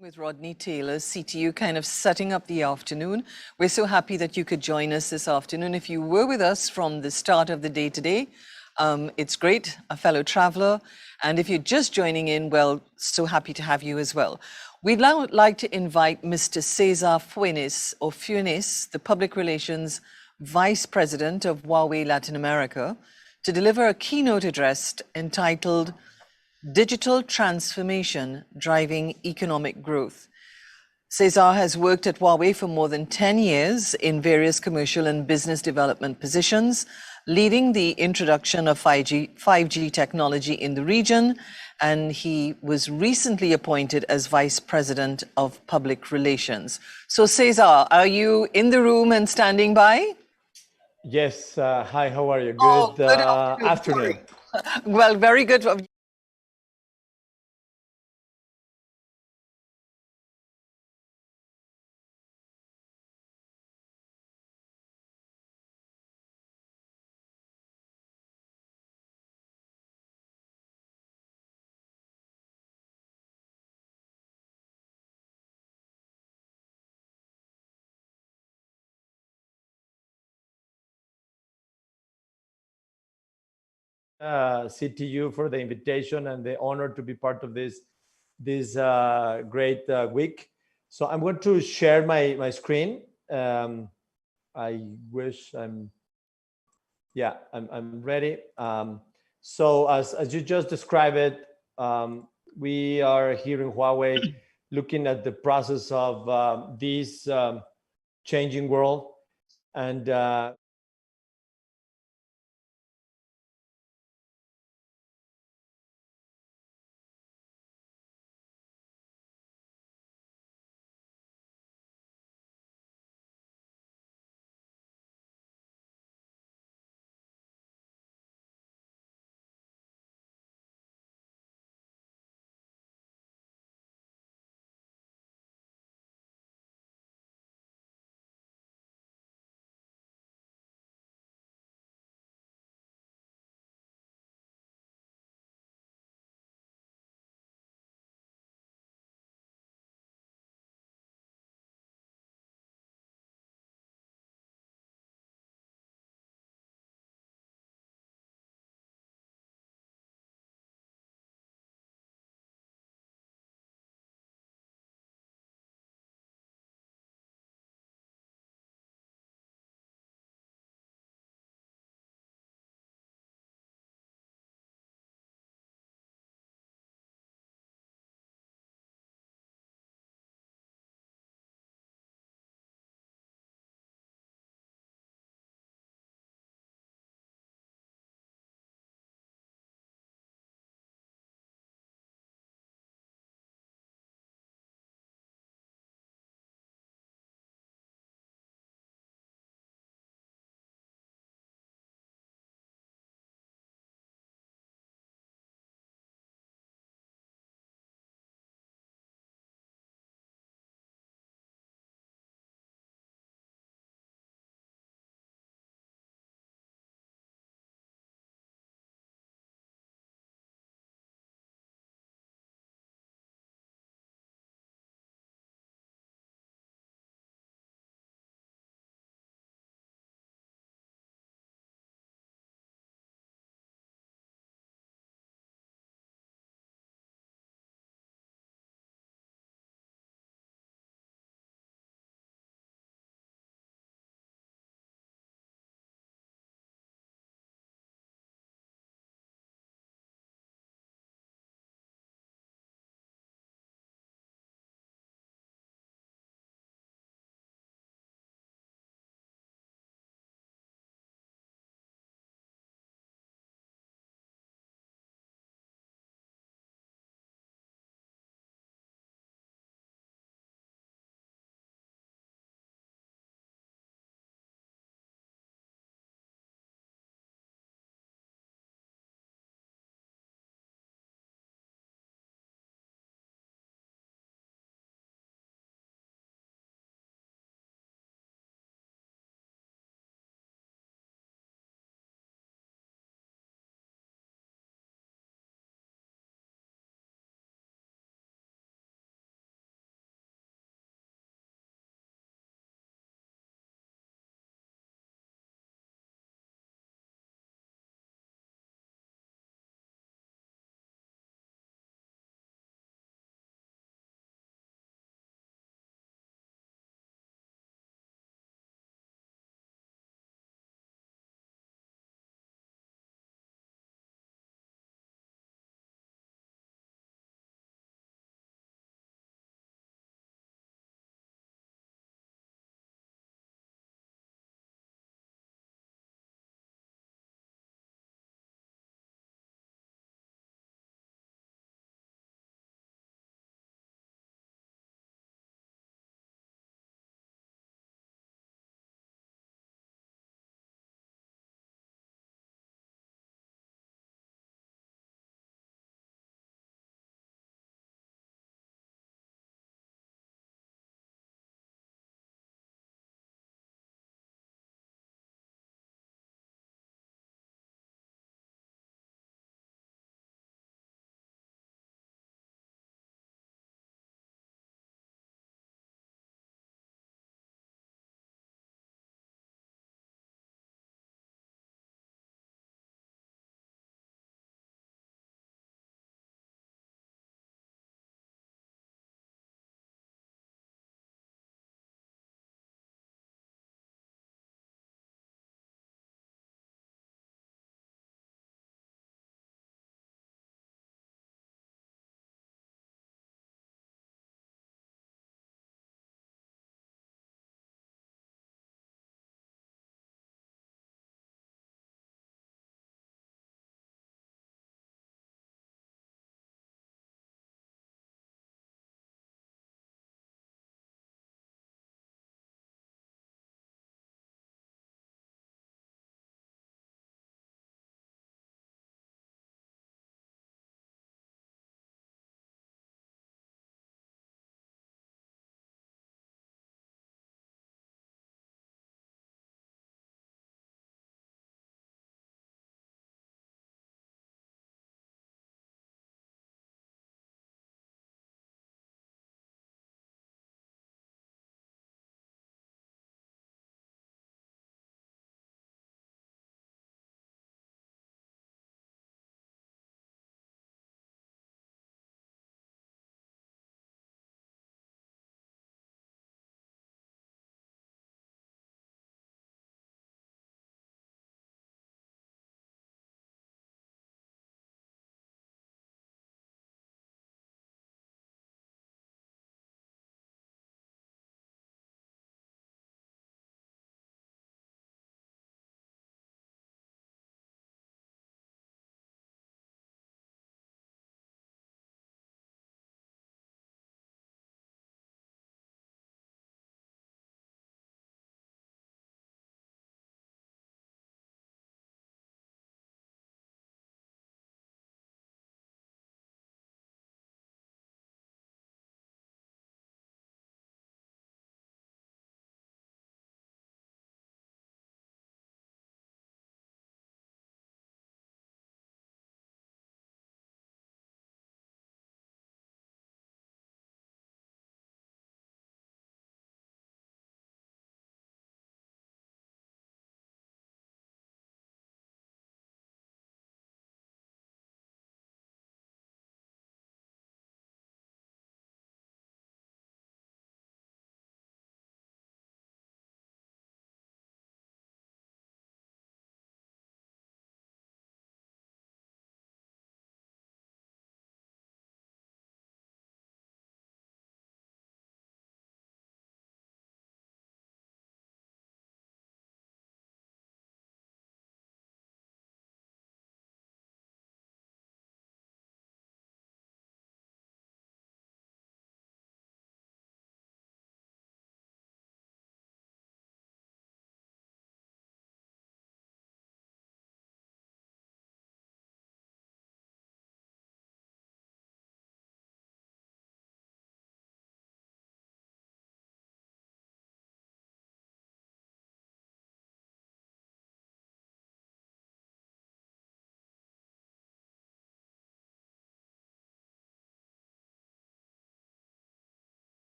With Rodney Taylor, CTU, kind of setting up the afternoon. We're so happy that you could join us this afternoon. If you were with us from the start of the day today, it's great, a fellow traveler. And if you're just joining in, well, so happy to have you as well. We'd now like to invite Mr. Cesar Funes, the Public Relations Vice President of Huawei Latin America, to deliver a keynote address entitled Digital Transformation Driving Economic Growth. Cesar has worked at Huawei for more than 10 years in various commercial and business development positions, leading the introduction of 5G technology in the region, and he was recently appointed as Vice President of Public Relations. So Cesar, are you in the room and standing by? Yes, hi, how are you? Good, good afternoon. Well, very good. CTU for the invitation and the honor to be part of this great week. So I'm going to share my screen. I wish I'm ready. So as you just described it, we are here in Huawei looking at the process of this changing world, and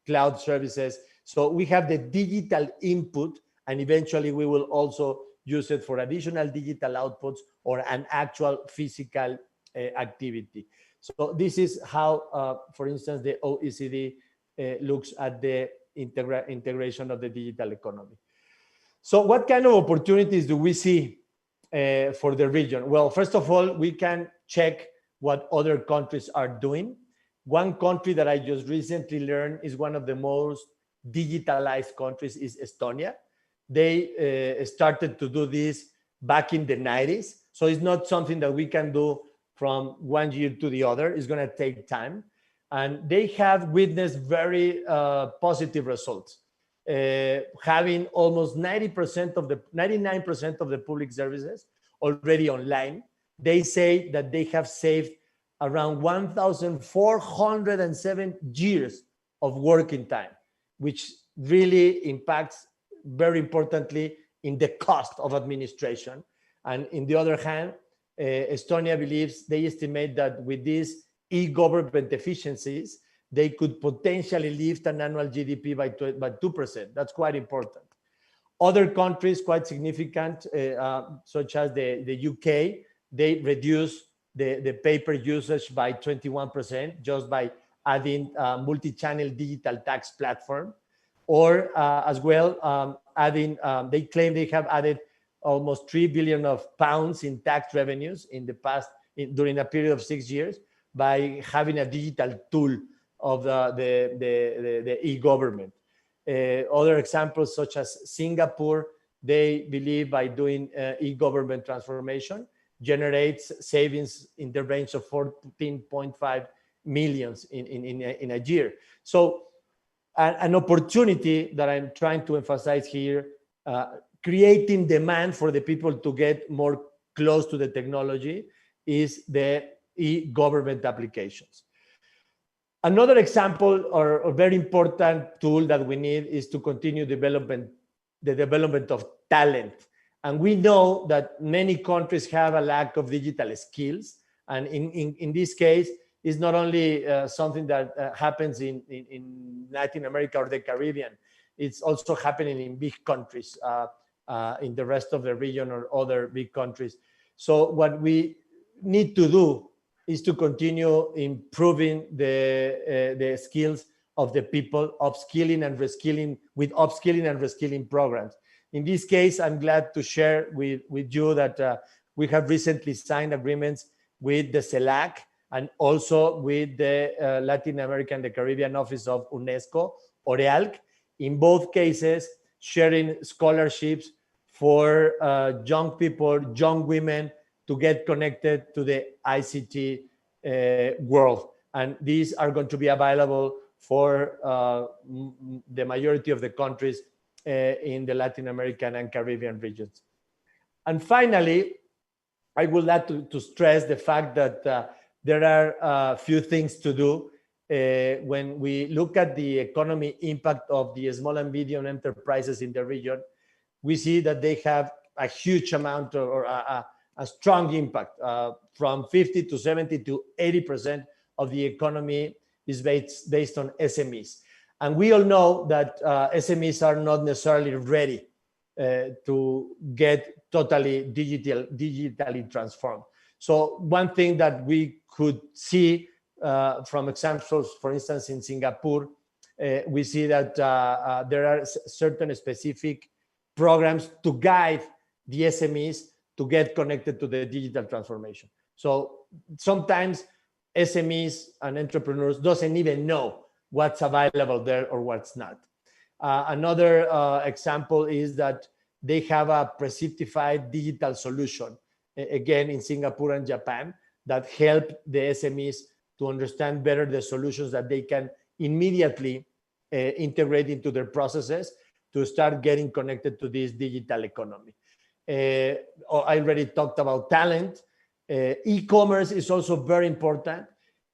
cloud services. So we have the digital input, and eventually we will also use it for additional digital outputs or an actual physical activity. So this is how, for instance, the OECD looks at the integration of the digital economy. So what kind of opportunities do we see for the region? Well, first of all, we can check what other countries are doing. One country that I just recently learned is one of the most digitalized countries is Estonia. They started to do this back in the 90s. So it's not something that we can do from one year to the other. It's going to take time. And they have witnessed very positive results, having almost 99% of the public services already online. They say that they have saved around 1,407 years of working time, which really impacts very importantly in the cost of administration. And in the other hand, Estonia believes, they estimate that with these e-government efficiencies, they could potentially lift an annual GDP by 2%. That's quite important. Other countries, quite significant, such as the UK, they reduce the paper usage by 21% just by adding a multi-channel digital tax platform. Or as well, they claim they have added almost 3 billion of pounds in tax revenues in the past, during a period of 6 years, by having a digital tool of the e-government. Other examples such as Singapore, they believe by doing e-government transformation generates savings in the range of 14.5 millions in a year. So an opportunity that I'm trying to emphasize here, creating demand for the people to get more close to the technology, is the e-government applications. Another example or a very important tool that we need is to continue the development of talent. And we know that many countries have a lack of digital skills. And in this case, it's not only something that happens in Latin America or the Caribbean. It's also happening in big countries, in the rest of the region or other big countries. So what we need to do is to continue improving the skills of the people, upskilling and reskilling with upskilling and reskilling programs. In this case, I'm glad to share with you that we have recently signed agreements with the CELAC and also with the Latin American and the Caribbean Office of UNESCO, OREALC, in both cases sharing scholarships for young people, young women, to get connected to the ICT world. And these are going to be available for the majority of the countries in the Latin American and Caribbean regions. And finally, I would like to stress the fact that there are a few things to do when we look at the economy impact of the small and medium enterprises in the region. We see that they have a huge amount or a strong impact, from 50 to 70 to 80% of the economy is based on SMEs. And we all know that SMEs are not necessarily ready to get totally digitally transformed. So one thing that we could see from examples, for instance, in Singapore, we see that there are certain specific programs to guide the SMEs to get connected to the digital transformation. So sometimes SMEs and entrepreneurs doesn't even know what's available there or what's not. Another example is that they have a pre-certified digital solution, again in Singapore and Japan, that help the SMEs to understand better the solutions that they can immediately integrate into their processes to start getting connected to this digital economy. I already talked about talent. E-commerce is also very important.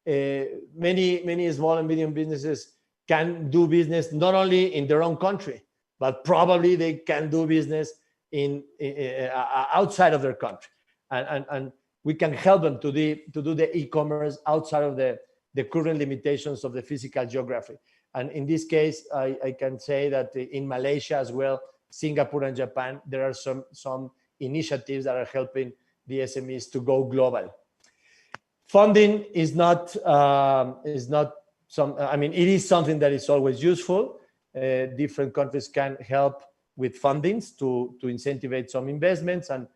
Many small and medium businesses can do business not only in their own country, but probably they can do business in outside of their country, and we can help them to do the e-commerce outside of the the current limitations of the physical geography. And in this case, I can say that in Malaysia as well, Singapore and Japan, there are some initiatives that are helping the SMEs to go global. Funding is not some, I mean, it is something that is always useful. Different countries can help with fundings to incentivize some investments and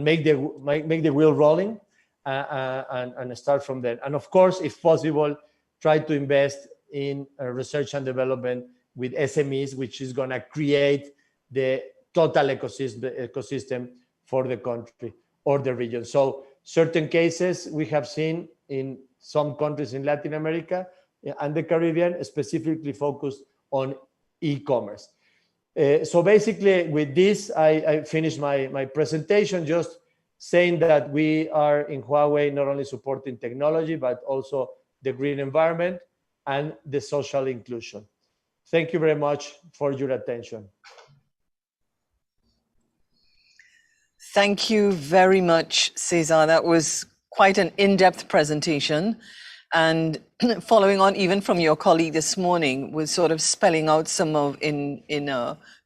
make the wheel rolling and start from there. And of course, if possible, try to invest in research and development with SMEs, which is going to create the total ecosystem for the country or the region. So certain cases we have seen in some countries in Latin America and the Caribbean, specifically focused on e-commerce. So basically with this, I finished my presentation, just saying that we are in Huawei not only supporting technology, but also the green environment and the social inclusion. Thank you very much for your attention. Thank you very much, Cesar. That was quite an in-depth presentation. And following on even from your colleague this morning, was sort of spelling out some of, in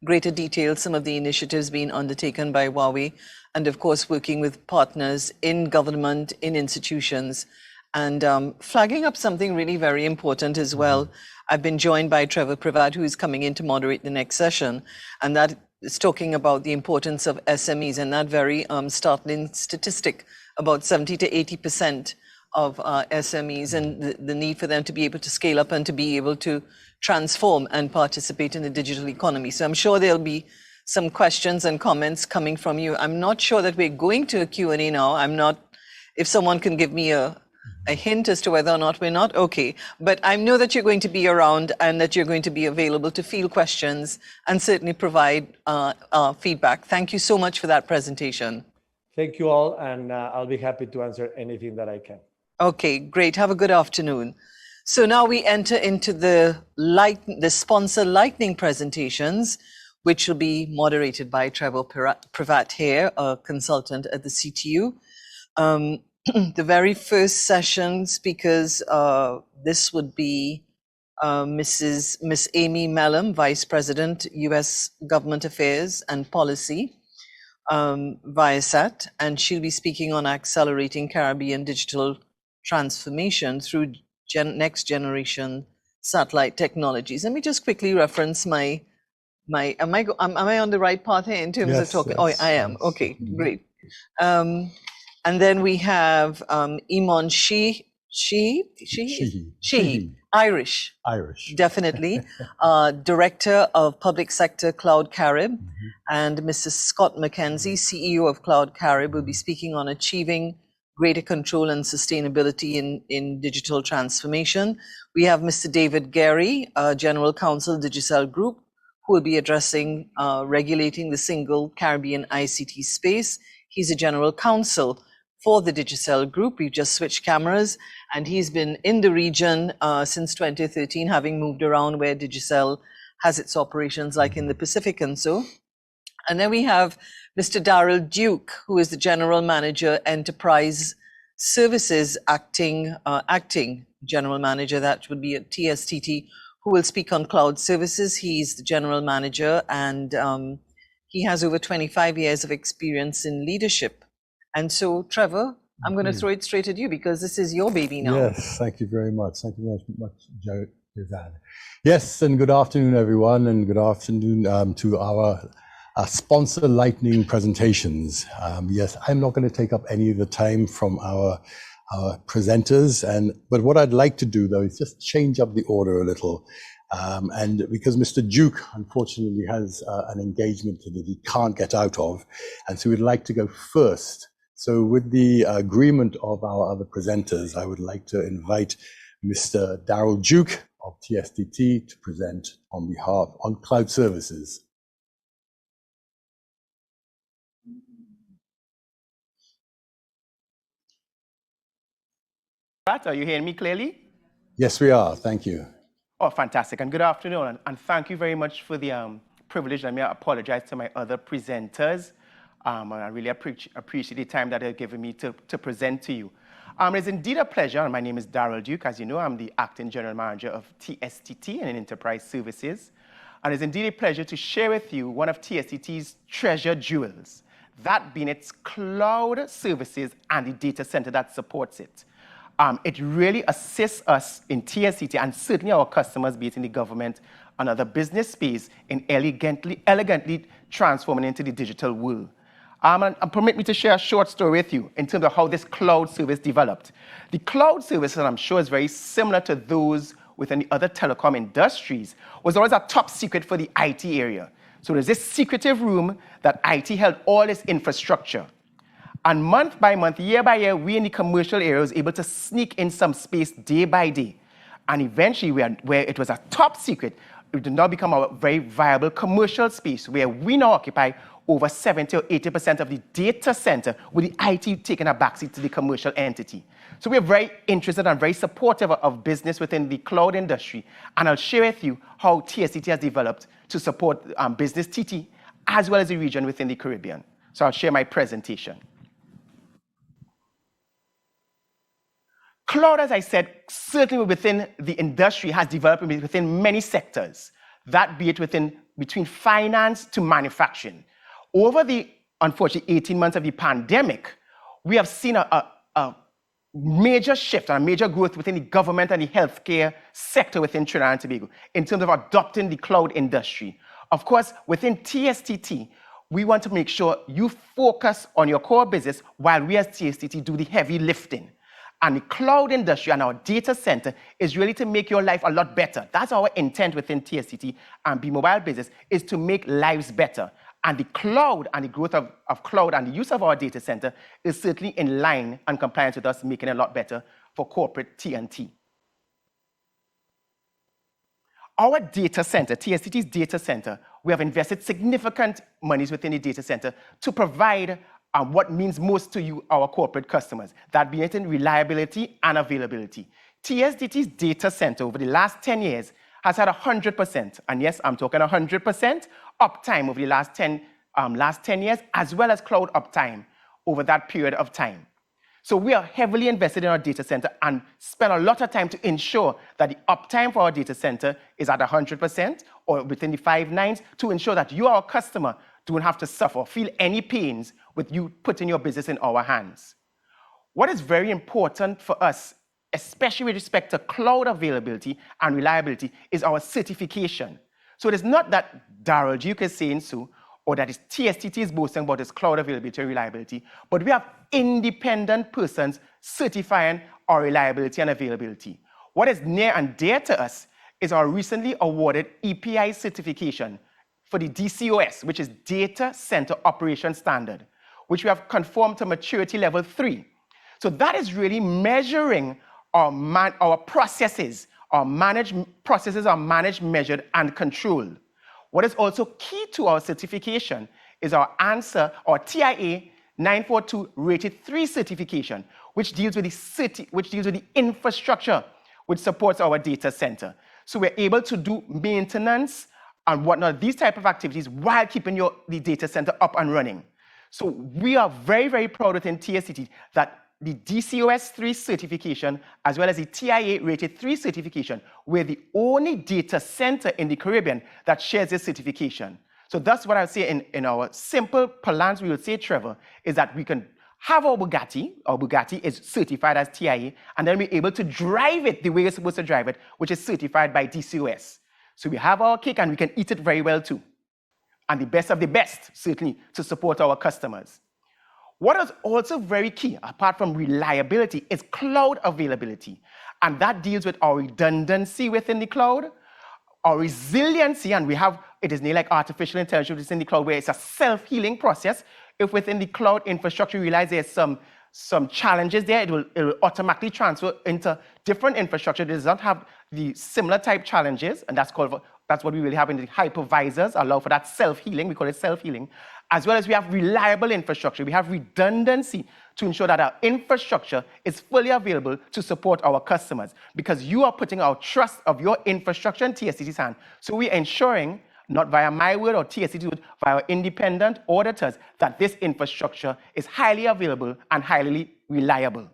greater detail, some of the initiatives being undertaken by Huawei, and of course, working with partners in government, in institutions, and flagging up something really very important as well. I've been joined by Trevor Privat, who is coming in to moderate the next session, and that is talking about the importance of SMEs, and that very startling statistic about 70 to 80% of SMEs and the need for them to be able to scale up and to be able to transform and participate in the digital economy. So I'm sure there'll be some questions and comments coming from you. I'm not sure that we're going to a Q&A now. I'm not, if someone can give me a hint as to whether or not we're not, okay. But I know that you're going to be around and that you're going to be available to field questions and certainly provide feedback. Thank you so much for that presentation. Thank you all, and I'll be happy to answer anything that I can. Okay, great. Have a good afternoon. So now we enter into the sponsor lightning presentations, which will be moderated by Trevor Privat here, a consultant at the CTU. The very first session speakers, this would be Miss Amy Mellum, Vice President, U.S. Government Affairs and Policy, Viasat, and she'll be speaking on accelerating Caribbean digital transformation through next generation satellite technologies. Let me just quickly reference am I on the right path here in terms of talking? Oh, I am. Okay, great. And then we have Iman Sheehy, Irish, definitely, Director of Public Sector Cloud Carib, and Mrs. Scott McKenzie, CEO of Cloud Carib, will be speaking on achieving greater control and sustainability in digital transformation. We have Mr. David Gary, General Counsel, Digicel Group, who will be addressing regulating the single Caribbean ICT space. He's a General Counsel for the Digicel Group. We've just switched cameras, and he's been in the region since 2013, having moved around where Digicel has its operations, like in the Pacific and so. And then we have Mr. Darrell Duke, who is the General Manager, Enterprise Services, acting General Manager, that would be at TSTT, who will speak on cloud services. He's the General Manager, and he has over 25 years of experience in leadership. And so, Trevor, I'm going to throw it straight at you because this is your baby now. Yes, thank you very much. Thank you very much, Joanne. Yes, and good afternoon, everyone, and good afternoon to our sponsor lightning presentations. Yes, I'm not going to take up any of the time from our presenters, but what I'd like to do though is just change up the order a little, and because Mr. Duke unfortunately has an engagement that he can't get out of, and so we'd like to go first. So with the agreement of our other presenters, I would like to invite Mr. Darrell Duke of TSTT to present on cloud services. Are you hearing me clearly? Yes, we are. Thank you. Oh, fantastic. And good afternoon. And thank you very much for the privilege. Let me apologize to my other presenters. And I really appreciate the time that they've given me to present to you. It's indeed a pleasure, and my name is Darrell Duke. As you know, I'm the Acting General Manager of TSTT and Enterprise Services. And it's indeed a pleasure to share with you one of TSTT's treasure jewels, that being its cloud services and the data center that supports it. It really assists us in TSTT and certainly our customers, be it in the government and other business space, in elegantly transforming into the digital world. And permit me to share a short story with you in terms of how this cloud service developed. The cloud service, and I'm sure is very similar to those within the other telecom industries, was always a top secret for the IT area. So there's this secretive room that IT held all this infrastructure. And month by month, year by year, we in the commercial area was able to sneak in some space day by day. And eventually, where it was a top secret, it did now become a very viable commercial space where we now occupy over 70 or 80% of the data center, with the IT taking a backseat to the commercial entity. So we're very interested and very supportive of business within the cloud industry. And I'll share with you how TSTT has developed to support business TT, as well as the region within the Caribbean. So I'll share my presentation. Cloud, as I said, certainly within the industry has developed within many sectors, that be it between finance to manufacturing. Over the, unfortunately, 18 months of the pandemic, we have seen a major shift and a major growth within the government and the healthcare sector within Trinidad and Tobago in terms of adopting the cloud industry. Of course, within TSTT, we want to make sure you focus on your core business while we as TSTT do the heavy lifting. And the cloud industry and our data center is really to make your life a lot better. That's our intent within TSTT and B-Mobile Business, is to make lives better. And the cloud and the growth of cloud and the use of our data center is certainly in line and compliance with us making it a lot better for corporate T&T. Our data center, TSTT's data center, we have invested significant monies within the data center to provide what means most to you, our corporate customers, that being it in reliability and availability. TSTT's data center over the last 10 years has had 100%, and yes, I'm talking 100% uptime over the last 10 years, as well as cloud uptime over that period of time. So we are heavily invested in our data center and spend a lot of time to ensure that the uptime for our data center is at 100% or within the 5 nines, to ensure that you, our customer, don't have to suffer, feel any pains with you putting your business in our hands. What is very important for us, especially with respect to cloud availability and reliability, is our certification. So it is not that Darrell Duke is saying so, or that TSTT is boasting about its cloud availability and reliability, but we have independent persons certifying our reliability and availability. What is near and dear to us is our recently awarded EPI certification for the DCOS, which is Data Center Operation Standard, which we have conformed to maturity level 3. So that is really measuring our processes. Our managed processes are managed, measured, and controlled. What is also key to our certification is our ANSWER, or TIA 942 rated 3 certification, which deals with the infrastructure which supports our data center. So we're able to do maintenance and whatnot, these type of activities, while keeping the data center up and running. So we are very, very proud within TSTT that the DCOS 3 certification, as well as the TIA rated 3 certification, we're the only data center in the Caribbean that shares this certification. So that's what I would say in our simple parlance, we would say, Trevor, is that we can have our Bugatti is certified as TIA, and then we're able to drive it the way we're supposed to drive it, which is certified by DCOS. So we have our cake and we can eat it very well too. And the best of the best, certainly, to support our customers. What is also very key, apart from reliability, is cloud availability. And that deals with our redundancy within the cloud, our resiliency, and it is near like artificial intelligence within the cloud, where it's a self-healing process. If within the cloud infrastructure you realize there's some challenges there, it will automatically transfer into different infrastructure that does not have the similar type challenges, and that's what we really have in the hypervisors, allow for that self-healing, we call it self-healing, as well as we have reliable infrastructure. We have redundancy to ensure that our infrastructure is fully available to support our customers, because you are putting our trust of your infrastructure in TSTT's hand. So we're ensuring, not via my word or TSTT's word, via our independent auditors, that this infrastructure is highly available and highly reliable.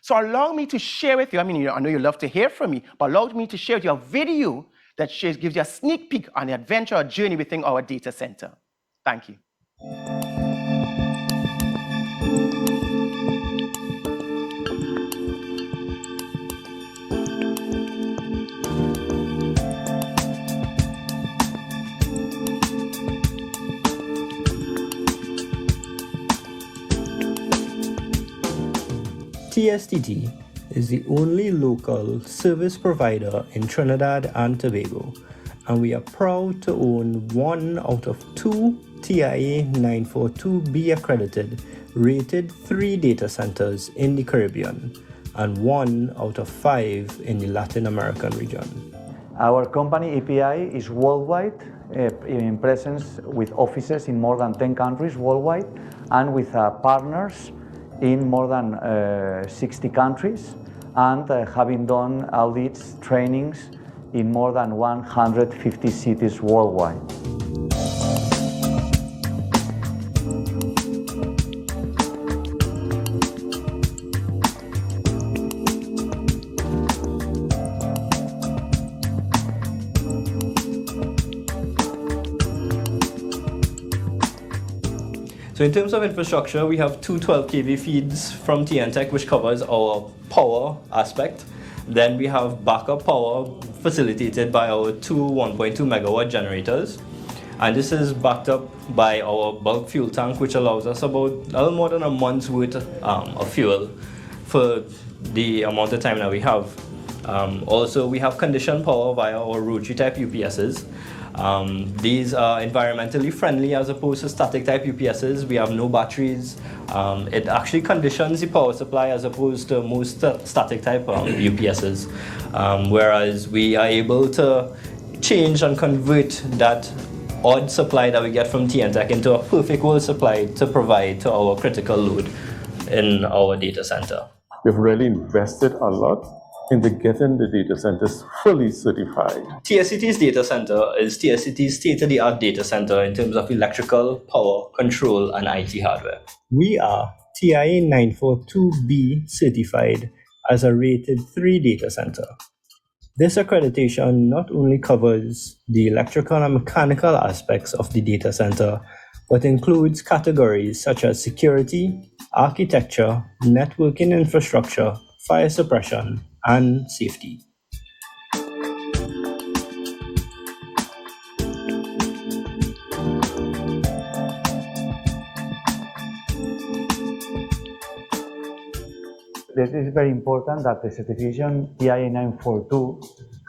So allow me to share with you, I mean, I know you love to hear from me, but allow me to share with you a video that gives you a sneak peek on the adventure or journey within our data center. Thank you. TSTT is the only local service provider in Trinidad and Tobago, and we are proud to own 1 out of 2 TIA 942B accredited rated 3 data centers in the Caribbean and 1 out of 5 in the Latin American region. Our company EPI is worldwide, in presence with offices in more than 10 countries worldwide, and with partners in more than 60 countries, and having done audits, trainings in more than 150 cities worldwide. So in terms of infrastructure, we have 2 12 kV feeds from TNTech, which covers our power aspect. Then we have backup power facilitated by our 2 1.2 megawatt generators. And this is backed up by our bulk fuel tank, which allows us about a little more than a month's worth of fuel for the amount of time that we have. Also, we have conditioned power via our rotary type UPSs. These are environmentally friendly as opposed to static type UPSs. We have no batteries. It actually conditions the power supply as opposed to most static type UPSs. Whereas we are able to change and convert that odd supply that we get from TNTech into a perfect world supply to provide to our critical load in our data center. We've really invested a lot into getting the data centers fully certified. TSTT's data center is TSTT's state-of-the-art data center in terms of electrical, power, control, and IT hardware. We are TIA 942B certified as a rated 3 data center. This accreditation not only covers the electrical and mechanical aspects of the data center, but includes categories such as security, architecture, networking infrastructure, fire suppression, and safety. This is very important that the certification TIA 942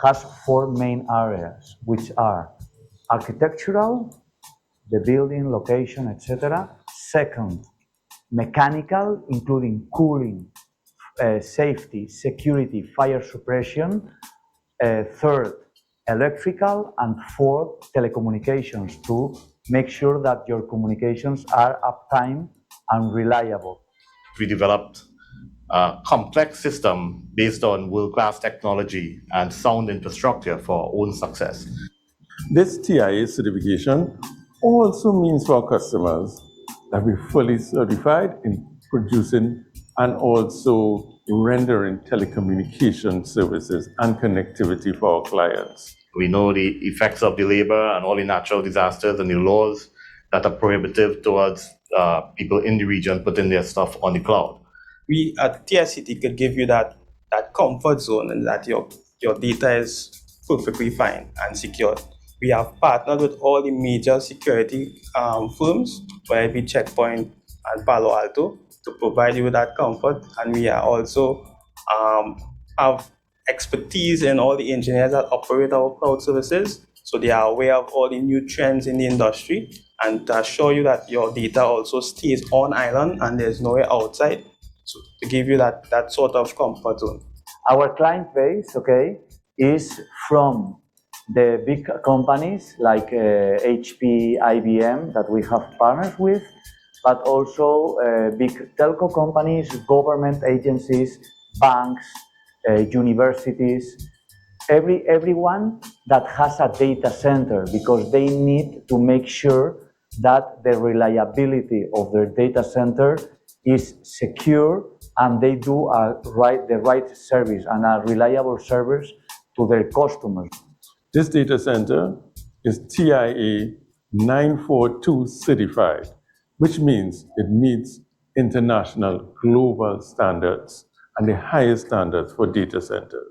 has 4 main areas, which are architectural, the building, location, etc. Second, mechanical, including cooling, safety, security, fire suppression. Third, electrical, and fourth, telecommunications, to make sure that your communications are uptime and reliable. We developed a complex system based on world-class technology and sound infrastructure for our own success. This TIA certification also means for our customers that we're fully certified in producing and also rendering telecommunication services and connectivity for our clients. We know the effects of the labor and all the natural disasters and the laws that are prohibitive towards people in the region putting their stuff on the cloud. We at TSTT could give you that comfort zone and that your data is perfectly fine and secure. We have partnered with all the major security firms, whether it be Checkpoint and Palo Alto, to provide you with that comfort. And we are also have expertise in all the engineers that operate our cloud services, so they are aware of all the new trends in the industry and to assure you that your data also stays on island and there's nowhere outside. So to give you that sort of comfort zone. Our client base, is from the big companies like HP, IBM that we have partners with, but also big telco companies, government agencies, banks, universities, everyone that has a data center, because they need to make sure that the reliability of their data center is secure and they do the right service and a reliable service to their customers. This data center is TIA 942 certified, which means it meets international global standards and the highest standards for data centers.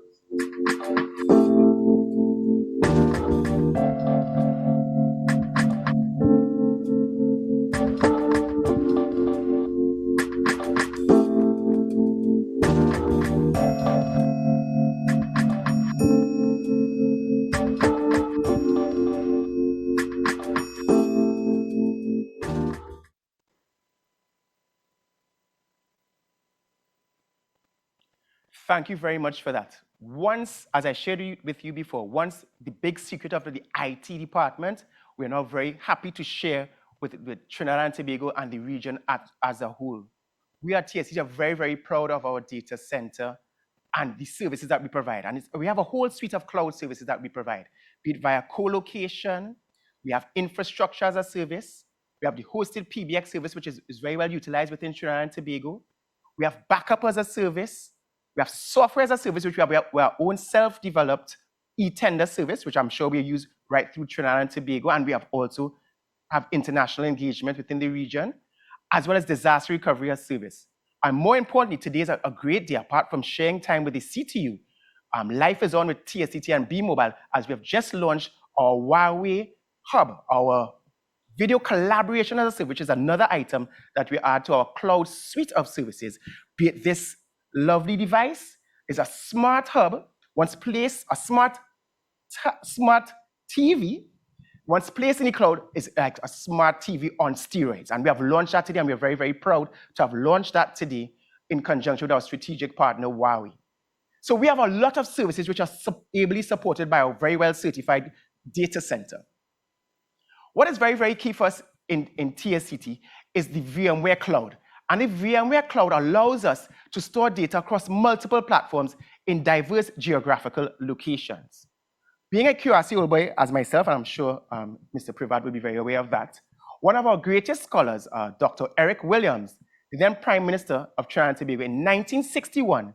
Thank you very much for that. Once, as I shared with you before, once the big secret of the IT department, we're now very happy to share with Trinidad and Tobago and the region as a whole. We at TSC are very, very proud of our data center and the services that we provide. And we have a whole suite of cloud services that we provide, be it via co-location, we have infrastructure as a service, we have the hosted PBX service, which is very well utilized within Trinidad and Tobago. We have backup as a service. We have software as a service, which we have our own self-developed e-tender service, which I'm sure we use right through Trinidad and Tobago. And we have also have international engagement within the region, as well as disaster recovery as service. And more importantly, today is a great day, apart from sharing time with the CTU. Life is on with TSCT and B-Mobile, as we have just launched our Huawei Hub, our video collaboration as a service, which is another item that we add to our cloud suite of services. Be it this lovely device is a smart hub. Once placed, a smart TV, once placed in the cloud, is like a smart TV on steroids. And we have launched that today, and we're very, very proud to have launched that today in conjunction with our strategic partner, Huawei. So we have a lot of services which are ably supported by our very well certified data center. What is very, very key for us in TSCT is the VMware Cloud. And the VMware Cloud allows us to store data across multiple platforms in diverse geographical locations. Being a QRC old boy as myself, and I'm sure Mr. Privat will be very aware of that, one of our greatest scholars, Dr. Eric Williams, the then Prime Minister of Trinidad and Tobago in 1961,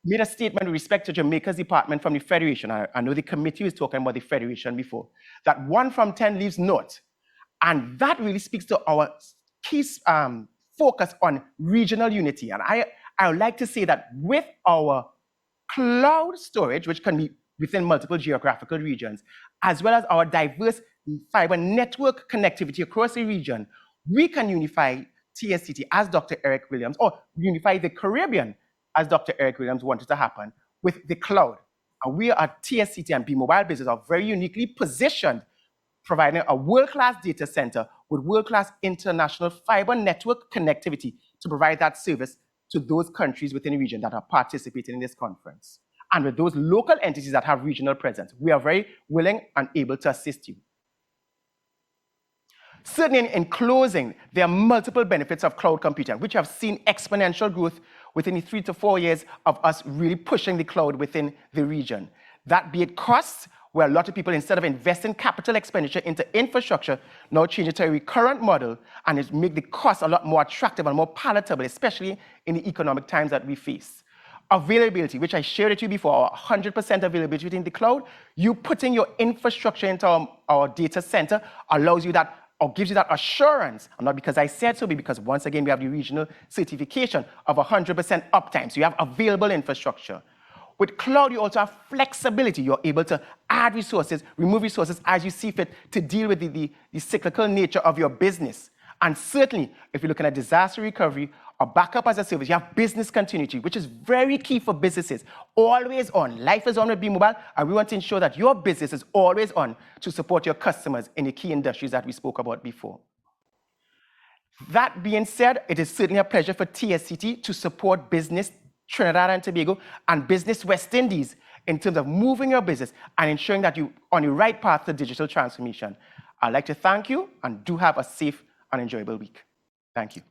made a statement with respect to Jamaica's department from the Federation. I know the committee was talking about the Federation before, that 1 from 10 leaves naught. And that really speaks to our key focus on regional unity. And I would like to say that with our cloud storage, which can be within multiple geographical regions, as well as our diverse fiber network connectivity across the region, we can unify TSCT as Dr. Eric Williams, or unify the Caribbean as Dr. Eric Williams wanted to happen with the cloud. And we at TSCT and B-Mobile Business are very uniquely positioned, providing a world-class data center with world-class international fiber network connectivity to provide that service to those countries within the region that are participating in this conference. And with those local entities that have regional presence, we are very willing and able to assist you. Certainly, in closing, there are multiple benefits of cloud computing, which have seen exponential growth within the 3 to 4 years of us really pushing the cloud within the region. That be it costs, where a lot of people, instead of investing capital expenditure into infrastructure, now change it to a recurrent model, and it make the cost a lot more attractive and more palatable, especially in the economic times that we face. Availability, which I shared with you before, 100% availability within the cloud. You putting your infrastructure into our data center allows you that, or gives you that assurance, and not because I said so, but because once again, we have the regional certification of 100% uptime. So you have available infrastructure. With cloud, you also have flexibility. You're able to add resources, remove resources as you see fit to deal with the cyclical nature of your business. And certainly, if you're looking at disaster recovery or backup as a service, you have business continuity, which is very key for businesses. Always on. Life is on with B-Mobile, and we want to ensure that your business is always on to support your customers in the key industries that we spoke about before. That being said, it is certainly a pleasure for TSCT to support business Trinidad and Tobago and business West Indies in terms of moving your business and ensuring that you're on the right path to digital transformation. I'd like to thank you, and do have a safe and enjoyable week. Thank you.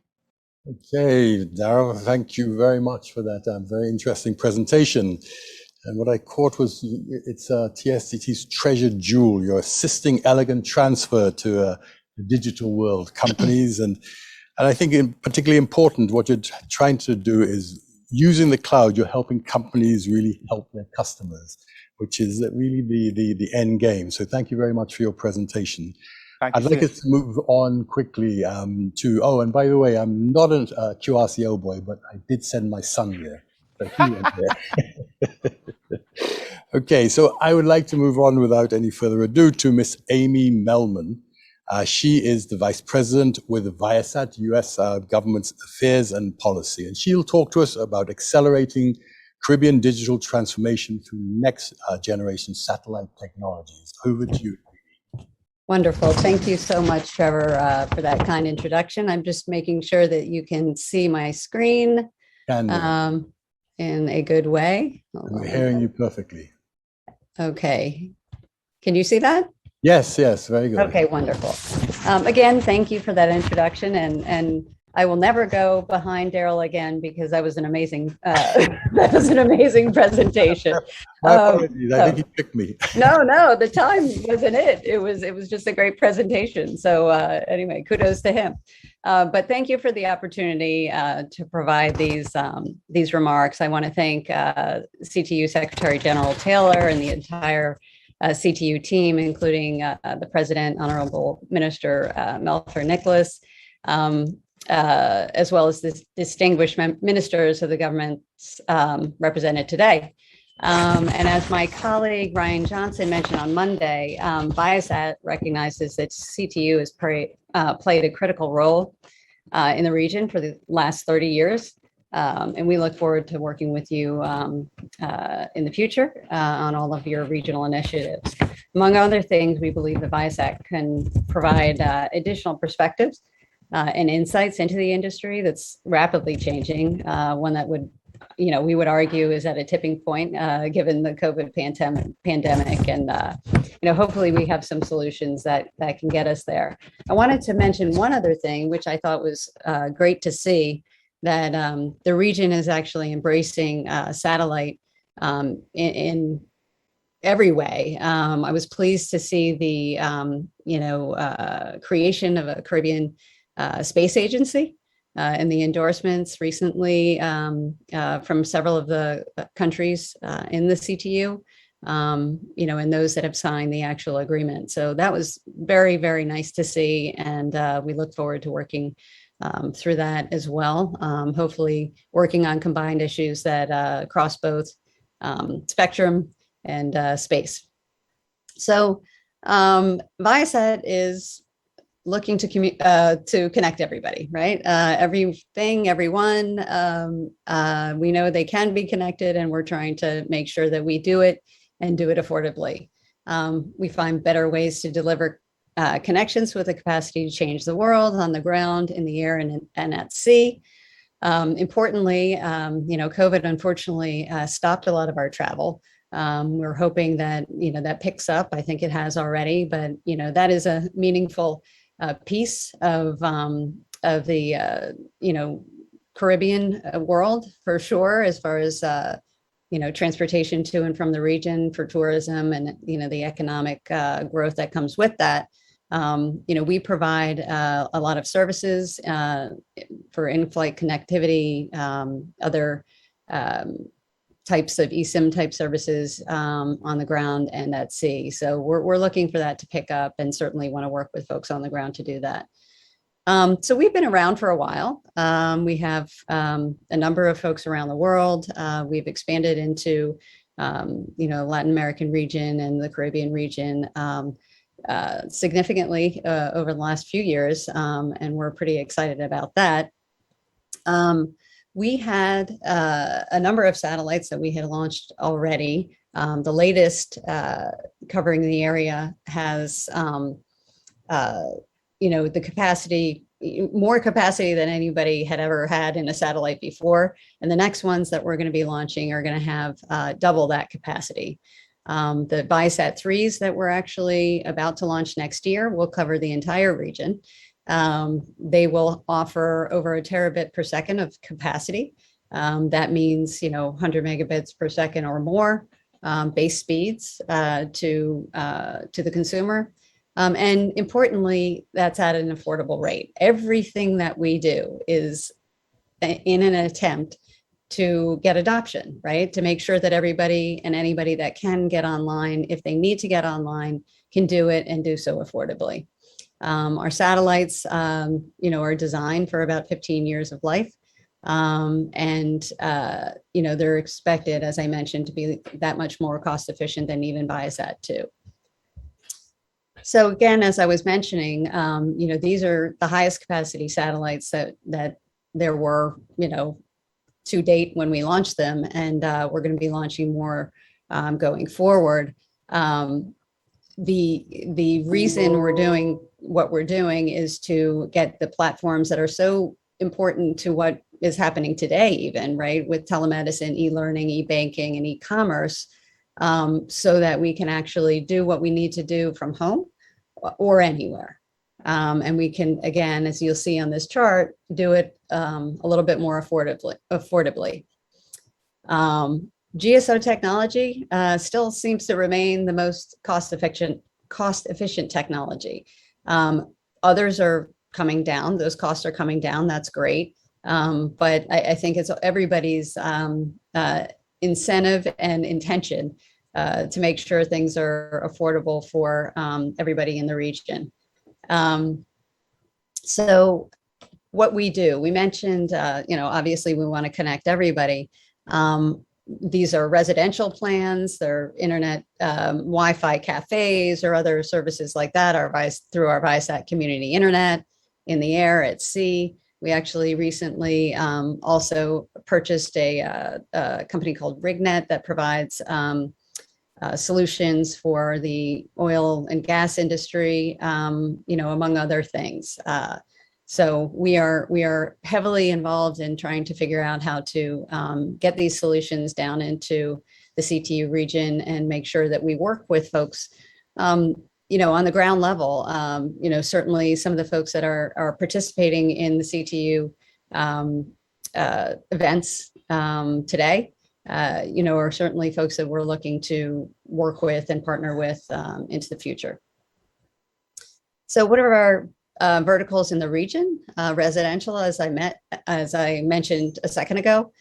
Okay, Darryl, thank you very much for that very interesting presentation. And what I caught was it's TSCT's treasure jewel, your assisting elegant transfer to the digital world, companies and And I think particularly important, what you're trying to do is using the cloud, you're helping companies really help their customers, which is really the end game. So thank you very much for your presentation. I'd like us to move on quickly to, and by the way, I'm not a QRCO boy, but I did send my son here. So he went there. Okay, so I would like to move on without any further ado to Miss Amy Melman. She is the Vice President with Viasat, US Government Affairs and Policy, and she'll talk to us about accelerating Caribbean digital transformation through next generation satellite technologies. Over to you. Wonderful. Thank you so much, Trevor, for that kind introduction. I'm just making sure that you can see my screen in a good way. We're hearing you perfectly. Okay. Can you see that? Yes, yes, very good. Okay, wonderful. Again, thank you for that introduction, and I will never go behind Daryl again because that was an amazing presentation. My apologies. I think he picked me. No, the time wasn't it. It was just a great presentation. So anyway, kudos to him. But thank you for the opportunity to provide these remarks. I want to thank CTU Secretary General Taylor and the entire CTU team, including the President, Honorable Minister Melfer Nicholas, as well as the distinguished ministers of the governments represented today. And as my colleague Ryan Johnson mentioned on Monday, Viasat recognizes that CTU has played a critical role in the region for the last 30 years. And we look forward to working with you in the future on all of your regional initiatives. Among other things, we believe the Viasat can provide additional perspectives and insights into the industry that's rapidly changing, one that would, we would argue is at a tipping point given the COVID pandemic. And, hopefully we have some solutions that can get us there. I wanted to mention one other thing, which I thought was great to see, that the region is actually embracing satellite in every way. I was pleased to see the, creation of a Caribbean Space Agency and the endorsements recently from several of the countries in the CTU, and those that have signed the actual agreement. So that was very, very nice to see. And we look forward to working through that as well. Hopefully working on combined issues that cross both spectrum and space. So Viasat is looking to connect everybody, right? Everything, everyone. We know they can be connected, and we're trying to make sure that we do it and do it affordably. We find better ways to deliver connections with the capacity to change the world on the ground, in the air, and at sea. Importantly, COVID unfortunately stopped a lot of our travel. We're hoping that that picks up. I think it has already, but that is a meaningful piece of the Caribbean world for sure, as far as transportation to and from the region for tourism and the economic growth that comes with that. We provide a lot of services for in-flight connectivity, other types of eSIM type services on the ground and at sea. So we're looking for that to pick up, and certainly want to work with folks on the ground to do that. So we've been around for a while. We have a number of folks around the world. We've expanded into Latin American region and the Caribbean region significantly over the last few years, and we're pretty excited about that. We had a number of satellites that we had launched already. The latest covering the area has, the capacity, more capacity than anybody had ever had in a satellite before. And the next ones that we're going to be launching are going to have double that capacity. The Viasat 3s that we're actually about to launch next year will cover the entire region. They will offer over a terabit per second of capacity. That means, 100 megabits per second or more base speeds to the consumer. And importantly, that's at an affordable rate. Everything that we do is in an attempt to get adoption, right? To make sure that everybody and anybody that can get online, if they need to get online, can do it and do so affordably. Our satellites, are designed for about 15 years of life. They're expected, as I mentioned, to be that much more cost efficient than even Viasat-2. So again, as I was mentioning, these are the highest capacity satellites that there were, to date when we launched them, and we're going to be launching more going forward. The reason we're doing what we're doing is to get the platforms that are so important to what is happening today, even, right, with telemedicine, e-learning, e-banking, and e-commerce, so that we can actually do what we need to do from home or anywhere. And we can, again, as you'll see on this chart, do it a little bit more affordably. GSO technology still seems to remain the most cost-efficient technology. Others are coming down. Those costs are coming down. That's great. But I think it's everybody's incentive and intention to make sure things are affordable for everybody in the region. So what we do, we mentioned, obviously we want to connect everybody. These are residential plans, they're internet, Wi-Fi cafes or other services like that, through our Viasat community internet, in the air, at sea. We actually recently also purchased a company called RigNet that provides solutions for the oil and gas industry, among other things. So we are heavily involved in trying to figure out how to get these solutions down into the CTU region and make sure that we work with folks, on the ground level. Certainly some of the folks that are participating in the CTU events today, are certainly folks that we're looking to work with and partner with into the future. So what are our verticals in the region? Residential, as I mentioned a second ago.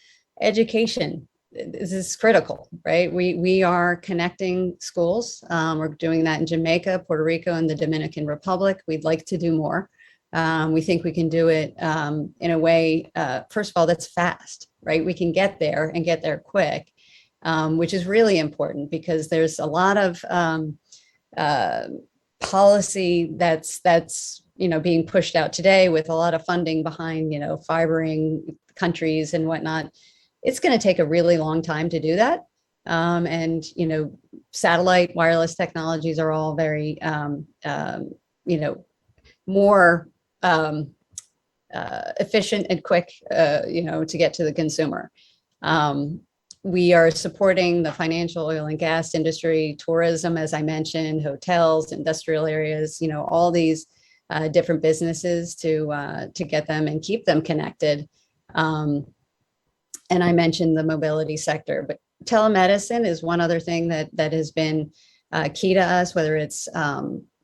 Education, this is critical, right? We are connecting schools. We're doing that in Jamaica, Puerto Rico, and the Dominican Republic. We'd like to do more. We think we can do it in a way, first of all, that's fast, right? We can get there and get there quick, which is really important because there's a lot of policy that's being pushed out today with a lot of funding behind, fibering countries and whatnot. It's going to take a really long time to do that. Satellite wireless technologies are all very, more efficient and quick, to get to the consumer. We are supporting the financial, oil and gas industry, tourism, as I mentioned, hotels, industrial areas, all these different businesses to get them and keep them connected. And I mentioned the mobility sector, but telemedicine is one other thing that has been key to us, whether it's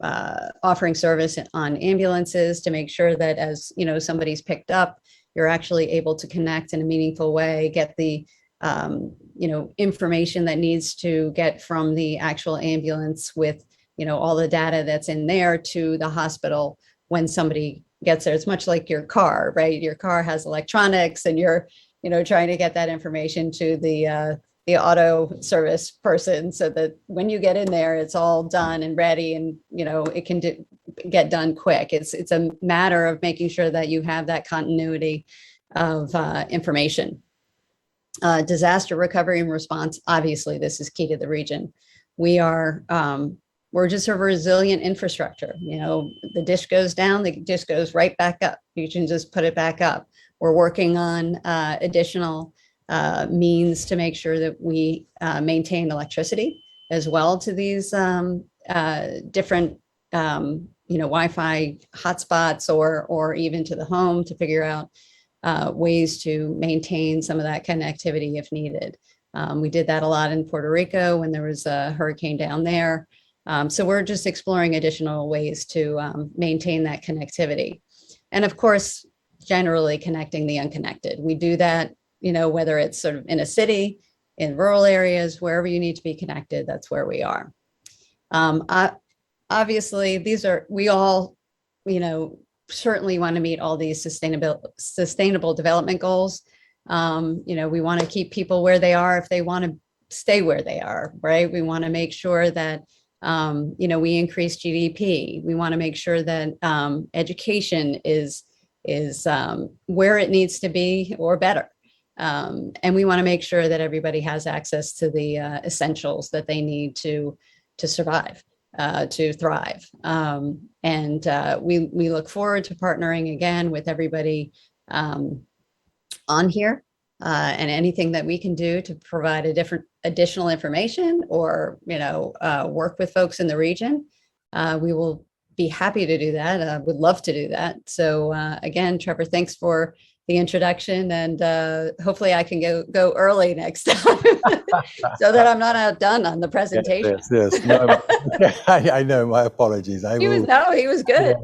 offering service on ambulances to make sure that as somebody's picked up, you're actually able to connect in a meaningful way, get the information that needs to get from the actual ambulance with all the data that's in there to the hospital when somebody gets there. It's much like your car, right? Your car has electronics and you're trying to get that information to the auto service person so that when you get in there, it's all done and ready and, it can get done quick. It's a matter of making sure that you have that continuity of information. Disaster recovery and response, obviously, this is key to the region. We're just a resilient infrastructure. The dish goes down, the dish goes right back up. You can just put it back up. We're working on additional means to make sure that we maintain electricity as well to these different Wi-Fi hotspots or even to the home to figure out ways to maintain some of that connectivity if needed. We did that a lot in Puerto Rico when there was a hurricane down there. So we're just exploring additional ways to maintain that connectivity. And of course, generally connecting the unconnected. We do that, whether it's sort of in a city, in rural areas, wherever you need to be connected, that's where we are. Obviously, we all, certainly want to meet all these sustainable development goals. We want to keep people where they are if they want to stay where they are, right? We want to make sure that, we increase GDP. We want to make sure that education is where it needs to be or better. And we want to make sure that everybody has access to the essentials that they need to survive, to thrive. And we look forward to partnering again with everybody on here, and anything that we can do to provide additional information or, work with folks in the region. We will be happy to do that. Would love to do that. So again, Trevor, thanks for the introduction, and hopefully I can go early next time so that I'm not outdone on the presentation. Yes. No, I know, my apologies. He was good.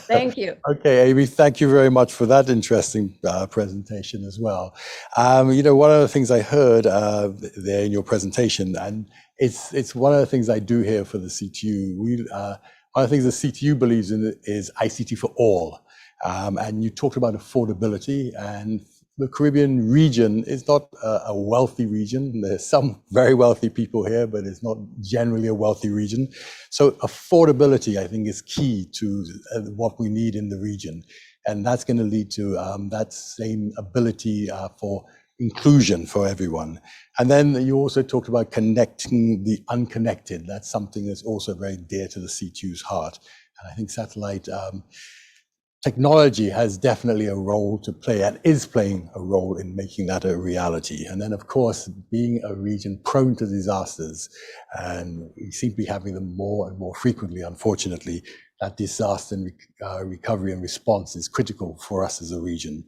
Thank you. Okay, Amy, thank you very much for that interesting presentation as well. One of the things I heard there in your presentation, and it's one of the things I do here for the CTU. One of the things the CTU believes in is ICT for all. And you talked about affordability, and the Caribbean region is not a wealthy region. There's some very wealthy people here, but it's not generally a wealthy region. So affordability, I think, is key to what we need in the region. And that's going to lead to that same ability for inclusion for everyone. And then you also talked about connecting the unconnected. That's something that's also very dear to the CTU's heart. And I think satellite technology has definitely a role to play and is playing a role in making that a reality. And then, of course, being a region prone to disasters, and we seem to be having them more and more frequently, unfortunately, that disaster recovery and response is critical for us as a region.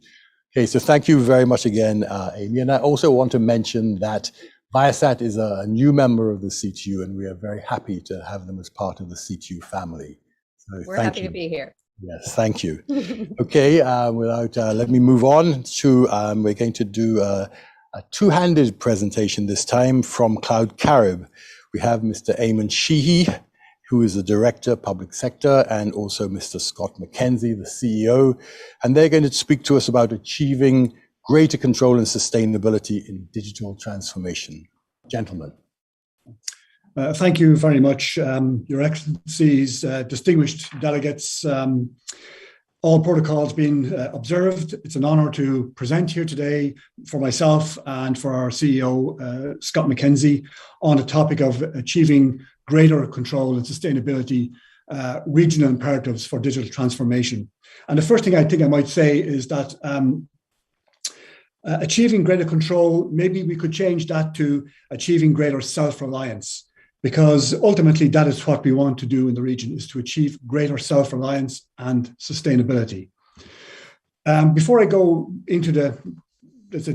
Okay, so thank you very much again, Amy. And I also want to mention that Viasat is a new member of the CTU, and we are very happy to have them as part of the CTU family. So we're happy to be here. Yes, thank you. Okay, let me move on to, we're going to do a two-handed presentation this time from Cloud Carib. We have Mr. Eamon Sheehy, who is the Director, Public Sector, and also Mr. Scott McKenzie, the CEO. And they're going to speak to us about achieving greater control and sustainability in digital transformation. Gentlemen. Thank you very much, Your Excellencies, distinguished delegates, all protocols being observed. It's an honor to present here today for myself and for our CEO, Scott McKenzie, on the topic of achieving greater control and sustainability, regional imperatives for digital transformation. And the first thing I think I might say is that achieving greater control, maybe we could change that to achieving greater self-reliance. Because ultimately that is what we want to do in the region, is to achieve greater self-reliance and sustainability. Before I go into the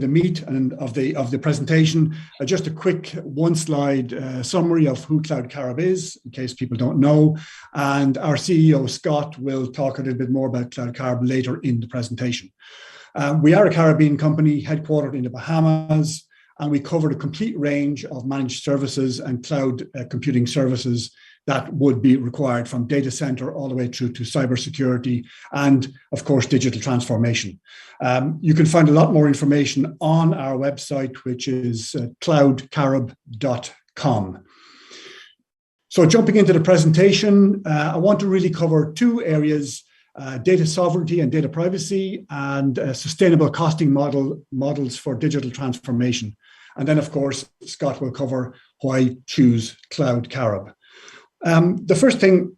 meat of the presentation, just a quick one-slide summary of who Cloud Carib is, in case people don't know. And our CEO, Scott, will talk a little bit more about Cloud Carib later in the presentation. We are a Caribbean company headquartered in the Bahamas, and we cover the complete range of managed services and cloud computing services that would be required, from data center all the way through to cybersecurity and, of course, digital transformation. You can find a lot more information on our website, which is cloudcarib.com. So jumping into the presentation, I want to really cover two areas: data sovereignty and data privacy, and sustainable costing models for digital transformation. And then, of course, Scott will cover why choose Cloud Carib. The first thing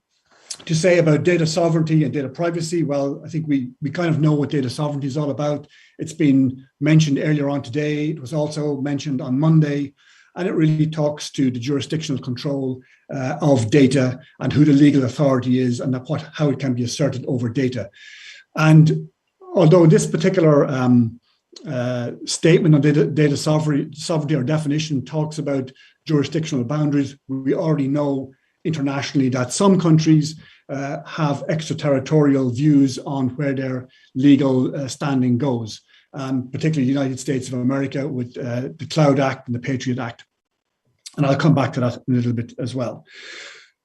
to say about data sovereignty and data privacy, well, I think we kind of know what data sovereignty is all about. It's been mentioned earlier on today. It was also mentioned on Monday, and it really talks to the jurisdictional control of data and who the legal authority is and how it can be asserted over data. And although this particular statement on data sovereignty or definition talks about jurisdictional boundaries, we already know internationally that some countries have extraterritorial views on where their legal standing goes, particularly the United States of America with the Cloud Act and the Patriot Act. And I'll come back to that in a little bit as well.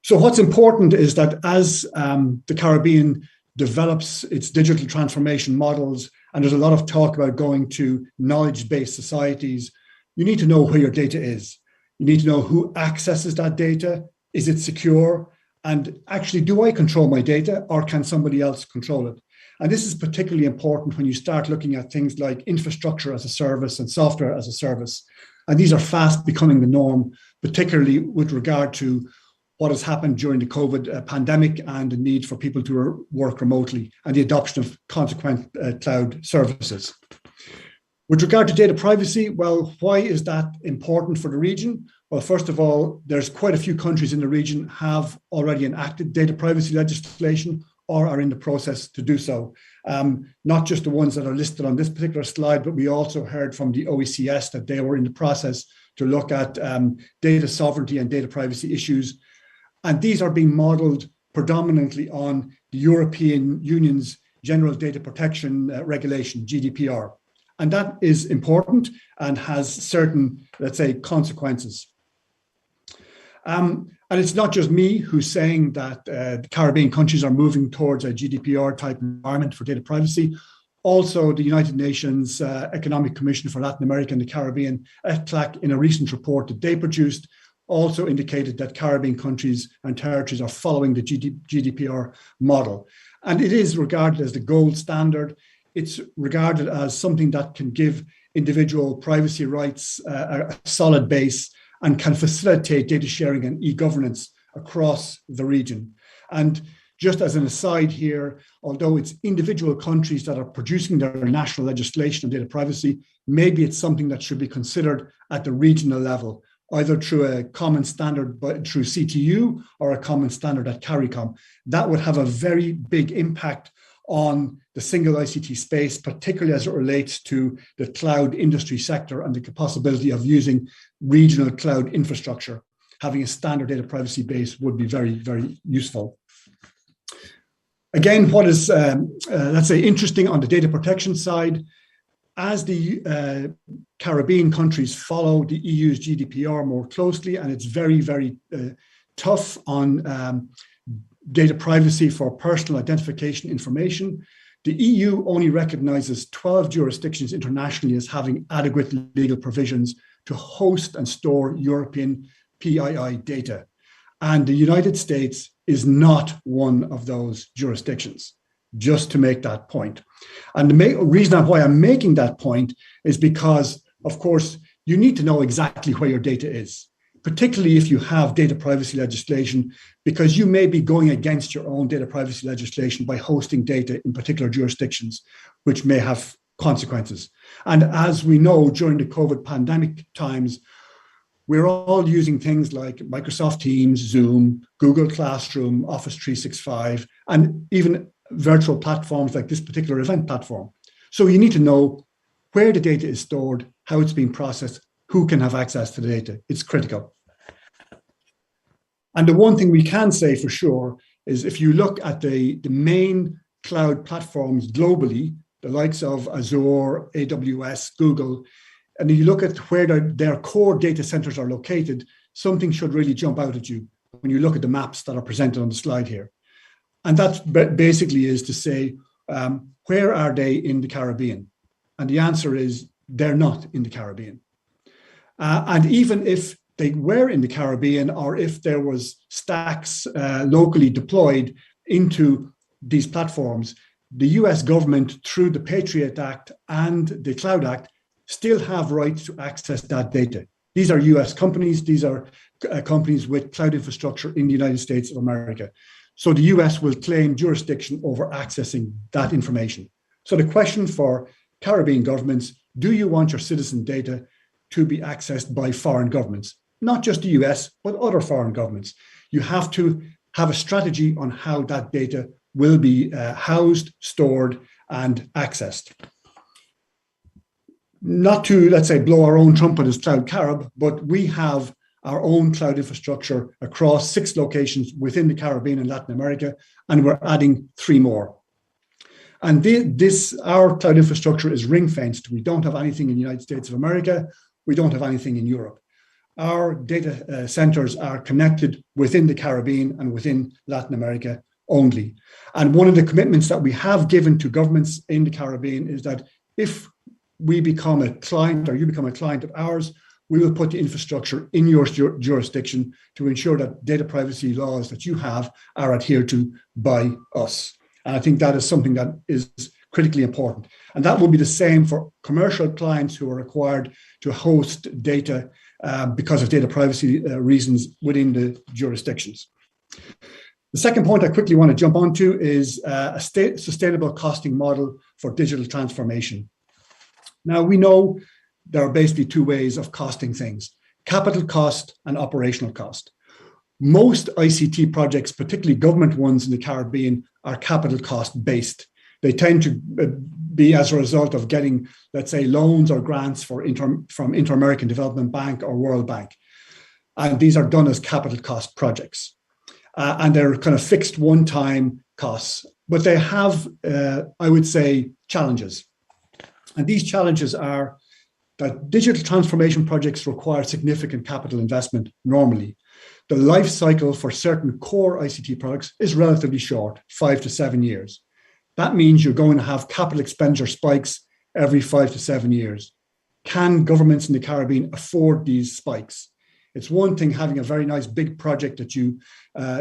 So what's important is that as the Caribbean develops its digital transformation models, and there's a lot of talk about going to knowledge-based societies, you need to know where your data is. You need to know who accesses that data. Is it secure? And actually, do I control my data, or can somebody else control it? And this is particularly important when you start looking at things like infrastructure as a service and software as a service. And these are fast becoming the norm, particularly with regard to what has happened during the COVID pandemic and the need for people to work remotely and the adoption of consequent cloud services. With regard to data privacy, well, why is that important for the region? Well, first of all, there's quite a few countries in the region have already enacted data privacy legislation or are in the process to do so. Not just the ones that are listed on this particular slide, but we also heard from the OECS that they were in the process to look at data sovereignty and data privacy issues. And these are being modeled predominantly on the European Union's General Data Protection Regulation, GDPR. And that is important and has certain, let's say, consequences. And it's not just me who's saying that the Caribbean countries are moving towards a GDPR type environment for data privacy. Also, the United Nations Economic Commission for Latin America and the Caribbean, ECLAC, in a recent report that they produced, also indicated that Caribbean countries and territories are following the GDPR model. And it is regarded as the gold standard. It's regarded as something that can give individual privacy rights a solid base and can facilitate data sharing and e-governance across the region. And just as an aside here, although it's individual countries that are producing their national legislation on data privacy, maybe it's something that should be considered at the regional level, either through a common standard through CTU or a common standard at CARICOM. That would have a very big impact on the single ICT space, particularly as it relates to the cloud industry sector and the possibility of using regional cloud infrastructure. Having a standard data privacy base would be very, very useful. Again, what is, let's say, interesting on the data protection side, as the Caribbean countries follow the EU's GDPR more closely, and it's very, very tough on data privacy for personal identification information, the EU only recognizes 12 jurisdictions internationally as having adequate legal provisions to host and store European PII data. And the United States is not one of those jurisdictions, just to make that point. And the reason why I'm making that point is because, of course, you need to know exactly where your data is, particularly if you have data privacy legislation, because you may be going against your own data privacy legislation by hosting data in particular jurisdictions, which may have consequences. And as we know, during the COVID pandemic times, we're all using things like Microsoft Teams, Zoom, Google Classroom, Office 365, and even virtual platforms like this particular event platform. So you need to know where the data is stored, how it's being processed, who can have access to the data. It's critical. And the one thing we can say for sure is if you look at the main cloud platforms globally, the likes of Azure, AWS, Google, and you look at where their core data centers are located, something should really jump out at you when you look at the maps that are presented on the slide here. And that basically is to say, where are they in the Caribbean? And the answer is they're not in the Caribbean. And even if they were in the Caribbean, or if there was stacks locally deployed into these platforms, the US government, through the Patriot Act and the Cloud Act, still have rights to access that data. These are US companies. These are companies with cloud infrastructure in the United States of America. So the US will claim jurisdiction over accessing that information. So the question for Caribbean governments, do you want your citizen data to be accessed by foreign governments? Not just the US, but other foreign governments. You have to have a strategy on how that data will be housed, stored, and accessed. Not to, let's say, blow our own trumpet as Cloud Carib, but we have our own cloud infrastructure across 6 locations within the Caribbean and Latin America, and we're adding 3 more. And our cloud infrastructure is ring-fenced. We don't have anything in the United States of America. We don't have anything in Europe. Our data centers are connected within the Caribbean and within Latin America only. And one of the commitments that we have given to governments in the Caribbean is that if we become a client or you become a client of ours, we will put the infrastructure in your jurisdiction to ensure that data privacy laws that you have are adhered to by us. And I think that is something that is critically important. And that will be the same for commercial clients who are required to host data because of data privacy reasons within the jurisdictions. The second point I quickly want to jump onto is a sustainable costing model for digital transformation. Now, we know there are basically 2 ways of costing things: capital cost and operational cost. Most ICT projects, particularly government ones in the Caribbean, are capital cost based. They tend to be as a result of getting, let's say, loans or grants from Inter-American Development Bank or World Bank. And these are done as capital cost projects. And they're kind of fixed one-time costs. But they have, I would say, challenges. And these challenges are that digital transformation projects require significant capital investment normally. The life cycle for certain core ICT products is relatively short, 5 to 7 years. That means you're going to have capital expenditure spikes every 5 to 7 years. Can governments in the Caribbean afford these spikes? It's one thing having a very nice big project that you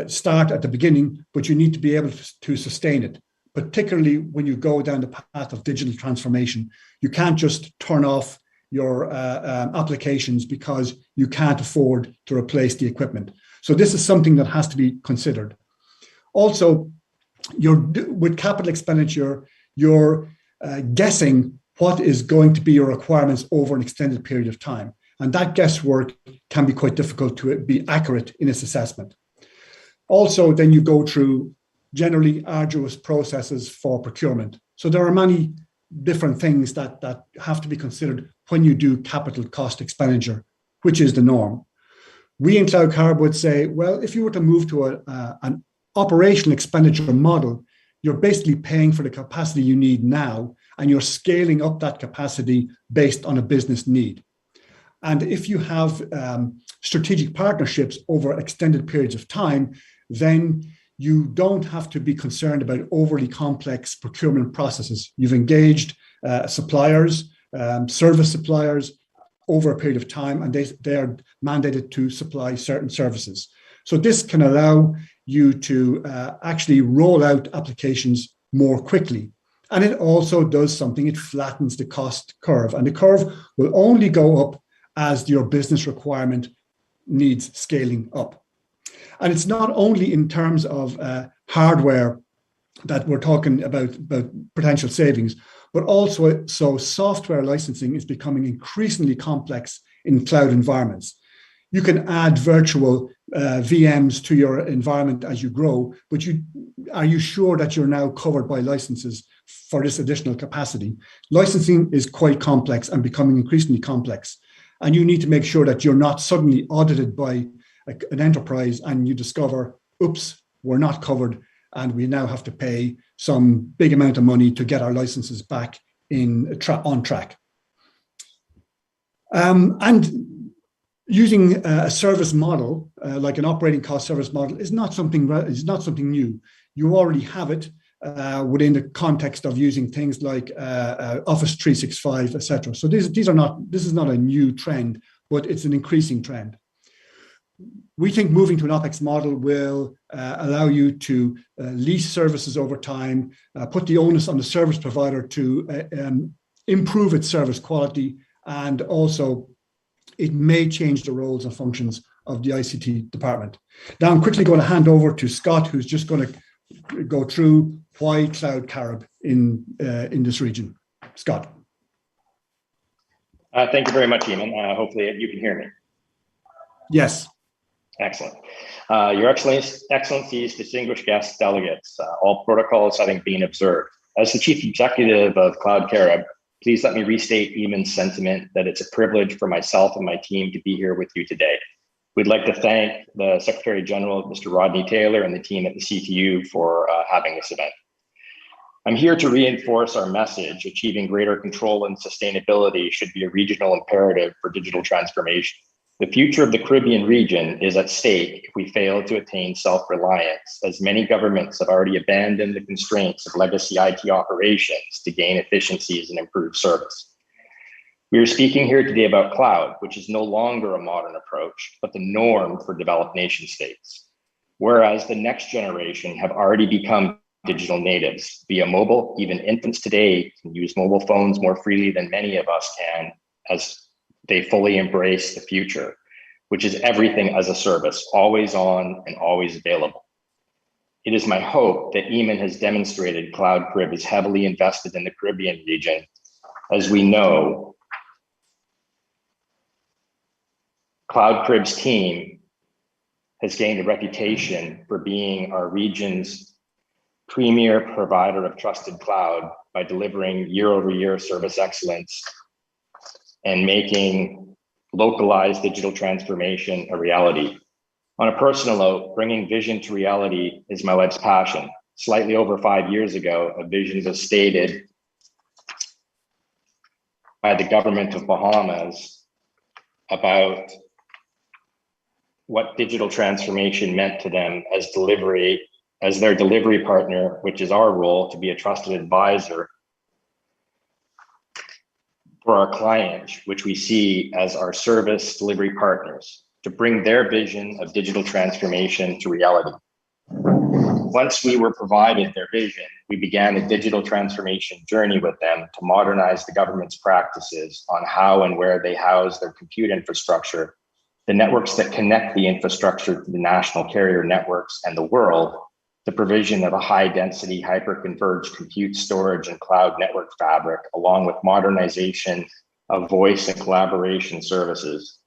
start at the beginning, but you need to be able to sustain it, particularly when you go down the path of digital transformation. You can't just turn off your applications because you can't afford to replace the equipment. So this is something that has to be considered. Also, with capital expenditure, you're guessing what is going to be your requirements over an extended period of time. And that guesswork can be quite difficult to be accurate in its assessment. Also, then you go through generally arduous processes for procurement. So there are many different things that have to be considered when you do capital cost expenditure, which is the norm. We in Cloud Carib would say, well, if you were to move to an operational expenditure model, you're basically paying for the capacity you need now, and you're scaling up that capacity based on a business need. And if you have strategic partnerships over extended periods of time, then you don't have to be concerned about overly complex procurement processes. You've engaged suppliers, service suppliers over a period of time, and they are mandated to supply certain services. So this can allow you to actually roll out applications more quickly. And it also does something, it flattens the cost curve. And the curve will only go up as your business requirement needs scaling up. And it's not only in terms of hardware that we're talking about potential savings, but also so software licensing is becoming increasingly complex in cloud environments. You can add virtual VMs to your environment as you grow, but are you sure that you're now covered by licenses for this additional capacity? Licensing is quite complex and becoming increasingly complex. And you need to make sure that you're not suddenly audited by an enterprise and you discover, oops, we're not covered and we now have to pay some big amount of money to get our licenses back on track. And using a service model, like an operating cost service model, is not something new. You already have it within the context of using things like Office 365, etc. So this is not a new trend, but it's an increasing trend. We think moving to an OpEx model will allow you to lease services over time, put the onus on the service provider to improve its service quality, and also it may change the roles and functions of the ICT department. Now I'm quickly going to hand over to Scott, who's just going to go through why Cloud Carib in this region. Scott. Thank you very much, Eamon. Hopefully you can hear me. Yes. Excellent. Your Excellencies, distinguished guests, delegates, all protocols having been observed. As the Chief Executive of Cloud Carib, please let me restate Eamon's sentiment that it's a privilege for myself and my team to be here with you today. We'd like to thank the Secretary General, Mr. Rodney Taylor, and the team at the CTU for having this event. I'm here to reinforce our message: achieving greater control and sustainability should be a regional imperative for digital transformation. The future of the Caribbean region is at stake if we fail to attain self-reliance, as many governments have already abandoned the constraints of legacy IT operations to gain efficiencies and improve service. We are speaking here today about cloud, which is no longer a modern approach, but the norm for developed nation states. Whereas the next generation have already become digital natives via mobile. Even infants today can use mobile phones more freely than many of us can, as they fully embrace the future, which is everything as a service, always on and always available. It is my hope that EMIN has demonstrated Cloud Carib is heavily invested in the Caribbean region. As we know, Cloud Carib's team has gained a reputation for being our region's premier provider of trusted cloud by delivering year-over-year service excellence and making localized digital transformation a reality. On a personal note, bringing vision to reality is my life's passion. Slightly over 5 years ago, a vision was stated by the government of Bahamas about what digital transformation meant to them as their delivery partner, which is our role to be a trusted advisor for our clients, which we see as our service delivery partners, to bring their vision of digital transformation to reality. Once we were provided their vision, we began a digital transformation journey with them to modernize the government's practices on how and where they house their compute infrastructure, the networks that connect the infrastructure to the national carrier networks and the world, the provision of a high-density, hyper-converged compute, storage, and cloud network fabric, along with modernization of voice and collaboration services.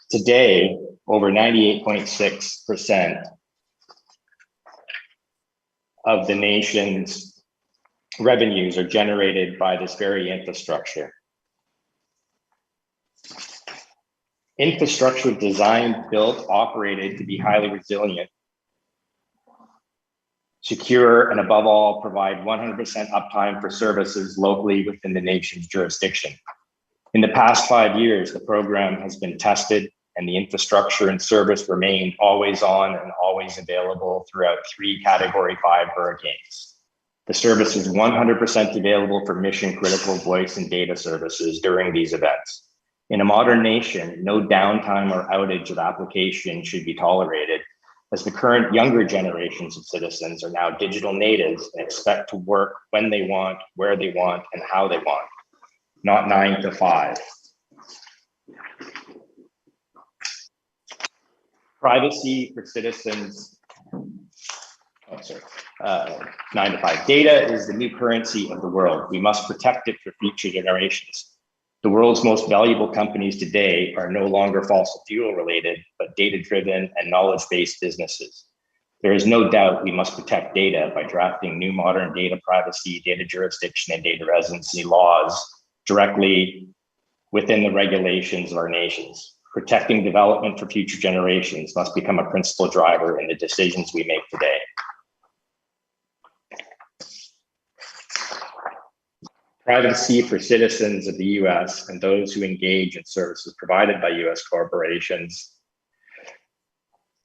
Today, over 98.6% of the nation's revenues are generated by this very infrastructure. Infrastructure designed, built, operated to be highly resilient, secure, and above all, provide 100% uptime for services locally within the nation's jurisdiction. In the past 5 years, the program has been tested and the infrastructure and service remained always on and always available throughout 3 Category 5 hurricanes. The service is 100% available for mission critical voice and data services during these events. In a modern nation, no downtime or outage of application should be tolerated, as the current younger generations of citizens are now digital natives and expect to work when they want, where they want, and how they want, not 9 to 5. Privacy for citizens, 9 to 5. Data is the new currency of the world. We must protect it for future generations. The world's most valuable companies today are no longer fossil fuel related, but data-driven and knowledge-based businesses. There is no doubt we must protect data by drafting new modern data privacy, data jurisdiction, and data residency laws directly within the regulations of our nations. Protecting development for future generations must become a principal driver in the decisions we make today. Privacy for citizens of the US and those who engage in services provided by US corporations.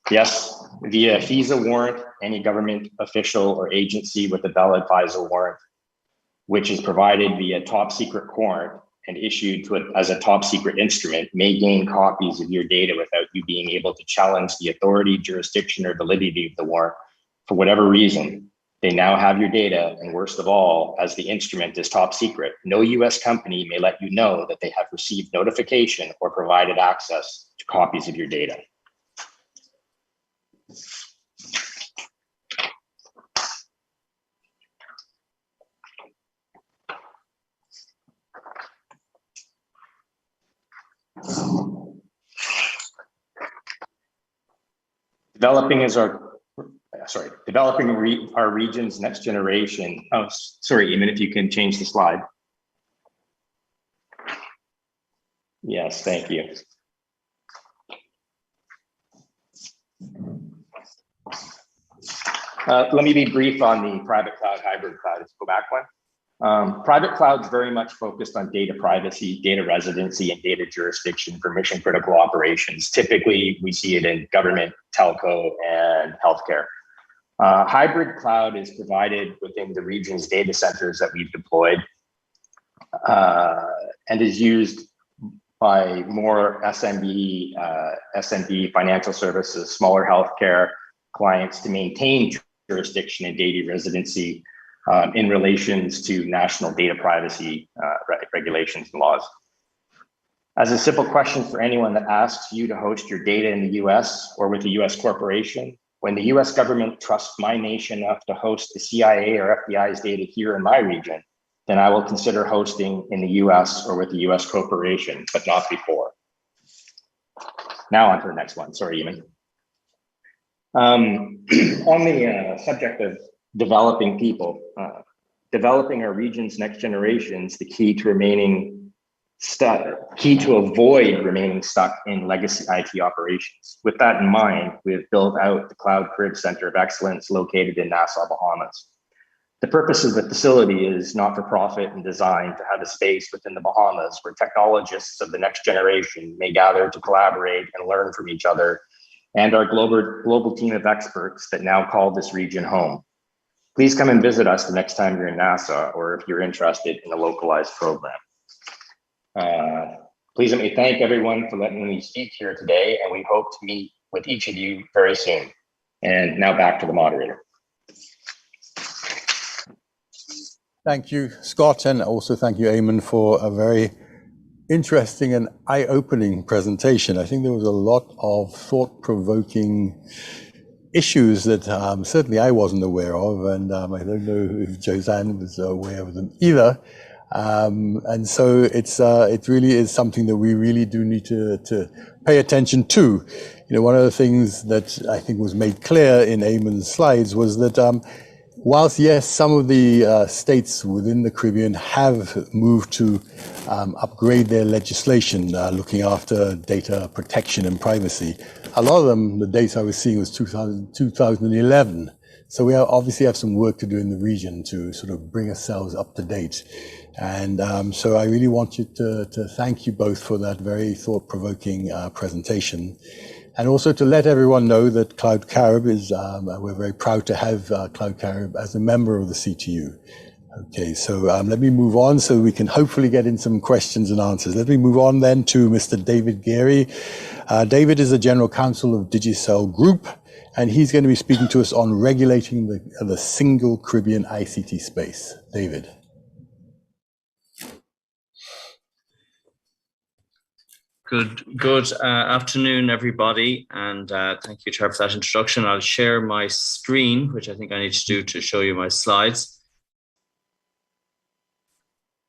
Yes, via FISA warrant, any government official or agency with a valid FISA warrant, which is provided via top secret warrant and issued to it as a top secret instrument, may gain copies of your data without you being able to challenge the authority, jurisdiction, or validity of the warrant for whatever reason. They now have your data, and worst of all, as the instrument is top secret, no US company may let you know that they have received notification or provided access to copies of your data. Developing our region's next generation. Oh, sorry, Eamon, if you can change the slide. Yes, thank you. Let me be brief on the private cloud, hybrid cloud. Let's go back one. Private cloud's very much focused on data privacy, data residency, and data jurisdiction for mission critical operations. Typically, we see it in government, telco, and healthcare. Hybrid cloud is provided within the region's data centers that we've deployed and is used by more SMB financial services, smaller healthcare clients to maintain jurisdiction and data residency in relations to national data privacy regulations and laws. As a simple question for anyone that asks you to host your data in the US or with a US corporation, when the US government trusts my nation enough to host the CIA or FBI's data here in my region, then I will consider hosting in the US or with a US corporation, but not before. Now on to the next one. Sorry, Eamon. On the subject of developing people, developing our region's next generations, the key to avoid remaining stuck in legacy IT operations. With that in mind, we have built out the Cloud Carib Center of Excellence located in Nassau, Bahamas. The purpose of the facility is not for profit and designed to have a space within the Bahamas where technologists of the next generation may gather to collaborate and learn from each other and our global team of experts that now call this region home. Please come and visit us the next time you're in Nassau or if you're interested in a localized program. Please let me thank everyone for letting me speak here today, and we hope to meet with each of you very soon. And now back to the moderator. Thank you, Scott, and also thank you, Eamon, for a very interesting and eye-opening presentation. I think there was a lot of thought-provoking issues that certainly I wasn't aware of, and I don't know if Josanne was aware of them either. And so it really is something that we really do need to pay attention to. You know, one of the things that I think was made clear in Eamon's slides was that whilst, yes, some of the states within the Caribbean have moved to upgrade their legislation looking after data protection and privacy, a lot of them, the data I was seeing was 2011. So we obviously have some work to do in the region to sort of bring ourselves up to date. And so I really want you to thank you both for that very thought-provoking presentation. And also to let everyone know that Cloud Carib is, we're very proud to have Cloud Carib as a member of the CTU. Okay, so let me move on so we can hopefully get in some questions and answers. Let me move on then to Mr. David Geary. David is the General Counsel of Digicel Group, and he's going to be speaking to us on regulating the single Caribbean ICT space. David. Good afternoon, everybody, and thank you, Chair, for that introduction. I'll share my screen, which I think I need to do to show you my slides.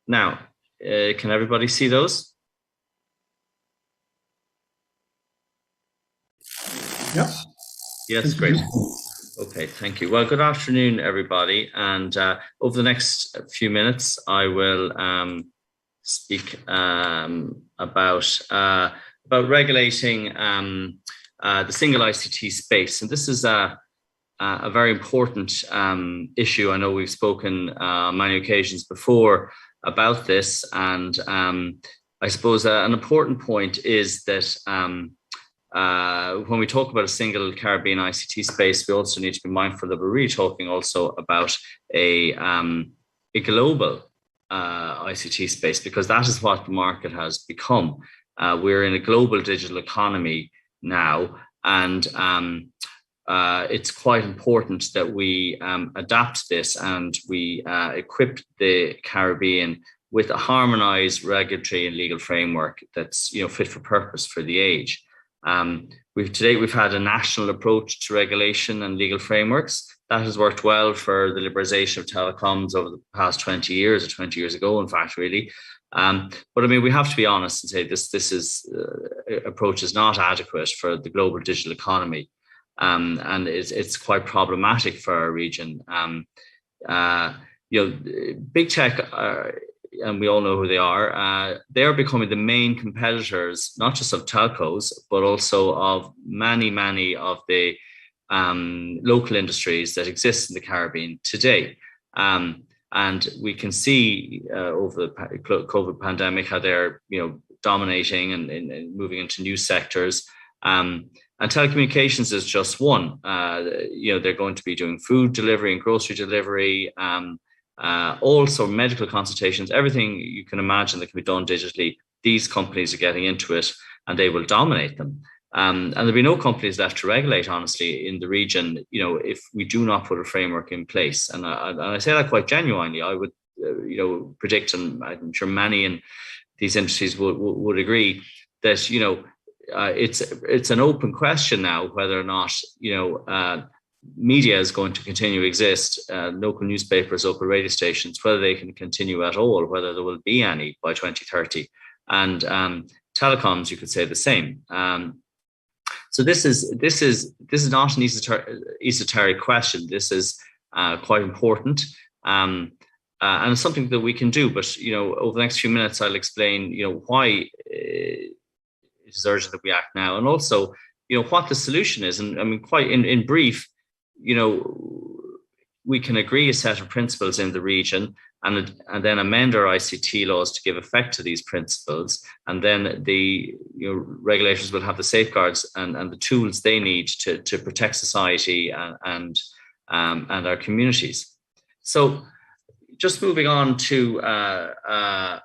Now, can everybody see those? Yeah. Yes, great. Okay, thank you. Well, good afternoon, everybody, and over the next few minutes, I will speak about regulating the single ICT space, and this is a very important issue. I know we've spoken on many occasions before about this, and I suppose an important point is that when we talk about a single Caribbean ICT space, we also need to be mindful that we're really talking also about a global ICT space, because that is what the market has become. We're in a global digital economy now, and it's quite important that we adapt this and we equip the Caribbean with a harmonized regulatory and legal framework that's fit for purpose for the age. We've had a national approach to regulation and legal frameworks. That has worked well for the liberalization of telecoms over the past 20 years, or 20 years ago, in fact, really. But I mean, we have to be honest and say this approach is not adequate for the global digital economy, and it's quite problematic for our region. Big tech and we all know who they are becoming the main competitors, not just of telcos, but also of many of the local industries that exist in the Caribbean today. And we can see over the COVID pandemic how they're, dominating and moving into new sectors. And telecommunications is just one. They're going to be doing food delivery and grocery delivery, also medical consultations, everything you can imagine that can be done digitally. These companies are getting into it, and they will dominate them. And there'll be no companies left to regulate, honestly, in the region, if we do not put a framework in place. And I say that quite genuinely. I would, predict, and I'm sure many in these industries would agree that, it's an open question now whether or not, media is going to continue to exist, local newspapers, local radio stations, whether they can continue at all, whether there will be any by 2030. And telecoms, you could say the same. So this is not an esoteric question. This is quite important, and it's something that we can do. But over the next few minutes, I'll explain why it is urgent that we act now, and also what the solution is. And I mean, quite in brief, we can agree a set of principles in the region, and then amend our ICT laws to give effect to these principles. And then the regulators will have the safeguards and the tools they need to protect society and our communities. So just moving on to the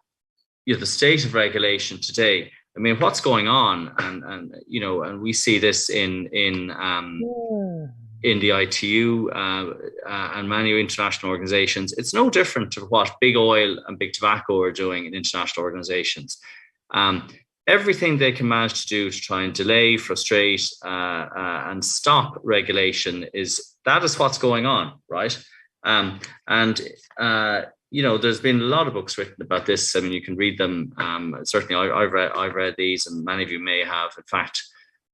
state of regulation today. I mean, what's going on, and we see this in the ITU and many international organizations. It's no different to what big oil and big tobacco are doing in international organizations. Everything they can manage to do to try and delay, frustrate, and stop regulation is what's going on, right? There's been a lot of books written about this. I mean, you can read them. Certainly, I've read these, and many of you may have. In fact,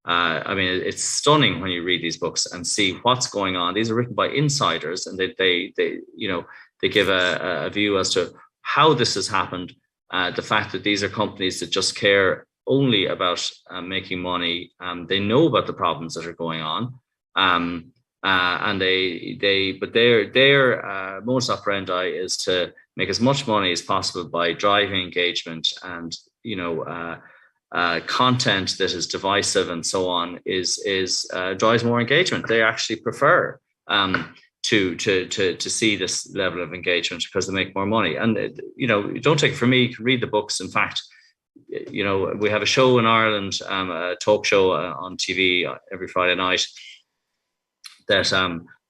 I mean, it's stunning when you read these books and see what's going on. These are written by insiders, and they give a view as to how this has happened. The fact that these are companies that just care only about making money. They know about the problems that are going on, and their modus operandi is to make as much money as possible by driving engagement, and content that is divisive and so on drives more engagement. They actually prefer to see this level of engagement because they make more money. And don't take it from me, you can read the books. In fact, we have a show in Ireland, a talk show on TV every Friday night that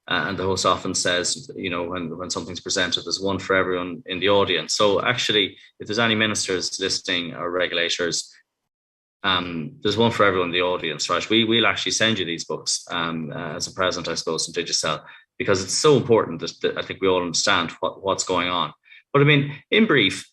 and the host often says, when something's presented, there's one for everyone in the audience. So actually, if there's any ministers listening or regulators, there's one for everyone in the audience, right? We'll actually send you these books as a present, I suppose, in Digicel, because it's so important that I think we all understand what's going on. But I mean, in brief,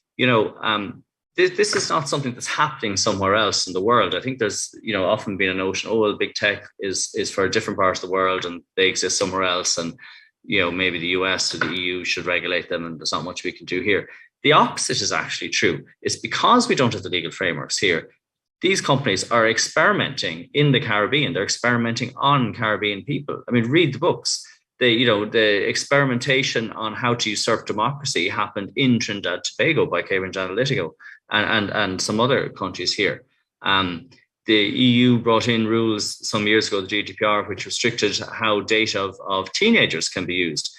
this is not something that's happening somewhere else in the world. I think there's, often been a notion, well, big tech is for a different part of the world and they exist somewhere else. And, maybe the US or the EU should regulate them and there's not much we can do here. The opposite is actually true. It's because we don't have the legal frameworks here. These companies are experimenting in the Caribbean. They're experimenting on Caribbean people. I mean, read the books. The experimentation on how to usurp democracy happened in Trinidad and Tobago by Cambridge Analytica and some other countries here. The EU brought in rules some years ago, the GDPR, which restricted how data of teenagers can be used.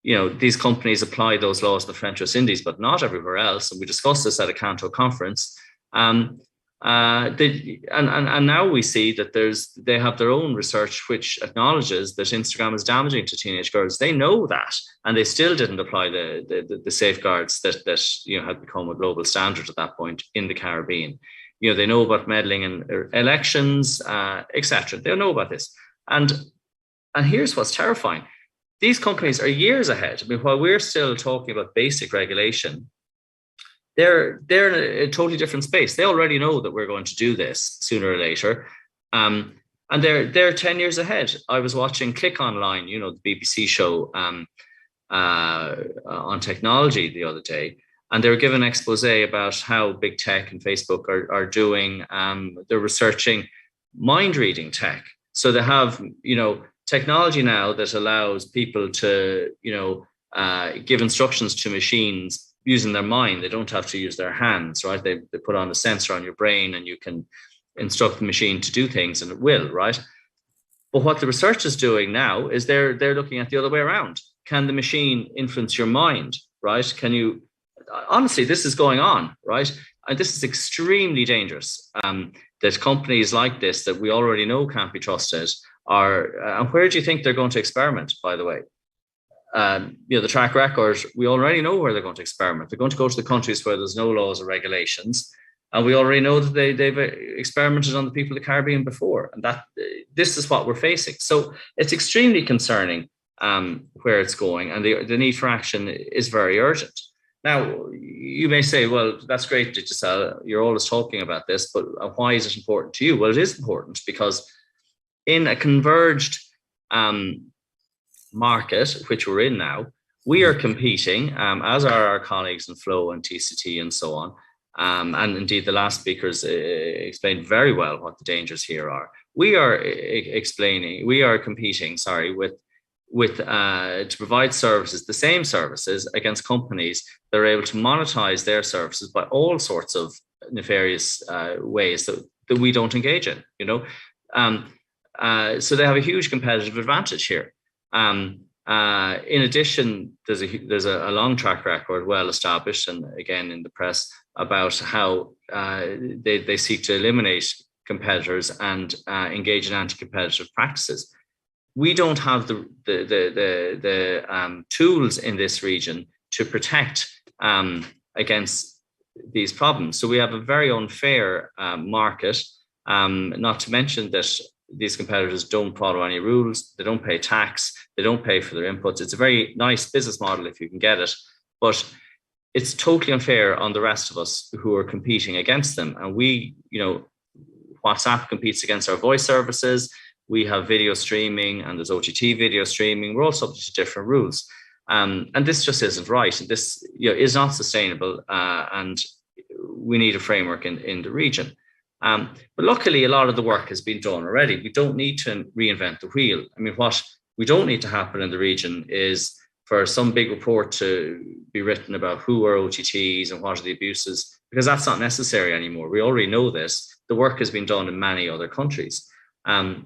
These companies apply those laws in the French West Indies, but not everywhere else. And we discussed this at a Canto conference. And now we see that they have their own research which acknowledges that Instagram is damaging to teenage girls. They know that, and they still didn't apply the safeguards that had become a global standard at that point in the Caribbean. They know about meddling in elections, etc. They know about this, and here's what's terrifying: these companies are years ahead. I mean, while we're still talking about basic regulation, they're in a totally different space. They already know that we're going to do this sooner or later. And they're 10 years ahead. I was watching Click Online, the BBC show on technology the other day. and they were given an expose about how big tech and Facebook are doing. They're researching mind reading tech. So they have, technology now that allows people to, give instructions to machines using their mind. They don't have to use their hands, right? They put on a sensor on your brain and you can instruct the machine to do things and it will, right? But what the research is doing now is they're looking at the other way around. Can the machine influence your mind, right? Can you, honestly, this is going on, right? And this is extremely dangerous. There's companies like this that we already know can't be trusted and where do you think they're going to experiment, by the way? The track record, we already know where they're going to experiment. They're going to go to the countries where there's no laws or regulations. And we already know that they've experimented on the people of the Caribbean before. And this is what we're facing. So it's extremely concerning where it's going. And the need for action is very urgent. Now, you may say, well, that's great, Giselle. You're always talking about this, but why is it important to you? Well, it is important because in a converged market, which we're in now, we are competing, as are our colleagues in Flow and TCT and so on. And indeed, the last speakers explained very well what the dangers here are. We are competing, with to provide services, the same services, against companies that are able to monetize their services by all sorts of nefarious ways that we don't engage in. So they have a huge competitive advantage here. In addition, there's a long track record, well established, and again in the press, about how they seek to eliminate competitors and engage in anti-competitive practices. We don't have the tools in this region to protect against these problems. So we have a very unfair market, not to mention that these competitors don't follow any rules, they don't pay tax, they don't pay for their inputs. It's a very nice business model if you can get it, but it's totally unfair on the rest of us who are competing against them. And we, WhatsApp competes against our voice services. We have video streaming and there's OTT video streaming. We're all subject to different rules. And this just isn't right. And this is not sustainable. And we need a framework in the region. But luckily, a lot of the work has been done already. We don't need to reinvent the wheel. I mean, what we don't need to happen in the region is for some big report to be written about who are OTTs and what are the abuses, because that's not necessary anymore. We already know this. The work has been done in many other countries. And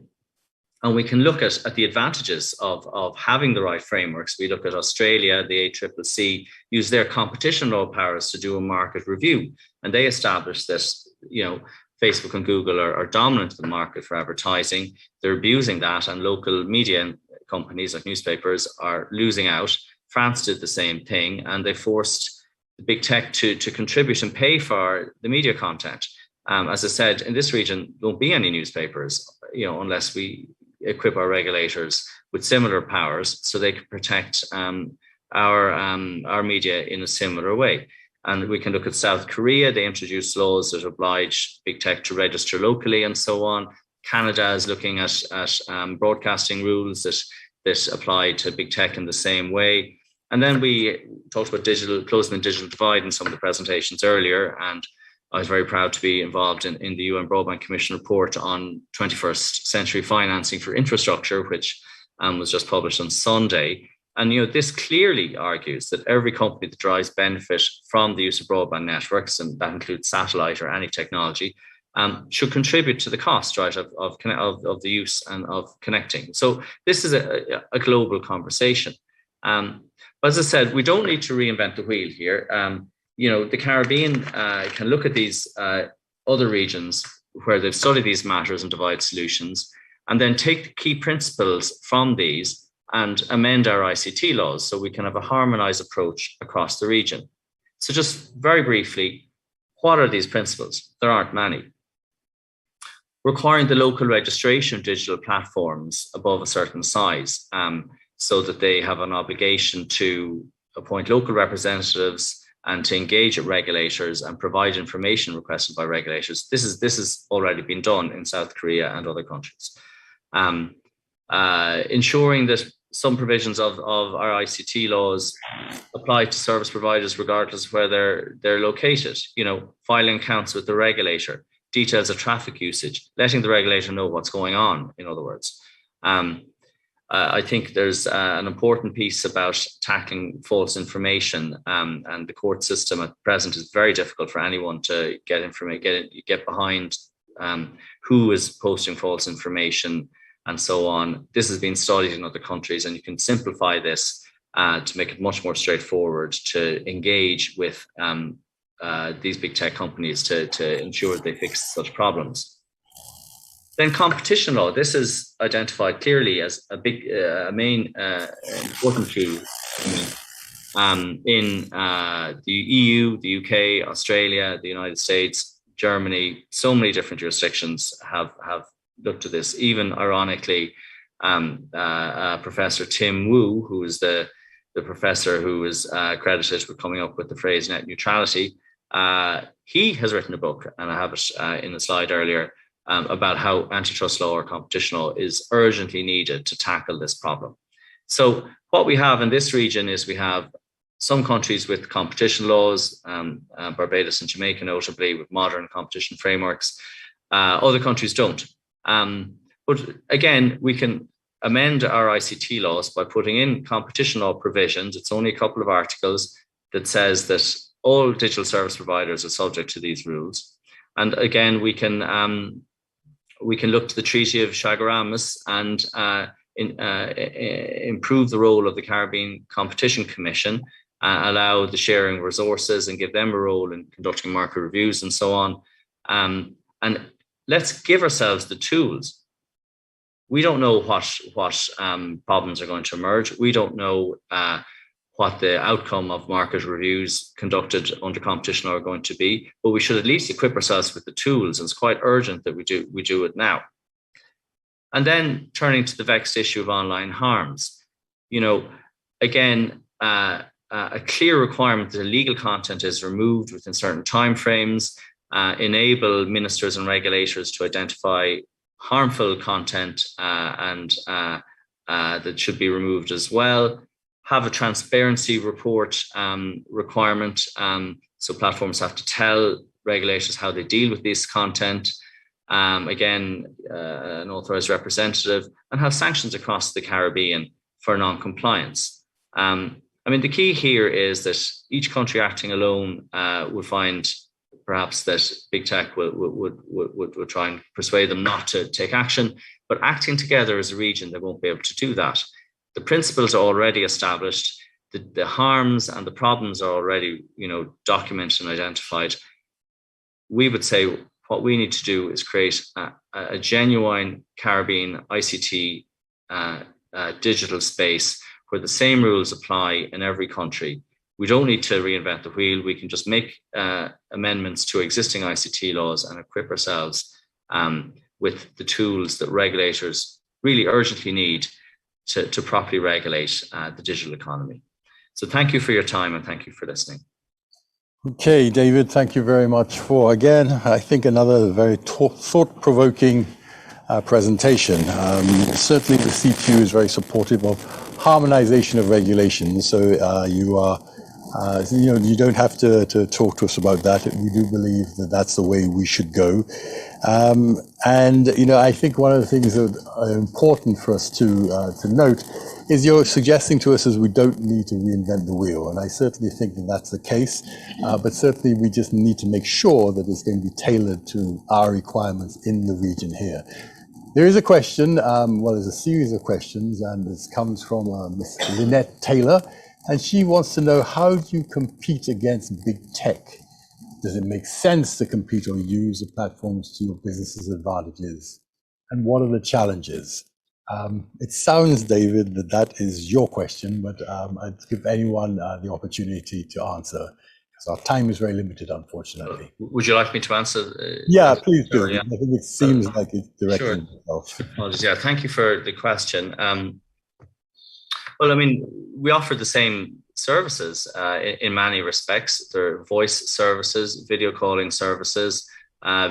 we can look at the advantages of having the right frameworks. We look at Australia, the ACCC use their competition law powers to do a market review. And they established this, Facebook and Google are dominant in the market for advertising. They're abusing that, and local media companies like newspapers are losing out. France did the same thing, and they forced the big tech to contribute and pay for the media content. As I said, in this region, there won't be any newspapers, unless we equip our regulators with similar powers so they can protect our media in a similar way. And we can look at South Korea. They introduced laws that oblige big tech to register locally and so on. Canada is looking at broadcasting rules that apply to big tech in the same way. And then we talked about closing the digital divide in some of the presentations earlier. And I was very proud to be involved in the UN Broadband Commission report on 21st century financing for infrastructure, which was just published on Sunday. And this clearly argues that every company that derives benefit from the use of broadband networks, and that includes satellite or any technology, should contribute to the cost, right, of the use and of connecting. So this is a global conversation. But as I said, we don't need to reinvent the wheel here. The Caribbean can look at these other regions where they've studied these matters and divide solutions, and then take the key principles from these and amend our ICT laws so we can have a harmonized approach across the region. So just very briefly, what are these principles? There aren't many. Requiring the local registration of digital platforms above a certain size, so that they have an obligation to appoint local representatives and to engage with regulators and provide information requested by regulators. This has already been done in South Korea and other countries. Ensuring that some provisions of our ICT laws apply to service providers regardless of where they're located. You know, filing accounts with the regulator, details of traffic usage, letting the regulator know what's going on, in other words. I think there's an important piece about tackling false information, and the court system at present is very difficult for anyone to get behind who is posting false information and so on. This has been studied in other countries, and you can simplify this to make it much more straightforward to engage with these big tech companies to ensure they fix such problems. Then competition law. This is identified clearly as a big, main important tool in the EU, the UK, Australia, the United States, Germany. So many different jurisdictions have looked at this. Even ironically, Professor Tim Wu, who is the professor who is credited with coming up with the phrase net neutrality, he has written a book, and I have it in the slide earlier, about how antitrust law or competition law is urgently needed to tackle this problem. So what we have in this region is we have some countries with competition laws, Barbados and Jamaica notably, with modern competition frameworks. Other countries don't. But again, we can amend our ICT laws by putting in competition law provisions. It's only a couple of articles that says that all digital service providers are subject to these rules. And again, we can look to the Treaty of Chaguaramas and improve the role of the Caribbean Competition Commission, allow the sharing of resources and give them a role in conducting market reviews and so on. And let's give ourselves the tools. We don't know what problems are going to emerge. We don't know what the outcome of market reviews conducted under competition law are going to be, but we should at least equip ourselves with the tools. And it's quite urgent that we do it now. And then turning to the vexed issue of online harms, you know, again, a clear requirement that illegal content is removed within certain timeframes, enable ministers and regulators to identify harmful content and that should be removed as well. Have a transparency report requirement, so platforms have to tell regulators how they deal with this content. Again, an authorized representative, and have sanctions across the Caribbean for non-compliance. I mean, the key here is that each country acting alone would find perhaps that big tech would try and persuade them not to take action, but acting together as a region, they won't be able to do that. The principles are already established. The harms and the problems are already, you know, documented and identified. We would say what we need to do is create a genuine Caribbean ICT digital space where the same rules apply in every country. We don't need to reinvent the wheel. We can just make amendments to existing ICT laws and equip ourselves with the tools that regulators really urgently need to properly regulate the digital economy. So thank you for your time and thank you for listening. Okay, David, thank you very much for, again, I think another very thought-provoking presentation. Certainly the CTU is very supportive of harmonization of regulations. So you don't have to talk to us about that. We do believe that that's the way we should go. And I think one of the things that are important for us to note is you're suggesting to us is we don't need to reinvent the wheel. And I certainly think that that's the case. But certainly we just need to make sure that it's going to be tailored to our requirements in the region here. There is a question, there's a series of questions, and this comes from Ms. Lynette Taylor. And she wants to know, how do you compete against big tech? Does it make sense to compete or use the platforms to your business's advantages? And what are the challenges? It sounds, David, that is your question, but I'd give anyone the opportunity to answer, because our time is very limited, unfortunately. Would you like me to answer? Yeah, please do. Sure, yeah. I think it seems like it's directing itself. Sure. Yeah, thank you for the question. Well, I mean, we offer the same services in many respects. There are voice services, video calling services,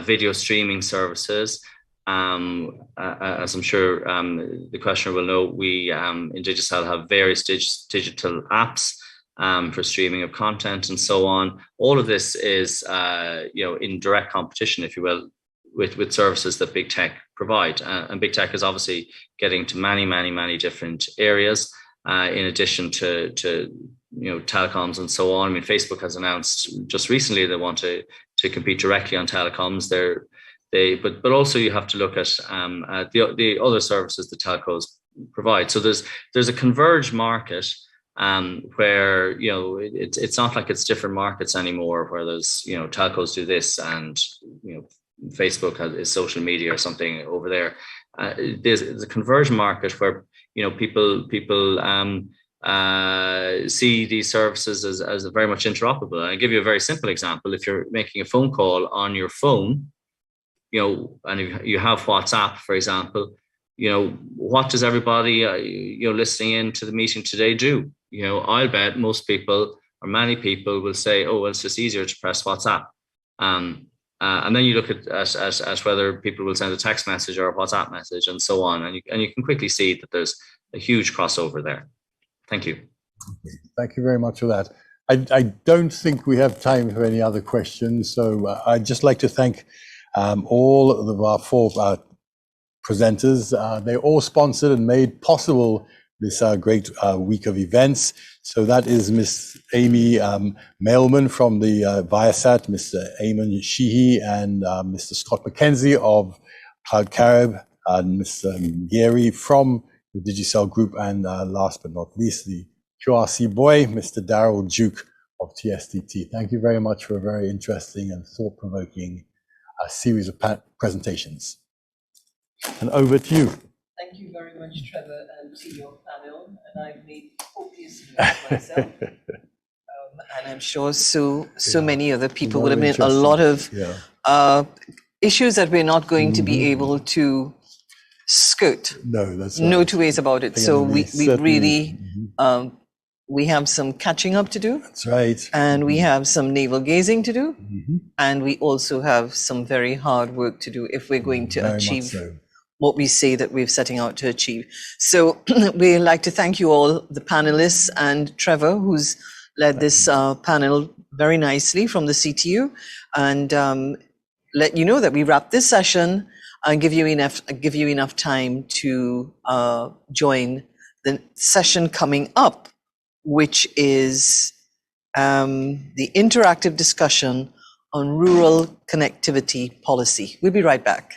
video streaming services. as I'm sure the questioner will know, we in Digicel have various digital apps for streaming of content and so on. All of this is, in direct competition, if you will, with services that big tech provide. And big tech is obviously getting to many different areas, in addition to telecoms and so on. I mean, Facebook has announced just recently they want to compete directly on telecoms. But also you have to look at the other services the telcos provide. So there's a converged market where it's not like it's different markets anymore, where there's telcos do this and Facebook is social media or something over there. There's a converged market where people see these services as very much interoperable. And I'll give you a very simple example. If you're making a phone call on your phone, and if you have WhatsApp, for example, what does everybody listening in to the meeting today do? I'll bet most people or many people will say, oh, well, it's just easier to press WhatsApp. And then you look at whether people will send a text message or a WhatsApp message and so on. And you can quickly see that there's a huge crossover there. Thank you. Thank you very much for that. I don't think we have time for any other questions. So I'd just like to thank all of our 4 presenters. They all sponsored and made possible this great week of events. So that is Miss Amy Mailman from the Viasat, Mr. Eamon Sheehy, and Mr. Scott McKenzie of Cloud Carib, and Mr. Gary from the Digicel Group, and last but not least, the QRC boy, Mr. Daryl Duke of TSTT. Thank you very much for a very interesting and thought-provoking series of presentations. And over to you. Thank you very much, Trevor, and to your panel. And I've made copious notes myself. And I'm sure so many other people would have been a lot of issues that we're not going to be able to skirt. No, that's no two ways about it. So we really we have some catching up to do. That's right. And we have some navel gazing to do. And we also have some very hard work to do if we're going to achieve what we say that we're setting out to achieve. So we'd like to thank you all, the panelists, and Trevor, who's led this panel very nicely from the CTU, and let you know that we wrap this session and give you enough time to join the session coming up, which is the interactive discussion on rural connectivity policy. We'll be right back.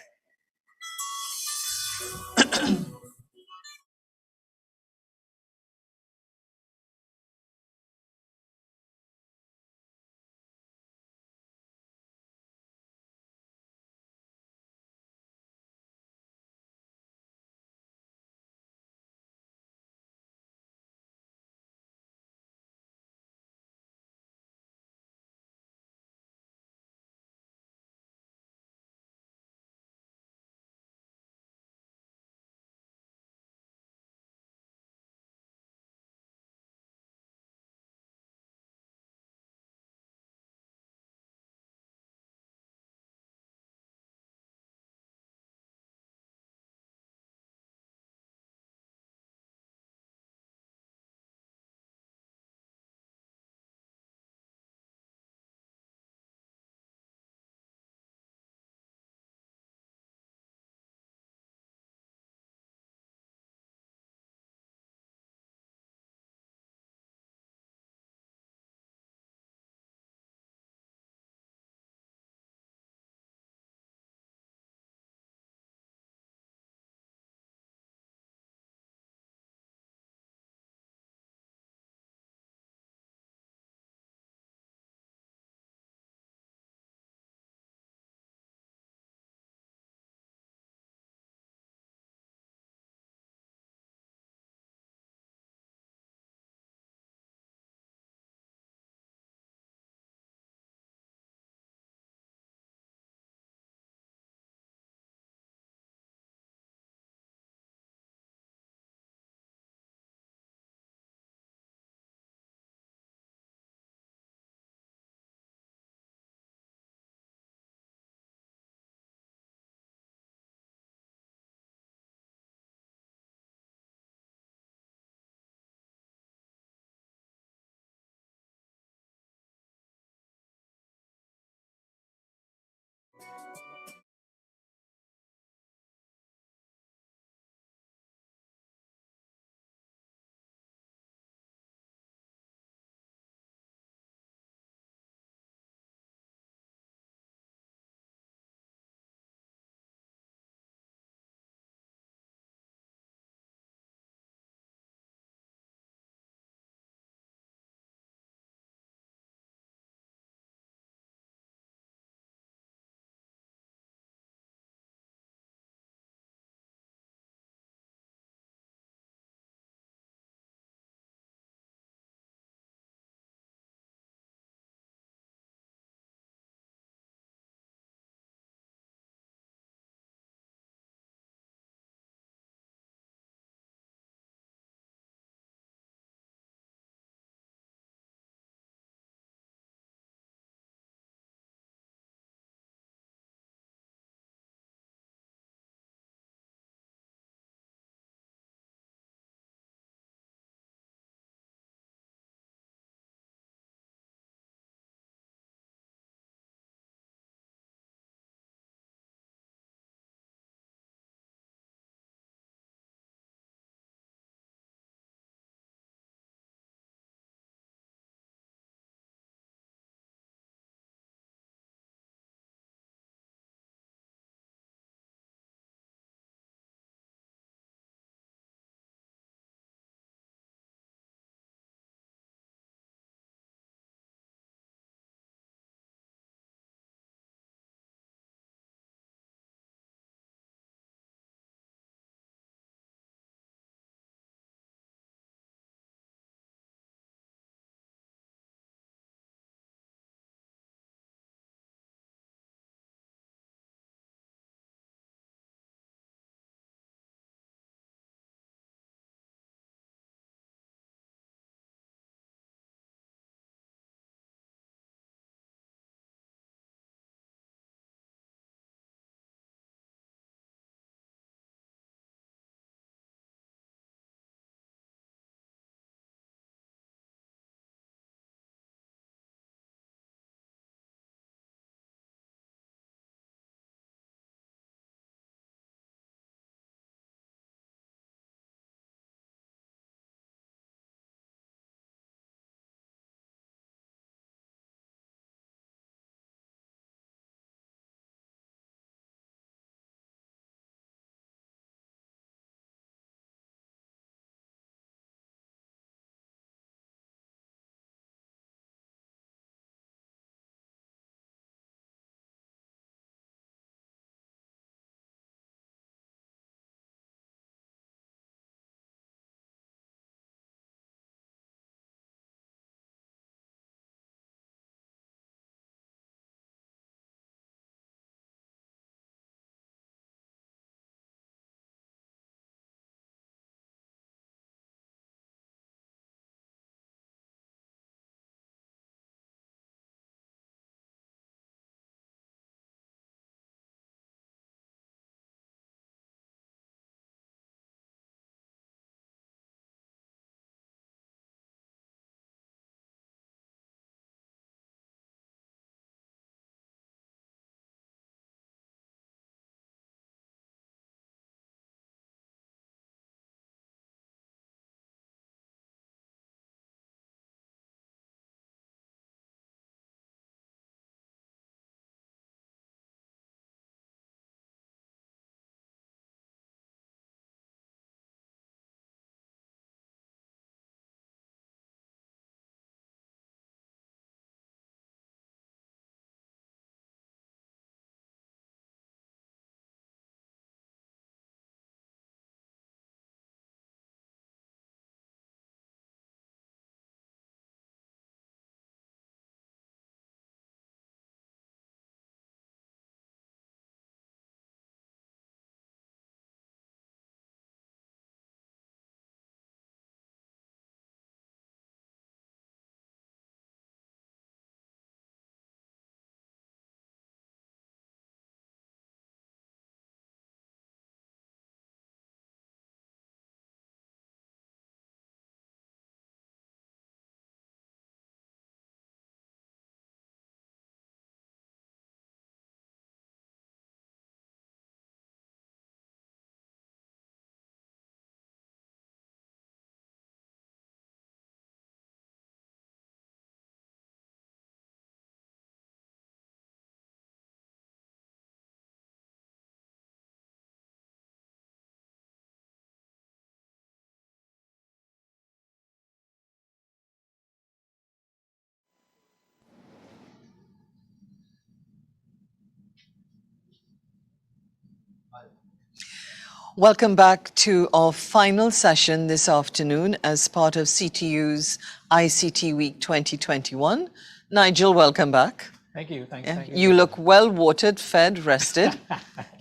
Welcome back to our final session this afternoon as part of CTU's ICT Week 2021. Nigel, welcome back. Thank you. Thank you. You look well watered, fed, rested.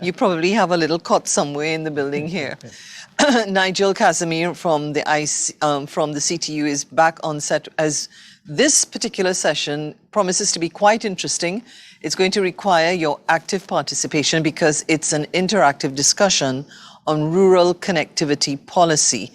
You probably have a little cot somewhere in the building here. Nigel Casimir from the CTU is back on set as this particular session promises to be quite interesting. It's going to require your active participation because it's an interactive discussion on rural connectivity policy.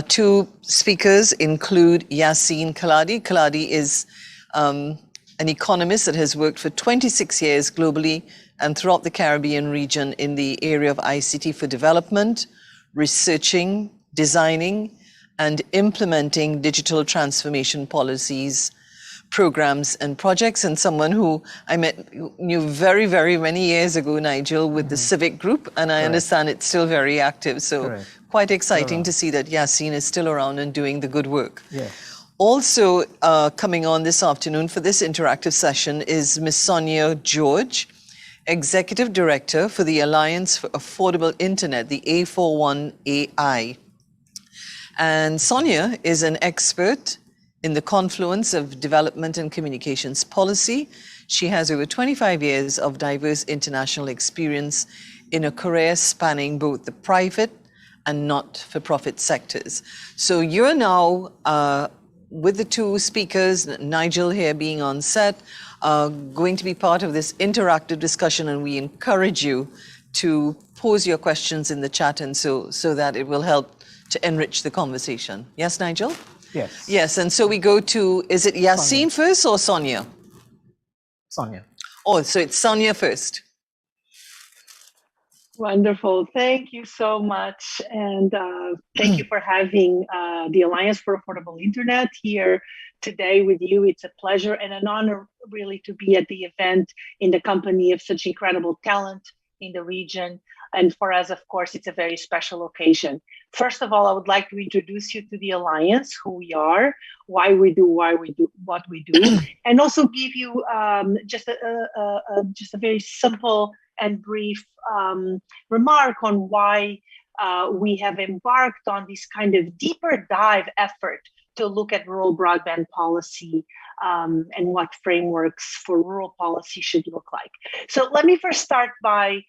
Two speakers include Yassine Kaladi. Kaladi is an economist that has worked for 26 years globally and throughout the Caribbean region in the area of ICT for development, researching, designing, and implementing digital transformation policies, programs, and projects, and someone who I knew very, very many years ago, Nigel, with the Civic Group, and I understand it's still very active. So quite exciting to see that Yassine is still around and doing the good work. Yeah. Also coming on this afternoon for this interactive session is Ms. Sonia George, Executive Director for the Alliance for Affordable Internet, the A41AI. And Sonia is an expert in the confluence of development and communications policy. She has over 25 years of diverse international experience in a career spanning both the private and not-for-profit sectors. So you're now, with the two speakers, Nigel here being on set, going to be part of this interactive discussion, and we encourage you to pose your questions in the chat and so that it will help to enrich the conversation. Yes, Nigel? Yes. Yes, and so we go to, is it Yassine first or Sonia? Sonia. Oh, so it's Sonia first. Wonderful. Thank you so much. And thank you for having the Alliance for Affordable Internet here today with you. It's a pleasure and an honor really to be at the event in the company of such incredible talent in the region. And for us, of course, it's a very special occasion. First of all, I would like to introduce you to the Alliance, who we are, why we do what we do, and also give you just a very simple and brief remark on why we have embarked on this kind of deeper dive effort to look at rural broadband policy and what frameworks for rural policy should look like. So let me first start by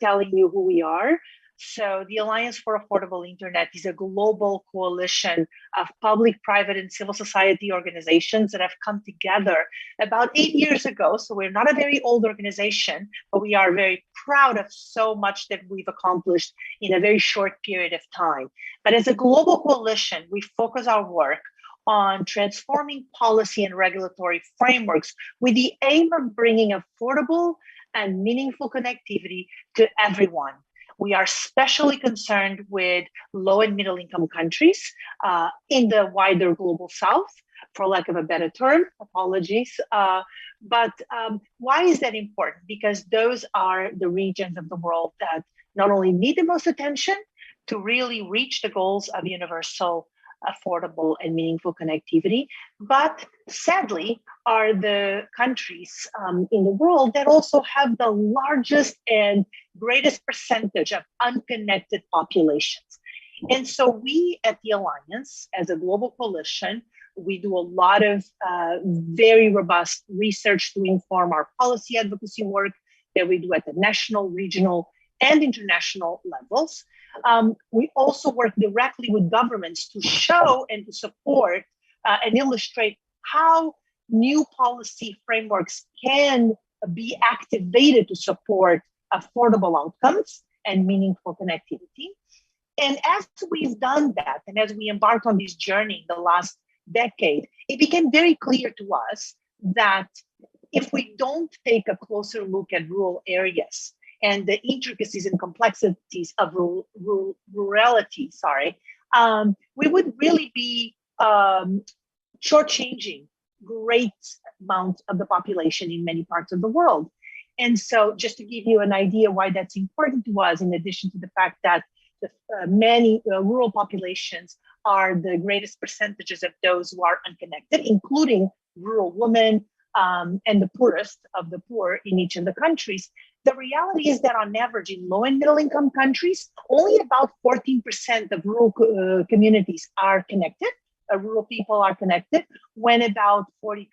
telling you who we are. So the Alliance for Affordable Internet is a global coalition of public, private, and civil society organizations that have come together about 8 years ago. So we're not a very old organization, but we are very proud of so much that we've accomplished in a very short period of time. But as a global coalition, we focus our work on transforming policy and regulatory frameworks with the aim of bringing affordable and meaningful connectivity to everyone. We are especially concerned with low and middle income countries in the wider global south, for lack of a better term, apologies. But why is that important? Because those are the regions of the world that not only need the most attention to really reach the goals of universal, affordable, and meaningful connectivity, but sadly are the countries in the world that also have the largest and greatest percentage of unconnected populations. And so we at the Alliance, as a global coalition, we do a lot of very robust research to inform our policy advocacy work that we do at the national, regional, and international levels. We also work directly with governments to show and to support and illustrate how new policy frameworks can be activated to support affordable outcomes and meaningful connectivity. And as we've done that, and as we embarked on this journey in the last decade, it became very clear to us that if we don't take a closer look at rural areas and the intricacies and complexities of rurality, we would really be shortchanging great amounts of the population in many parts of the world. And so just to give you an idea why that's important to us, in addition to the fact that many rural populations are the greatest percentages of those who are unconnected, including rural women and the poorest of the poor in each of the countries, the reality is that on average in low and middle income countries, only about 14% of rural communities are connected, rural people are connected, when about 40%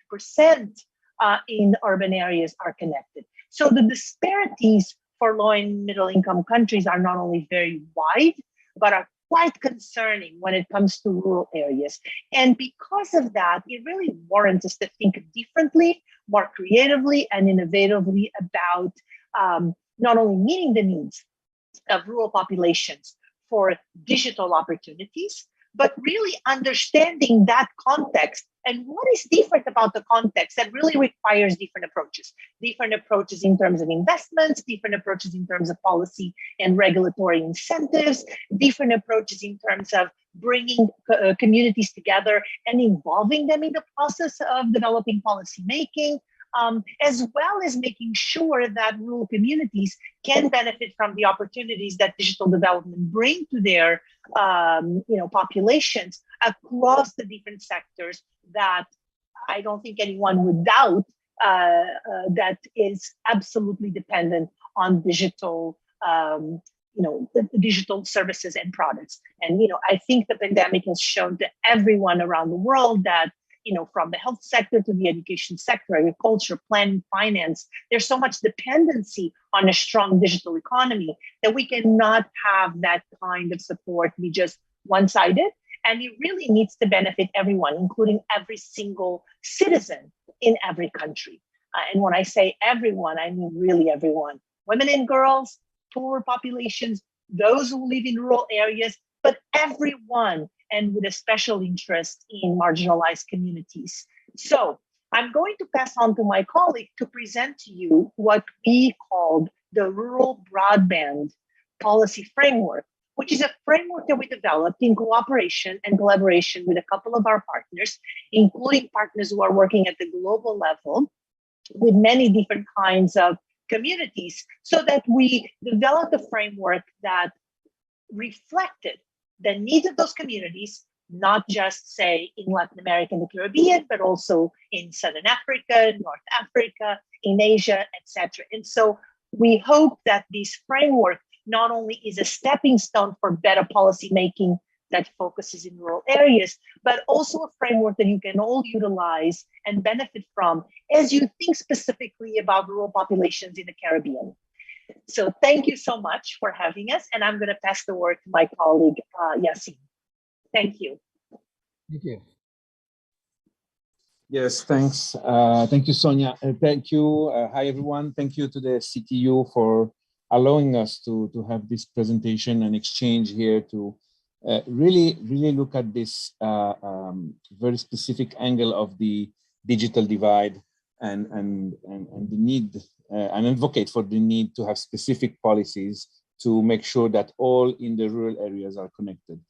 in urban areas are connected. So the disparities for low and middle income countries are not only very wide, but are quite concerning when it comes to rural areas. And because of that, it really warrants us to think differently, more creatively and innovatively about not only meeting the needs of rural populations for digital opportunities, but really understanding that context and what is different about the context that really requires different approaches in terms of investments, different approaches in terms of policy and regulatory incentives, different approaches in terms of bringing communities together and involving them in the process of developing policy making, as well as making sure that rural communities can benefit from the opportunities that digital development bring to their populations across the different sectors that I don't think anyone would doubt that is absolutely dependent on digital digital services and products. And I think the pandemic has shown to everyone around the world that from the health sector to the education sector, agriculture, planning, finance, there's so much dependency on a strong digital economy that we cannot have that kind of support be just one-sided. And it really needs to benefit everyone, including every single citizen in every country. And when I say everyone, I mean really everyone. Women and girls, poor populations, those who live in rural areas, but everyone, and with a special interest in marginalized communities. So I'm going to pass on to my colleague to present to you what we called the Rural Broadband Policy Framework, which is a framework that we developed in cooperation and collaboration with a couple of our partners, including partners who are working at the global level with many different kinds of communities, so that we developed a framework that reflected the needs of those communities, not just say in Latin America and the Caribbean, but also in Southern Africa, North Africa, in Asia, etc. And so we hope that this framework not only is a stepping stone for better policy making that focuses in rural areas, but also a framework that you can all utilize and benefit from as you think specifically about rural populations in the Caribbean. So thank you so much for having us. And I'm going to pass the word to my colleague, Yassine. Thank you. Thank you. Yes, thanks. Thank you, Sonia. Thank you. Hi, everyone. Thank you to the CTU for allowing us to have this presentation and exchange here to really look at this very specific angle of the digital divide and the need and advocate for the need to have specific policies to make sure that all in the rural areas are connected.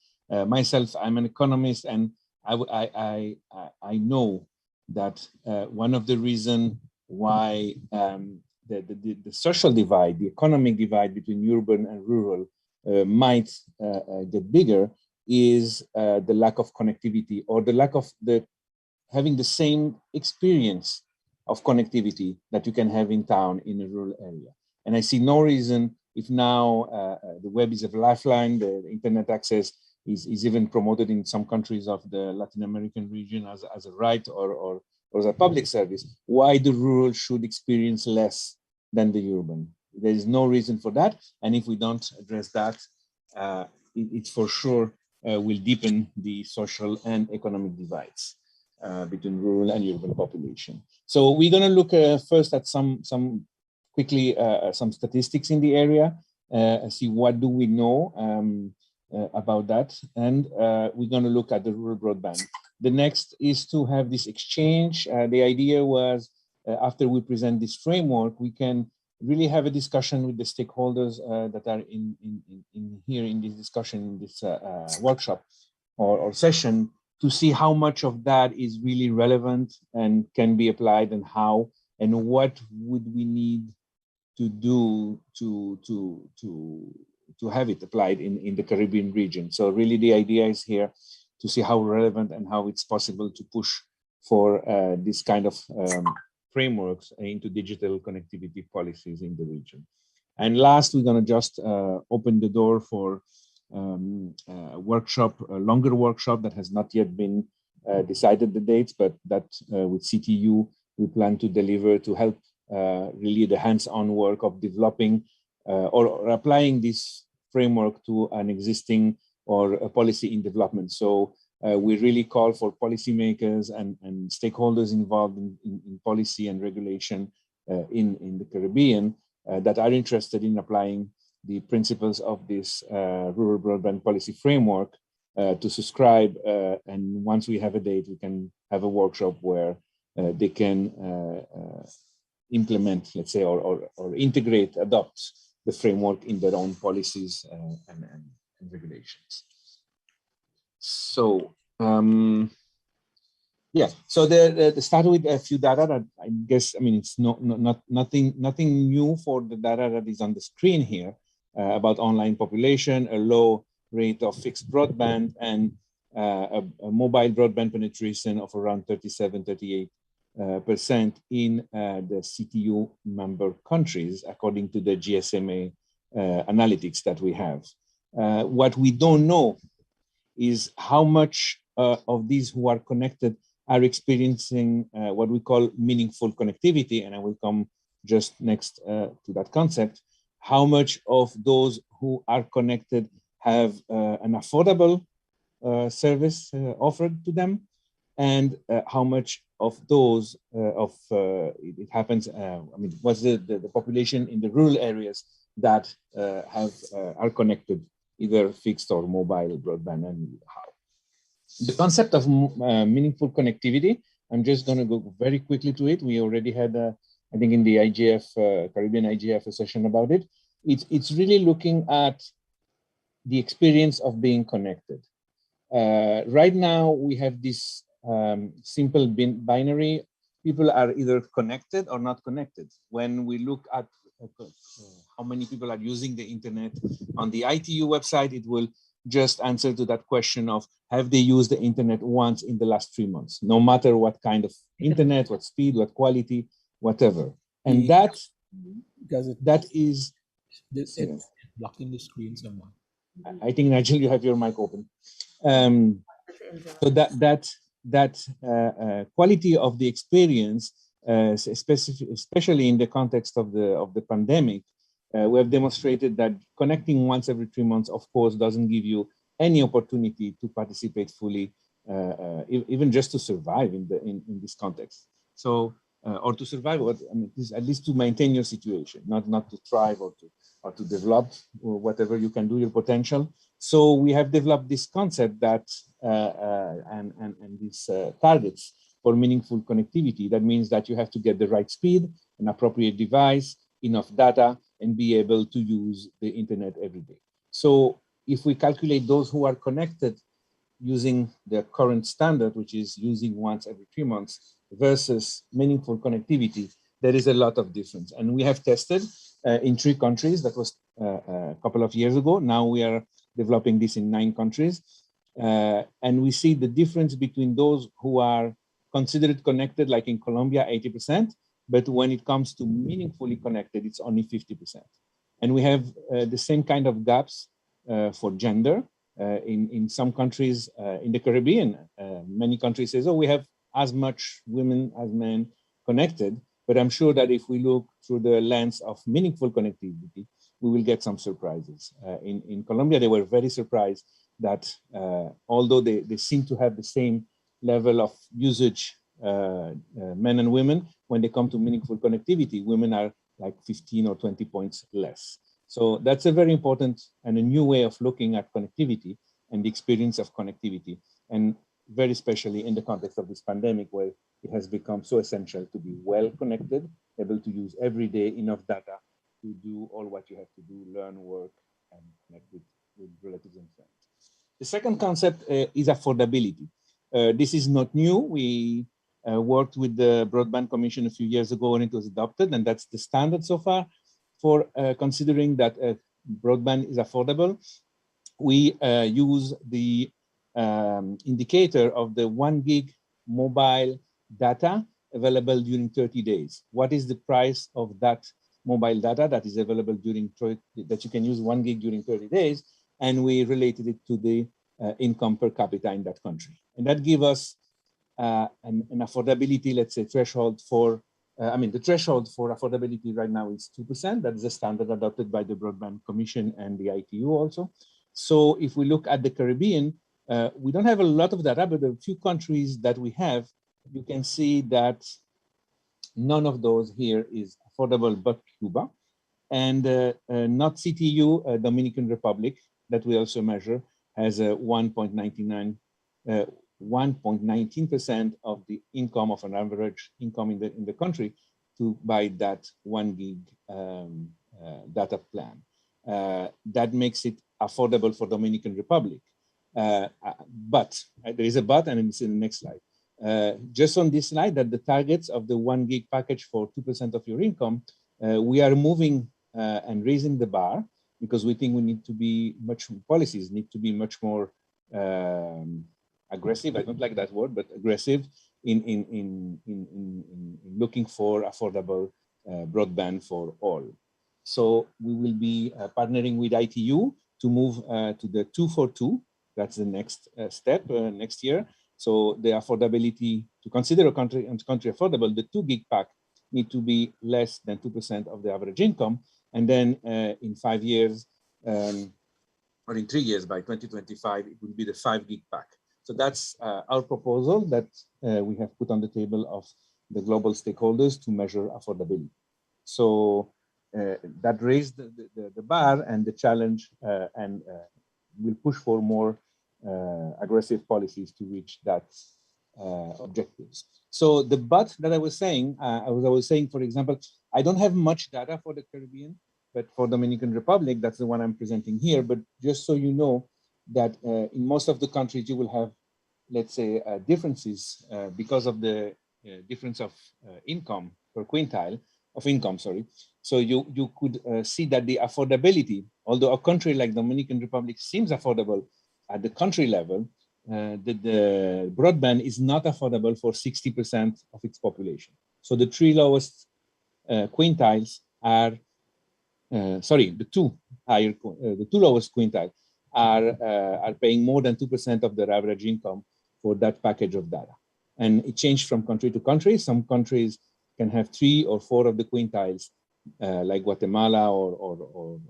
Myself, I'm an economist, and I know that one of the reasons why the social divide, the economic divide between urban and rural might get bigger is the lack of connectivity, or the lack of having the same experience of connectivity that you can have in town in a rural area. And I see no reason, if now the web is a lifeline, the internet access is even promoted in some countries of the Latin American region as a right or as a public service, why the rural should experience less than the urban. There is no reason for that. And if we don't address that, it for sure will deepen the social and economic divides between rural and urban population. So we're going to look first at some statistics in the area, see what do we know about that, and we're going to look at the rural broadband. The next is to have this exchange. The idea was after we present this framework, we can really have a discussion with the stakeholders that are in here in this discussion, in this workshop or session, to see how much of that is really relevant and can be applied, and how, and what would we need to do to have it applied in the Caribbean region. So really the idea is here to see how relevant and how it's possible to push for this kind of frameworks into digital connectivity policies in the region. And last, we're going to just open the door for a workshop, a longer workshop that has not yet been decided the dates, but that with CTU, we plan to deliver to help really the hands-on work of developing or applying this framework to an existing or a policy in development. So we really call for policymakers and stakeholders involved in policy and regulation in the Caribbean that are interested in applying the principles of this rural broadband policy framework to subscribe. And once we have a date, we can have a workshop where they can implement, let's say, or integrate, adopt the framework in their own policies and regulations. So, yeah, so the start with a few data that I guess, I mean, it's nothing new for the data that is on the screen here about online population, a low rate of fixed broadband, and a mobile broadband penetration of around 37-38% in the CTU member countries, according to the GSMA analytics that we have. What we don't know is how much of these who are connected are experiencing what we call meaningful connectivity, and I will come just next to that concept. How much of those who are connected have an affordable service offered to them, and how much of those it happens, I mean, what's the population in the rural areas that are connected, either fixed or mobile broadband, and how. The concept of meaningful connectivity, I'm just going to go very quickly to it. We already had, I think in the IGF, Caribbean IGF, a session about it. It's really looking at the experience of being connected. Right now, we have this simple binary. People are either connected or not connected. When we look at how many people are using the internet on the ITU website, it will just answer to that question of, have they used the internet once in the last 3 months, no matter what kind of internet, what speed, what quality, whatever. And that is blocking the screen somewhere. I think, Nigel, you have your mic open. So that quality of the experience, especially in the context of the pandemic, we have demonstrated that connecting once every 3 months, of course, doesn't give you any opportunity to participate fully, even just to survive in this context. So, or to survive, I mean, at least to maintain your situation, not to thrive or to develop or whatever you can do, your potential. So we have developed this concept that and these targets for meaningful connectivity. That means that you have to get the right speed, an appropriate device, enough data, and be able to use the internet every day. So if we calculate those who are connected using the current standard, which is using once every 3 months, versus meaningful connectivity, there is a lot of difference. And we have tested in 3 countries. That was a couple of years ago. Now we are developing this in 9 countries. And we see the difference between those who are considered connected, like in Colombia, 80%, but when it comes to meaningfully connected, it's only 50%. And we have the same kind of gaps for gender. In some countries in the Caribbean, many countries say, oh, we have as much women as men connected, but I'm sure that if we look through the lens of meaningful connectivity, we will get some surprises. In Colombia, they were very surprised that although they seem to have the same level of usage, men and women, when they come to meaningful connectivity, women are like 15 or 20 points less. So that's a very important and a new way of looking at connectivity and the experience of connectivity, and very especially in the context of this pandemic, where it has become so essential to be well connected, able to use every day enough data to do all what you have to do, learn, work, and connect with relatives and friends. The second concept is affordability. This is not new. We worked with the Broadband Commission a few years ago when it was adopted, and that's the standard so far for considering that broadband is affordable. We use the indicator of the 1 gig mobile data available during 30 days. What is the price of that mobile data that is available during, that you can use 1 gig during 30 days? And we related it to the income per capita in that country. And that gives us an affordability, let's say, threshold for, the threshold for affordability right now is 2%. That is a standard adopted by the Broadband Commission and the ITU also. So if we look at the Caribbean, we don't have a lot of data, but the few countries that we have, you can see that none of those here is affordable but Cuba. And not CTU, Dominican Republic, that we also measure, has a 1.19% of the income of an average income in the country to buy that 1 gig data plan. That makes it affordable for Dominican Republic. But there is a but, and it's in the next slide. Just on this slide, that the targets of the 1 gig package for 2% of your income, we are moving and raising the bar, because we think we need to be policies need to be much more aggressive. I don't like that word, but aggressive in looking for affordable broadband for all. So we will be partnering with ITU to move to the 242. That's the next step next year. So the affordability, to consider a country affordable, the 2 gig pack need to be less than 2% of the average income. And then in 5 years, or in 3 years, by 2025, it will be the 5 gig pack. So that's our proposal that we have put on the table of the global stakeholders to measure affordability. So that raised the bar and the challenge, and we'll push for more aggressive policies to reach that objectives. So the but that I was saying, for example, I don't have much data for the Caribbean, but for Dominican Republic, that's the one I'm presenting here. But just so you know that in most of the countries, you will have, let's say, differences because of the difference of income per quintile of income, sorry. So you could see that the affordability, although a country like Dominican Republic seems affordable at the country level, the broadband is not affordable for 60% of its population. So the three lowest quintiles are, the two lowest quintiles are paying more than 2% of their average income for that package of data. And it changed from country to country. Some countries can have 3 or 4 of the quintiles, like Guatemala or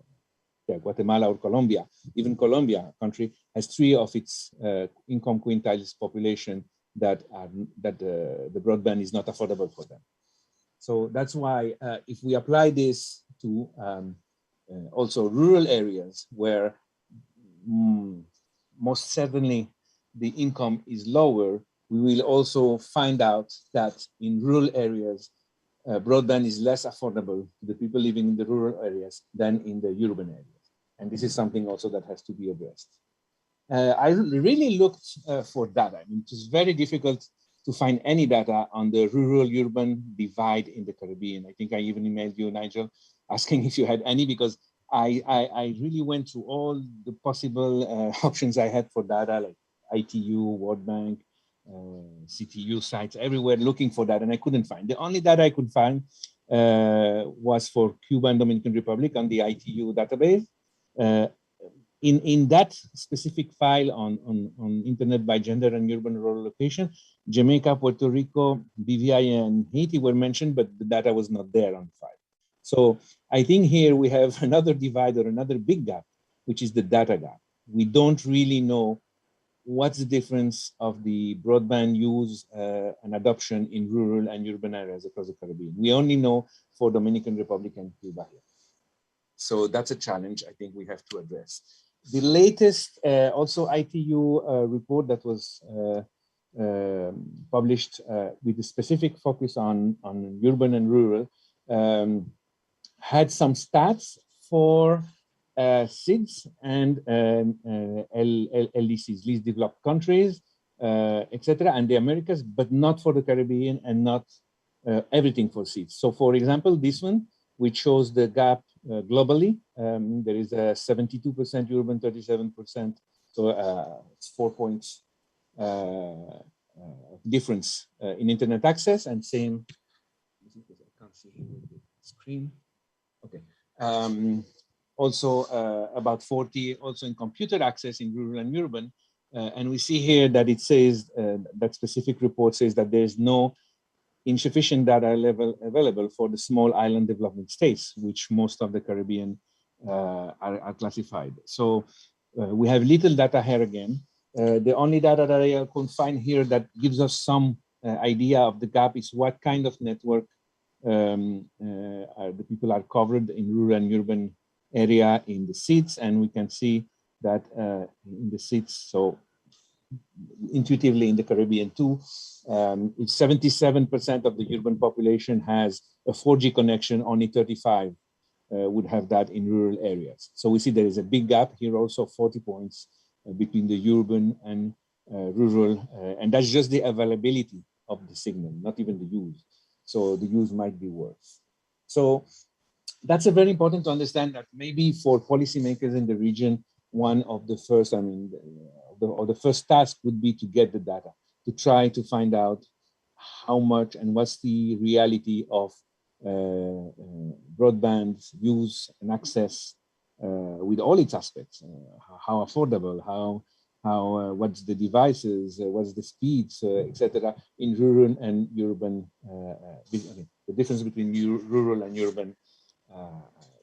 Colombia. Even Colombia, a country, has 3 of its income quintiles population that the broadband is not affordable for them. So that's why if we apply this to also rural areas where most certainly the income is lower, we will also find out that in rural areas, broadband is less affordable to the people living in the rural areas than in the urban areas. And this is something also that has to be addressed. I really looked for data. I mean, it was very difficult to find any data on the rural-urban divide in the Caribbean. I think I even emailed you, Nigel, asking if you had any, because I really went through all the possible options I had for data, like ITU, World Bank, CTU sites, everywhere looking for that, and I couldn't find. The only data I could find was for Cuba and Dominican Republic on the ITU database. In that specific file on internet by gender and urban rural location, Jamaica, Puerto Rico, BVI, and Haiti were mentioned, but the data was not there on the file. So I think here we have another divide or another big gap, which is the data gap. We don't really know what's the difference of the broadband use and adoption in rural and urban areas across the Caribbean. We only know for Dominican Republic and Cuba here. So that's a challenge I think we have to address. The latest also ITU report that was published with a specific focus on urban and rural had some stats for SIDS and LDCs, least developed countries, etc., and the Americas, but not for the Caribbean and not everything for SIDS. So for example, this one, which shows the gap globally, there is a 72% urban, 37%, so it's 4 points of difference in internet access, and same, I can't see here with the screen. Okay. Also about 40 also in computer access in rural and urban. And we see here that it says, that specific report says that there is no insufficient data level available for the small island development states, which most of the Caribbean are classified. So we have little data here again. The only data that I can find here that gives us some idea of the gap is what kind of network the people are covered in rural and urban area in the seats, and we can see that in the seats, so intuitively in the Caribbean too, if 77% of the urban population has a 4G connection, only 35 would have that in rural areas. So we see there is a big gap here, also 40 points between the urban and rural, and that's just the availability of the signal, not even the use. So the use might be worse. So that's a very important to understand that maybe for policymakers in the region, one of the first, the first task would be to get the data, to try to find out how much and what's the reality of broadband use and access with all its aspects, how affordable, what's the devices, what's the speeds, etc. in rural and urban, the difference between rural and urban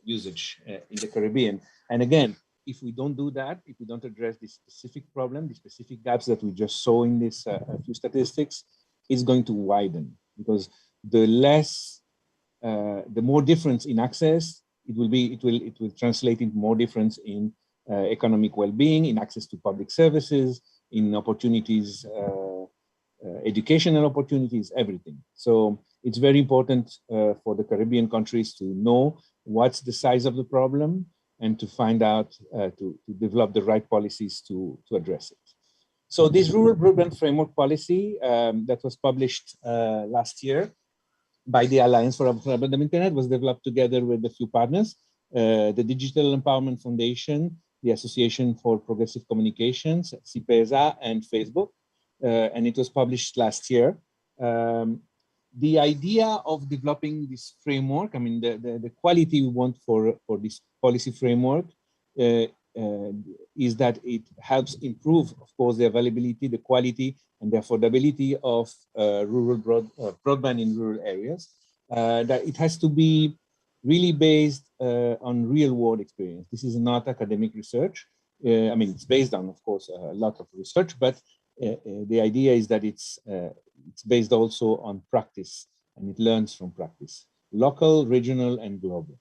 usage in the Caribbean. And again, if we don't do that, if we don't address this specific problem, the specific gaps that we just saw in this few statistics, it's going to widen, because the more difference in access, it will translate into more difference in economic well-being, in access to public services, in opportunities, educational opportunities, everything. So it's very important for the Caribbean countries to know what's the size of the problem and to find out, to develop the right policies to address it. So this rural broadband framework policy that was published last year by the Alliance for Affordable Internet was developed together with a few partners, the Digital Empowerment Foundation, the Association for Progressive Communications, CPESA, and Facebook, and it was published last year. The idea of developing this framework, I mean, the quality we want for this policy framework is that it helps improve, of course, the availability, the quality, and the affordability of rural broadband in rural areas. That it has to be really based on real-world experience. This is not academic research. I mean, it's based on, of course, a lot of research, but the idea is that it's based also on practice, and it learns from practice, local, regional, and global.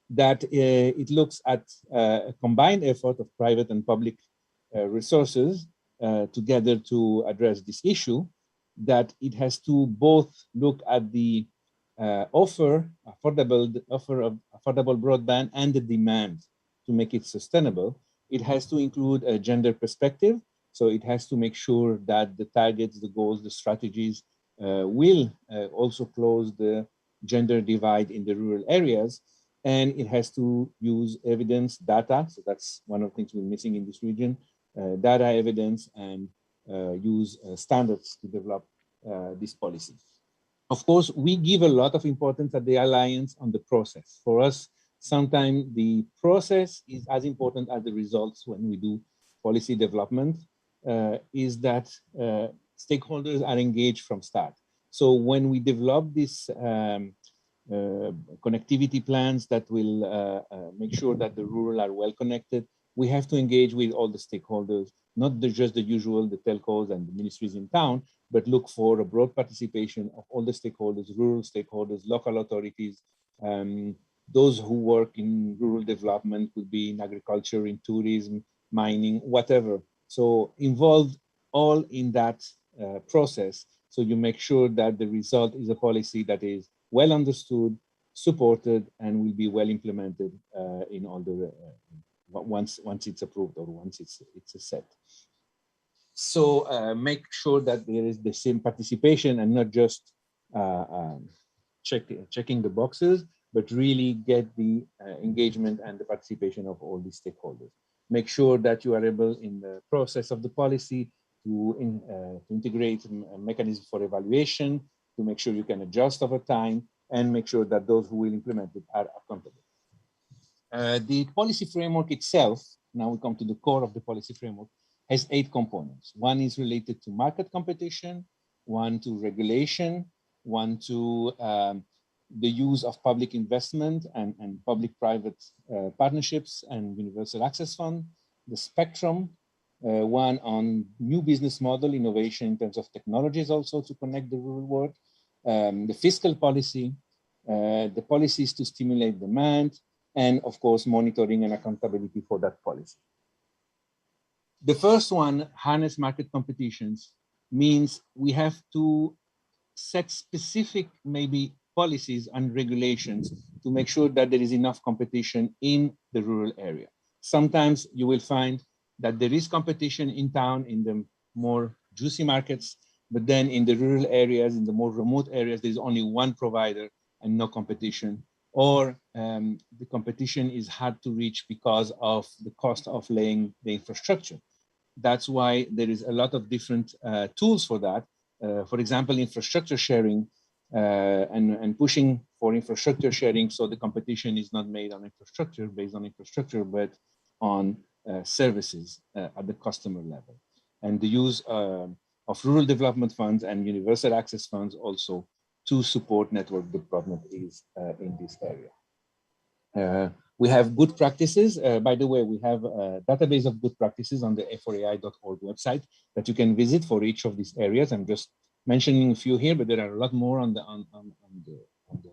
That it looks at a combined effort of private and public resources together to address this issue, that it has to both look at the offer of affordable broadband and the demand to make it sustainable. It has to include a gender perspective. So it has to make sure that the targets, the goals, the strategies will also close the gender divide in the rural areas. And it has to use evidence, data. So that's one of the things we're missing in this region, data, evidence, and use standards to develop this policy. Of course, we give a lot of importance at the Alliance on the process. For us, sometimes the process is as important as the results when we do policy development, is that stakeholders are engaged from start. So when we develop this connectivity plans that will make sure that the rural are well connected, we have to engage with all the stakeholders, not just the usual, the telcos and the ministries in town, but look for a broad participation of all the stakeholders, rural stakeholders, local authorities, those who work in rural development, could be in agriculture, in tourism, mining, whatever. So involve all in that process, so you make sure that the result is a policy that is well understood, supported, and will be well implemented in all the once it's approved or once it's set. So make sure that there is the same participation and not just checking the boxes, but really get the engagement and the participation of all the stakeholders. Make sure that you are able in the process of the policy to integrate a mechanism for evaluation, to make sure you can adjust over time, and make sure that those who will implement it are accountable. The policy framework itself, now we come to the core of the policy framework, has 8 components. One is related to market competition, one to regulation, one to the use of public investment and public-private partnerships and universal access fund, the spectrum, one on new business model innovation in terms of technologies also to connect the rural world, the fiscal policy, the policies to stimulate demand, and of course, monitoring and accountability for that policy. The first one, harness market competitions, means we have to set specific maybe policies and regulations to make sure that there is enough competition in the rural area. Sometimes you will find that there is competition in town in the more juicy markets, but then in the rural areas, in the more remote areas, there's only one provider and no competition. Or the competition is hard to reach because of the cost of laying the infrastructure. That's why there is a lot of different tools for that. For example, infrastructure sharing and pushing for infrastructure sharing, so the competition is not made on infrastructure, based on infrastructure, but on services at the customer level. And the use of rural development funds and universal access funds also to support network development is in this area. We have good practices. By the way, we have a database of good practices on the f4ai.org website that you can visit for each of these areas. I'm just mentioning a few here, but there are a lot more on the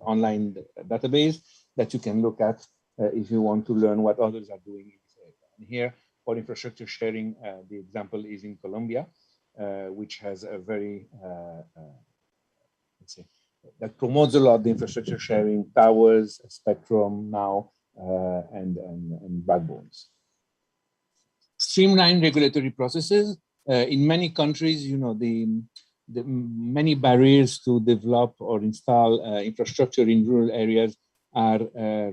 online database that you can look at if you want to learn what others are doing in this area. And here, for infrastructure sharing, the example is in Colombia, which has a very, let's say, that promotes a lot the infrastructure sharing, towers, spectrum now, and backbones. Streamline regulatory processes. In many countries, you know, the many barriers to develop or install infrastructure in rural areas are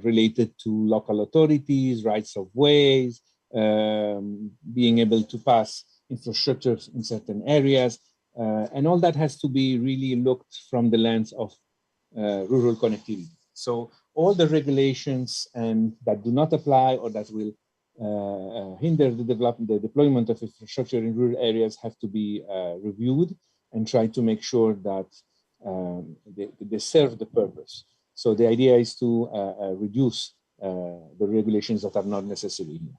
related to local authorities, rights of ways, being able to pass infrastructure in certain areas. And all that has to be really looked from the lens of rural connectivity. So all the regulations that do not apply or that will hinder the deployment of infrastructure in rural areas have to be reviewed and try to make sure that they serve the purpose. So the idea is to reduce the regulations that are not necessary here.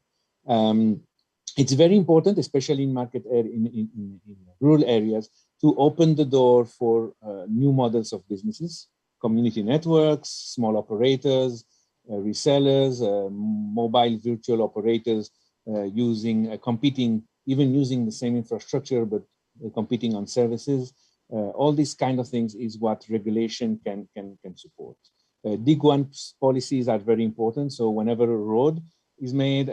It's very important, especially in in rural areas, to open the door for new models of businesses, community networks, small operators, resellers, mobile virtual operators competing, even using the same infrastructure, but competing on services. All these kind of things is what regulation can support. DIG-1 policies are very important. So whenever a road is made,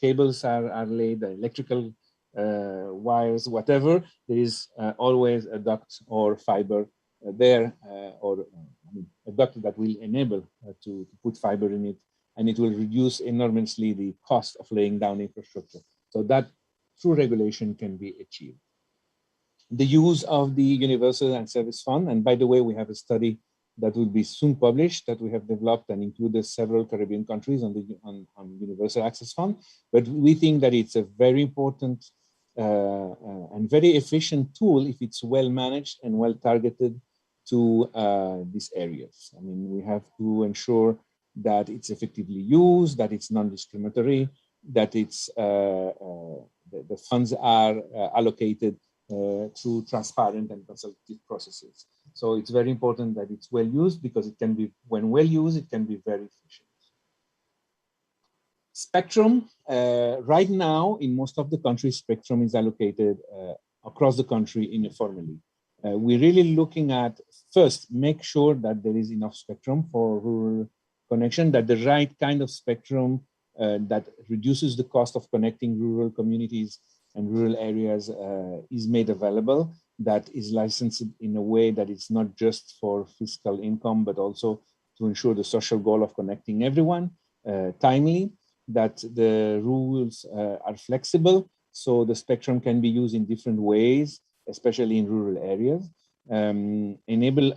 cables are laid, electrical wires, whatever, there is always a duct or fiber there, or a duct that will enable to put fiber in it, and it will reduce enormously the cost of laying down infrastructure. So that through regulation can be achieved. The use of the Universal and Service Fund, and by the way, we have a study that will be soon published that we have developed and included several Caribbean countries on Universal Access Fund. But we think that it's a very important and very efficient tool if it's well managed and well targeted to these areas. I mean, we have to ensure that it's effectively used, that it's non-discriminatory, that it's the funds are allocated through transparent and consultative processes. So it's very important that it's well used, because it can be, when well used, it can be very efficient. Spectrum, right now in most of the countries, spectrum is allocated across the country informally. We're really looking at, first, make sure that there is enough spectrum for rural connection, that the right kind of spectrum that reduces the cost of connecting rural communities and rural areas is made available, that is licensed in a way that it's not just for fiscal income, but also to ensure the social goal of connecting everyone timely, that the rules are flexible, So the spectrum can be used in different ways, especially in rural areas. Enable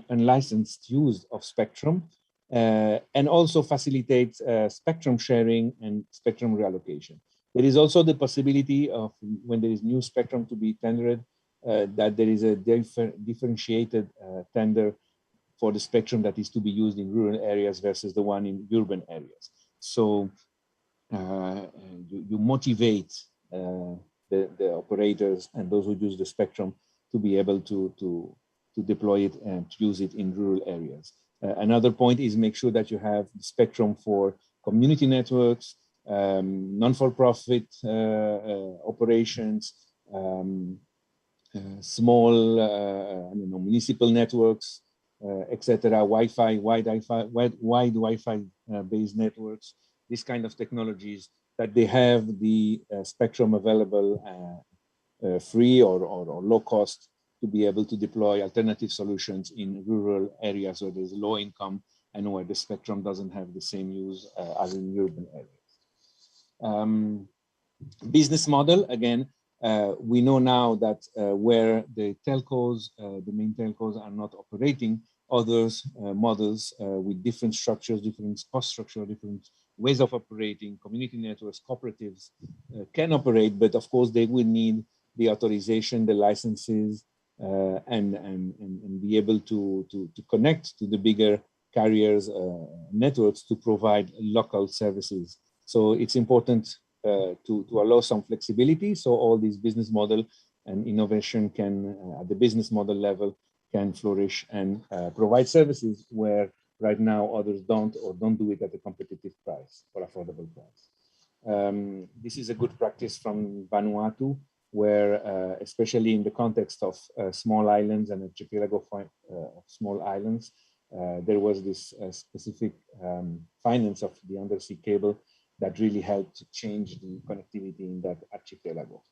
unlicensed use of spectrum, and also facilitate spectrum sharing and spectrum reallocation. There is also the possibility of, when there is new spectrum to be tendered, that there is a differentiated tender for the spectrum that is to be used in rural areas versus the one in urban areas. So you motivate the operators and those who use the spectrum to be able to deploy it and to use it in rural areas. Another point is make sure that you have spectrum for community networks, non-for-profit operations, small municipal networks, etc., Wi-Fi, wide Wi-Fi based networks, these kind of technologies, that they have the spectrum available free or low cost to be able to deploy alternative solutions in rural areas where there's low income and where the spectrum doesn't have the same use as in urban areas. Business model, again, we know now that where the telcos, the main telcos are not operating, others models with different structures, different cost structure, different ways of operating, community networks, cooperatives can operate, but of course they will need the authorization, the licenses, and be able to connect to the bigger carriers networks to provide local services. So it's important to allow some flexibility, so all these business model and innovation can, at the business model level, can flourish and provide services where right now others don't, or don't do it at a competitive price or affordable price. This is a good practice from Vanuatu, where especially in the context of small islands and archipelago of small islands, there was this specific finance of the undersea cable that really helped to change the connectivity in that archipelago.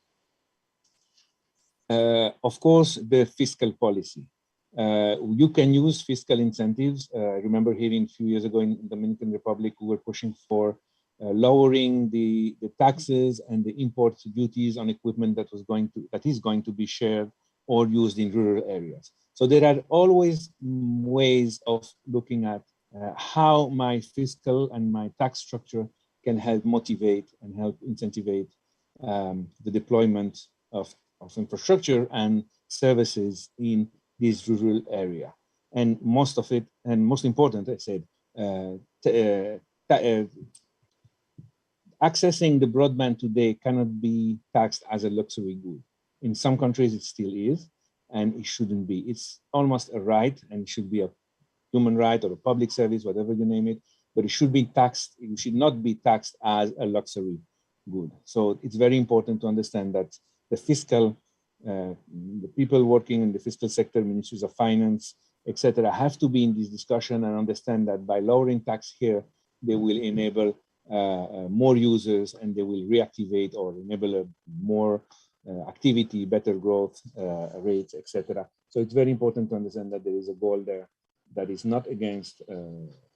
Of course, the fiscal policy. You can use fiscal incentives. Remember hearing a few years ago in the Dominican Republic, we were pushing for lowering the taxes and the import duties on equipment that is going to be shared or used in rural areas. So there are always ways of looking at how my fiscal and my tax structure can help motivate and help incentivize the deployment of infrastructure and services in this rural area. And most of it, and most important, I said, accessing the broadband today cannot be taxed as a luxury good. In some countries, it still is, and it shouldn't be. It's almost a right, and it should be a human right or a public service, whatever you name it, but it should be taxed. It should not be taxed as a luxury good. So it's very important to understand that the fiscal, the people working in the fiscal sector, ministries of finance, etc., have to be in this discussion and understand that by lowering tax here, they will enable more users and they will reactivate or enable a more activity, better growth rates, etc. So it's very important to understand that there is a goal there that is not against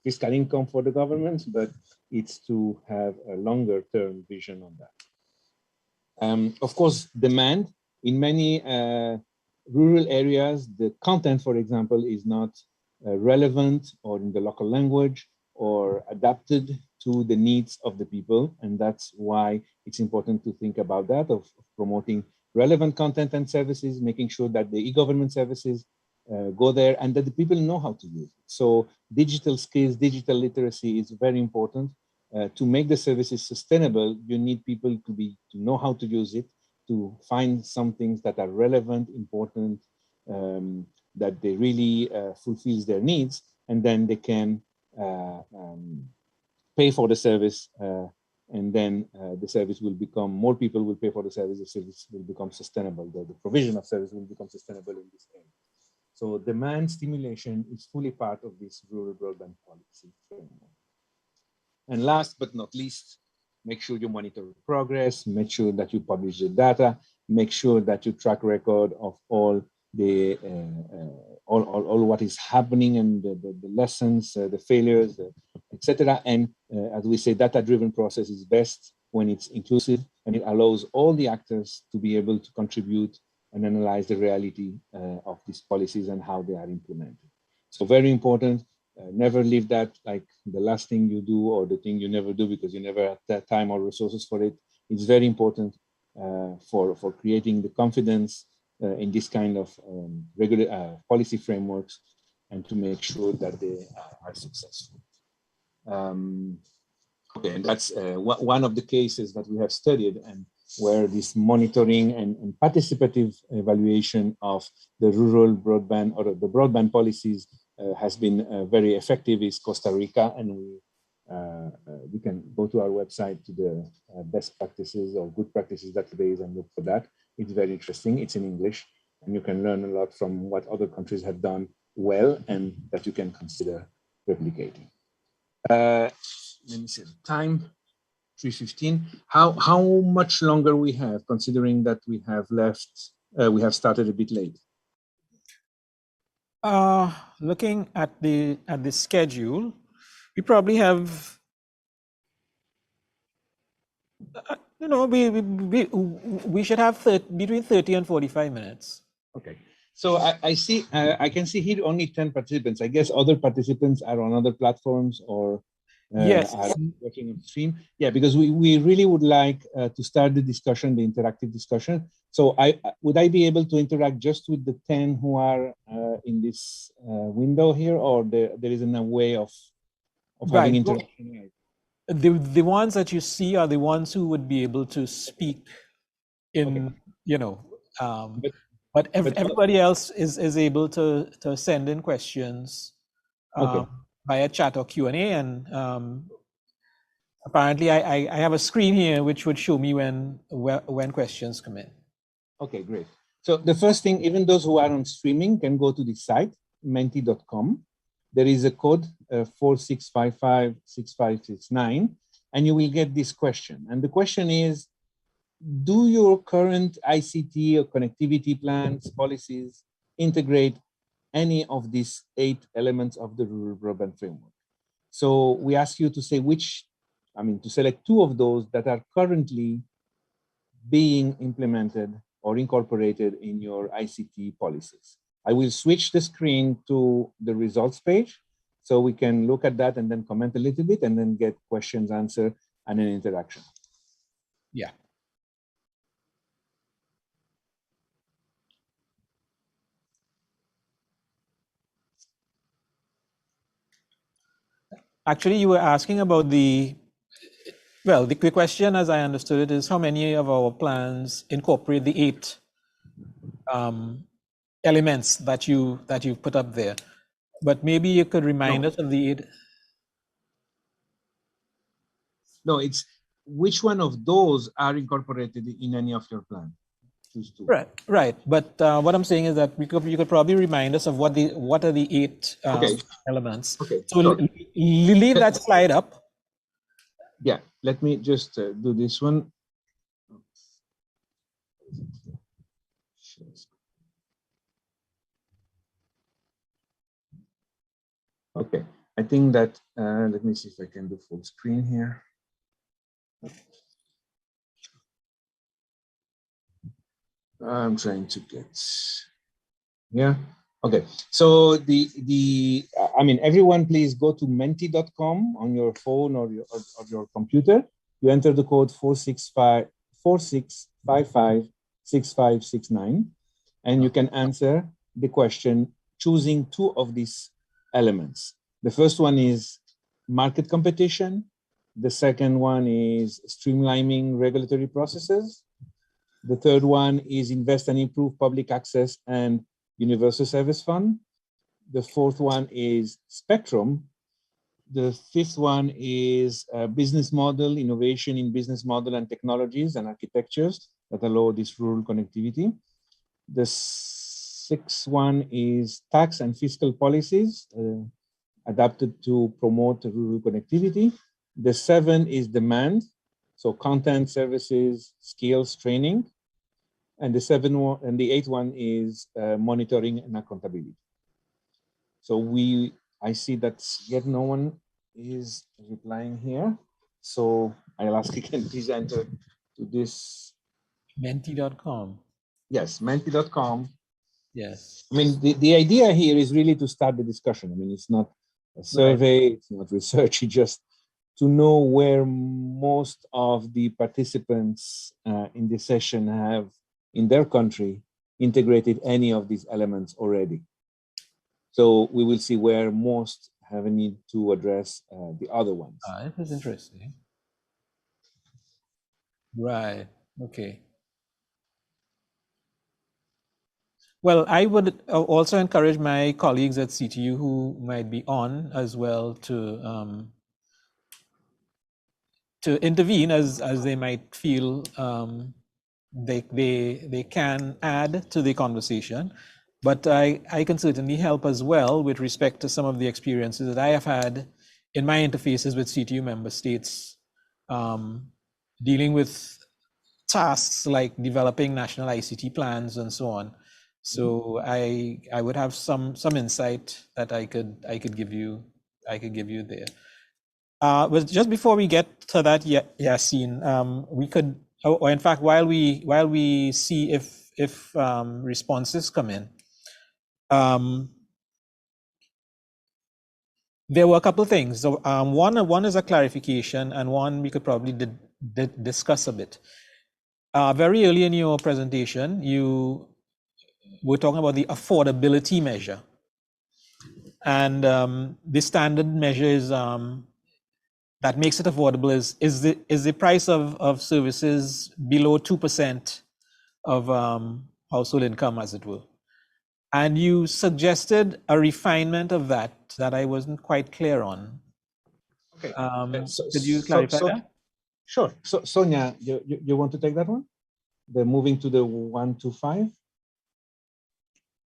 fiscal income for the governments, but it's to have a longer term vision on that. Of course, demand. In many rural areas, the content, for example, is not relevant or in the local language or adapted to the needs of the people. And that's why it's important to think about that, of promoting relevant content and services, making sure that the e-government services go there and that the people know how to use it. So digital skills, digital literacy is very important. To make the services sustainable, you need people to know how to use it, to find some things that are relevant, important, that they really fulfills their needs, and then they can pay for the service, and then the service will become, more people will pay for the service will become sustainable, the provision of service will become sustainable in this area. So demand stimulation is fully part of this rural broadband policy framework. And last but not least, make sure you monitor progress, make sure that you publish the data, make sure that you track record of all the all what is happening and the lessons, the failures, etc. And as we say, data-driven process is best when it's inclusive and it allows all the actors to be able to contribute and analyze the reality of these policies and how they are implemented. So very important, never leave that like the last thing you do or the thing you never do because you never have that time or resources for it. It's very important for creating the confidence in this kind of regular policy frameworks and to make sure that they are successful. Okay, and that's one of the cases that we have studied and where this monitoring and participative evaluation of the rural broadband or the broadband policies has been very effective is Costa Rica, and we can go to our website to the best practices or good practices database and look for that. It's very interesting. It's in English, and you can learn a lot from what other countries have done well and that you can consider replicating. Let me see the time. 3:15. How much longer we have, considering that we have left, we have started a bit late? Looking at the schedule, we probably have, we should have between 30 and 45 minutes. Okay. So I see, I can see here only 10 participants. I guess other participants are on other platforms or yes, are watching on stream. Yeah, because we really would like to start the discussion, the interactive discussion. So would I be able to interact just with the 10 who are in this window here, or there isn't a way of having interaction? The ones that you see are the ones who would be able to speak in, okay. But everybody else is able to send in questions via chat or Q&A, and apparently I have a screen here which would show me when questions come in. Okay, great. So the first thing, even those who are on streaming can go to the site, menti.com. There is a code 46556569, and you will get this question. And the question is, do your current ICT or connectivity plans, policies integrate any of these 8 elements of the rural broadband framework? So we ask you to say to select 2 of those that are currently being implemented or incorporated in your ICT policies. I will switch the screen to the results page so we can look at that and then comment a little bit and then get questions answered and an interaction. Yeah. Actually, you were asking about the question, as I understood it, is how many of our plans incorporate the 8 elements that you put up there. But maybe you could remind us of the 8. No, it's which one of those are incorporated in any of your plans. Right. But what I'm saying is that you could probably remind us of what are the 8 elements. Okay. So leave that slide up. Yeah, let me just do this one. Okay, I think that, let me see if I can do full screen here. I'm trying to get, yeah. Okay, so everyone please go to menti.com on your phone or your computer. You enter the code 46556569, and you can answer the question choosing 2 of these elements. The first one is market competition. The second one is streamlining regulatory processes. The third one is invest and improve public access and universal service fund. The fourth one is spectrum. The fifth one is business model, innovation in business model and technologies and architectures that allow this rural connectivity. The sixth one is tax and fiscal policies adapted to promote rural connectivity. The 7 is demand, so content, services, skills, training. And the 8th one is monitoring and accountability. So I see that yet no one is replying here. So I'll ask you can please enter to this. Menti.com. Yes, menti.com. Yes. I mean, the idea here is really to start the discussion. I mean, it's not a survey, it's not research, it's just to know where most of the participants in this session have, in their country, integrated any of these elements already. So we will see where most have a need to address the other ones. This is interesting. Right, okay. Well, I would also encourage my colleagues at CTU who might be on as well to intervene as they might feel they can add to the conversation. But I can certainly help as well with respect to some of the experiences that I have had in my interfaces with CTU member states, dealing with tasks like developing national ICT plans and so on. So I would have some insight that I could give you there. But just before we get to that, Yassine, we could, or in fact, while we see if responses come in, there were a couple of things. So one is a clarification, and one we could probably discuss a bit. Very early in your presentation, you were talking about the affordability measure, and the standard measure is that makes it affordable is the price of services below 2% of household income, as it were. And you suggested a refinement of that I wasn't quite clear on. Okay. Could you clarify that? Sure. So Sonia, you want to take that one? The moving to the 1 to 5?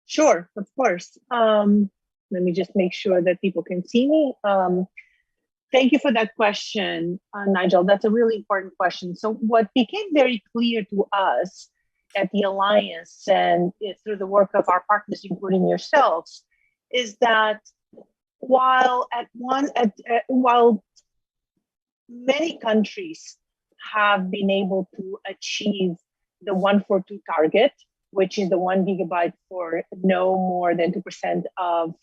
Sure, of course. Let me just make sure that people can see me. Thank you for that question, Nigel. That's a really important question. So what became very clear to us at the Alliance and through the work of our partners, including yourselves, is that while many countries have been able to achieve the 142 target, which is the 1 gigabyte for no more than 2% of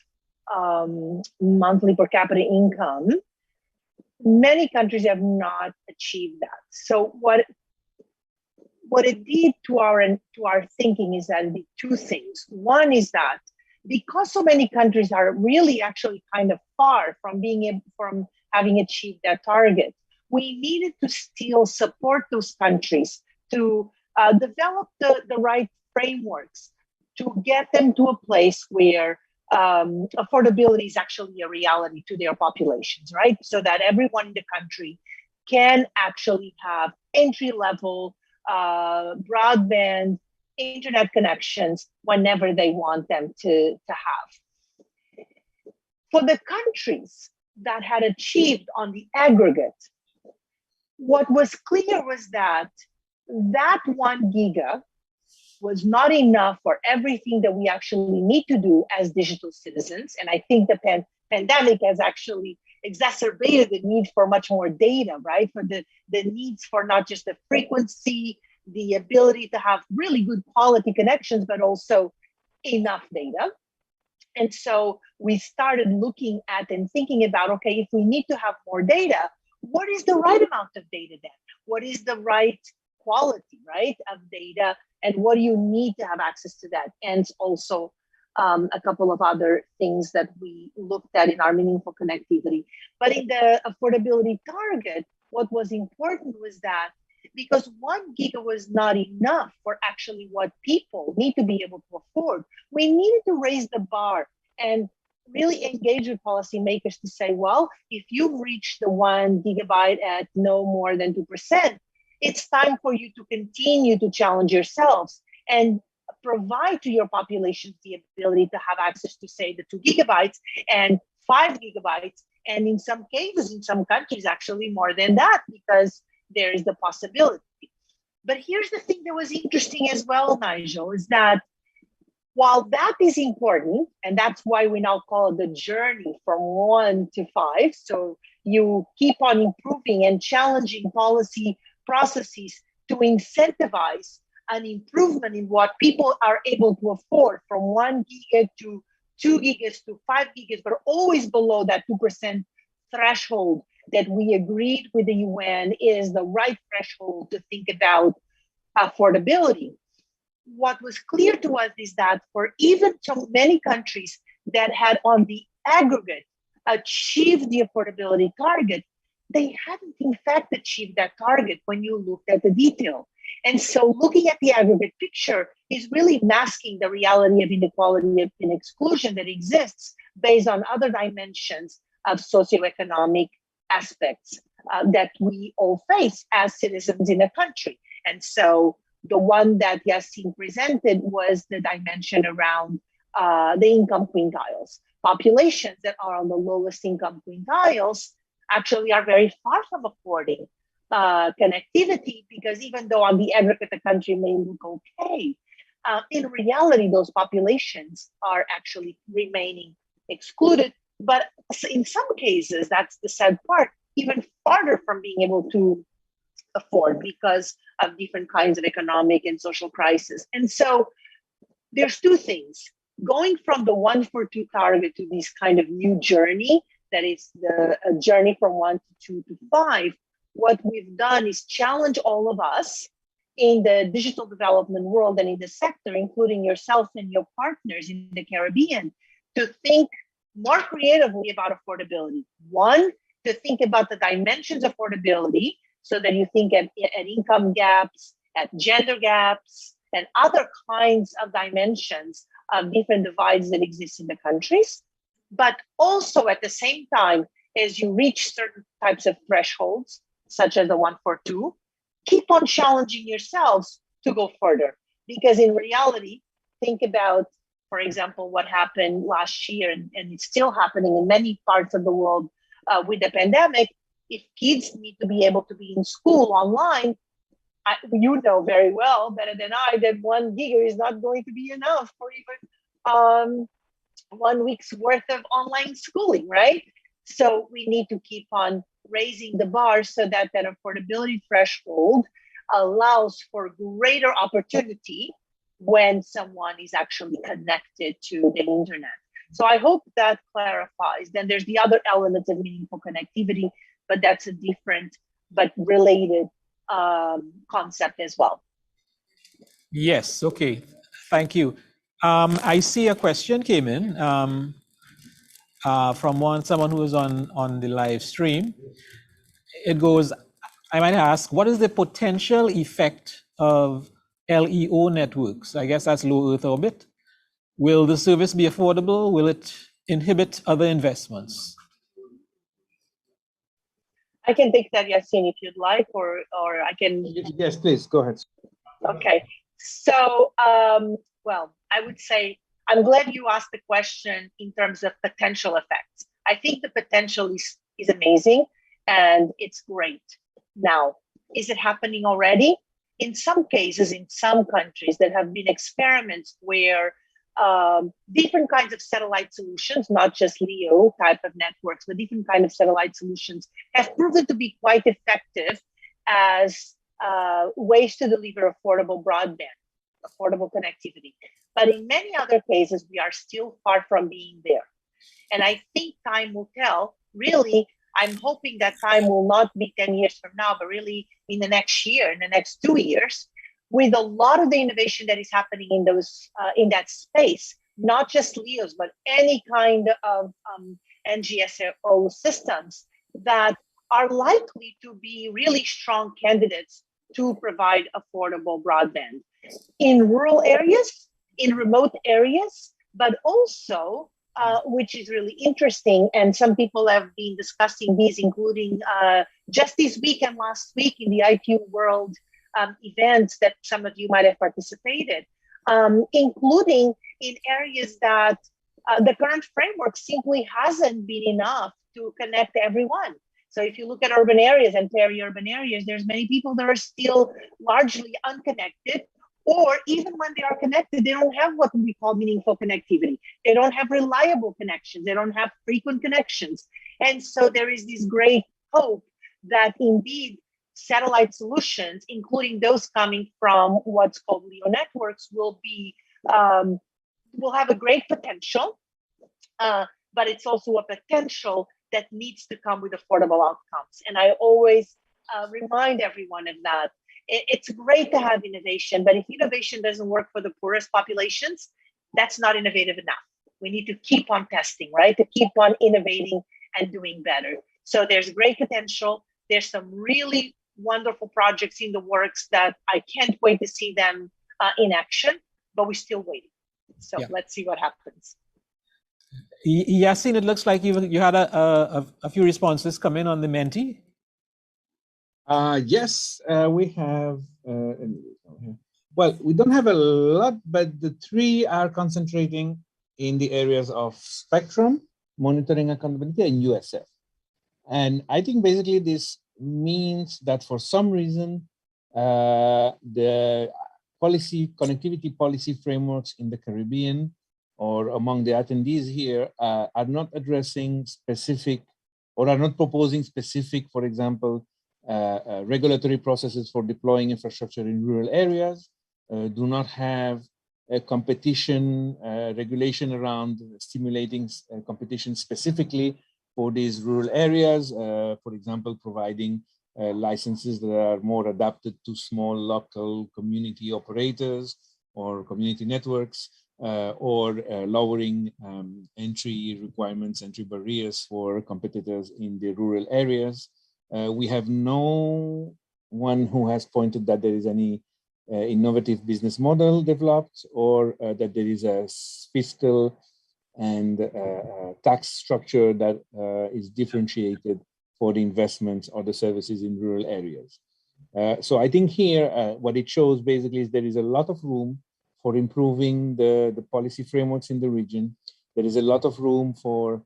monthly per capita income, many countries have not achieved that. So what it did to our thinking is that it did two things. One is that because so many countries are really actually kind of far from having achieved that target, we needed to still support those countries to develop the right frameworks to get them to a place where affordability is actually a reality to their populations, right? So that everyone in the country can actually have entry-level broadband internet connections whenever they want them to have. For the countries that had achieved on the aggregate, what was clear was that 1 giga was not enough for everything that we actually need to do as digital citizens. And I think the pandemic has actually exacerbated the need for much more data, right? For the needs for not just the frequency, the ability to have really good quality connections, but also enough data. And so we started looking at and thinking about, okay, if we need to have more data, what is the right amount of data then? What is the right quality, right, of data? And what do you need to have access to that? And also a couple of other things that we looked at in our meaningful connectivity. But in the affordability target, what was important was that because 1 giga was not enough for actually what people need to be able to afford, we needed to raise the bar and really engage with policymakers to say, well, if you've reached the 1 gigabyte at no more than 2%, it's time for you to continue to challenge yourselves and provide to your populations the ability to have access to, say, the 2 gigabytes and 5 gigabytes, and in some cases, in some countries, actually more than that, because there is the possibility. But here's the thing that was interesting as well, Nigel, is that while that is important, and that's why we now call it the journey from 1 to 5, so you keep on improving and challenging policy processes to incentivize an improvement in what people are able to afford from 1 giga to 2 gigas to 5 gigas, but always below that 2% threshold that we agreed with the UN is the right threshold to think about affordability. What was clear to us is that for even so many countries that had on the aggregate achieved the affordability target, they hadn't in fact achieved that target when you looked at the detail. And so looking at the aggregate picture is really masking the reality of inequality and exclusion that exists based on other dimensions of socioeconomic aspects that we all face as citizens in a country. And so the one that Yassine presented was the dimension around the income quintiles. Populations that are on the lowest income quintiles actually are very far from affording connectivity, because even though on the aggregate the country may look okay, in reality those populations are actually remaining excluded. But in some cases, that's the sad part, even farther from being able to afford because of different kinds of economic and social crisis. And so there's two things. Going from the 1 for 2 target to this kind of new journey, that is the journey from 1 to 2 to 5, what we've done is challenge all of us in the digital development world and in the sector, including yourself and your partners in the Caribbean, to think more creatively about affordability. One, to think about the dimensions of affordability, so that you think at income gaps, at gender gaps, and other kinds of dimensions of different divides that exist in the countries. But also at the same time, as you reach certain types of thresholds, such as the 1 for 2, keep on challenging yourselves to go further. Because in reality, think about, for example, what happened last year, and it's still happening in many parts of the world with the pandemic. If kids need to be able to be in school online, you know very well, better than I, that 1 giga is not going to be enough for even 1 week's worth of online schooling, right? So we need to keep on raising the bar so that that affordability threshold allows for greater opportunity when someone is actually connected to the internet. So I hope that clarifies. Then there's the other elements of meaningful connectivity, but that's a different but related concept as well. Yes, okay, thank you. I see a question came in from someone who is on the live stream. It goes, I might ask, what is the potential effect of LEO networks? I guess that's low Earth orbit. Will the service be affordable? Will it inhibit other investments? I can take that, Yassine, if you'd like, or I can. Yes, please, go ahead. Okay, so, well, I would say, I'm glad you asked the question in terms of potential effects. I think the potential is amazing and it's great. Now, is it happening already? In some cases, in some countries, there have been experiments where different kinds of satellite solutions, not just LEO type of networks, but different kinds of satellite solutions have proven to be quite effective as ways to deliver affordable broadband, affordable connectivity. But in many other cases, we are still far from being there. And I think time will tell. Really, I'm hoping that time will not be 10 years from now, but really in the next year, in the next 2 years, with a lot of the innovation that is happening in those in that space, not just LEOs, but any kind of NGSO systems that are likely to be really strong candidates to provide affordable broadband in rural areas, in remote areas, but also, which is really interesting, and some people have been discussing these, including just this week and last week in the ITU World events that some of you might have participated, including in areas that the current framework simply hasn't been enough to connect everyone. So if you look at urban areas and peri-urban areas, there's many people that are still largely unconnected Or even when they are connected, they don't have what we call meaningful connectivity. They don't have reliable connections. They don't have frequent connections. And so there is this great hope that indeed satellite solutions, including those coming from what's called LEO networks, will have a great potential, but it's also a potential that needs to come with affordable outcomes. And I always remind everyone of that. It's great to have innovation, but if innovation doesn't work for the poorest populations, that's not innovative enough. We need to keep on testing, right? To keep on innovating and doing better. So there's great potential. There's some really wonderful projects in the works that I can't wait to see them in action, but we're still waiting. So let's see what happens. Yasin, it looks like you had a few responses come in on the Menti. Yes, we have. Well, we don't have a lot, but the three are concentrating in the areas of spectrum, monitoring accountability, and USF. And I think basically this means that for some reason, the connectivity policy frameworks in the Caribbean or among the attendees here are not addressing specific or are not proposing specific, for example, regulatory processes for deploying infrastructure in rural areas, do not have a competition regulation around stimulating competition specifically for these rural areas, for example, providing licenses that are more adapted to small local community operators or community networks, or lowering entry requirements, entry barriers for competitors in the rural areas. We have no one who has pointed that there is any innovative business model developed or that there is a fiscal and tax structure that is differentiated for the investments or the services in rural areas. So I think here, what it shows basically is there is a lot of room for improving the policy frameworks in the region. There is a lot of room for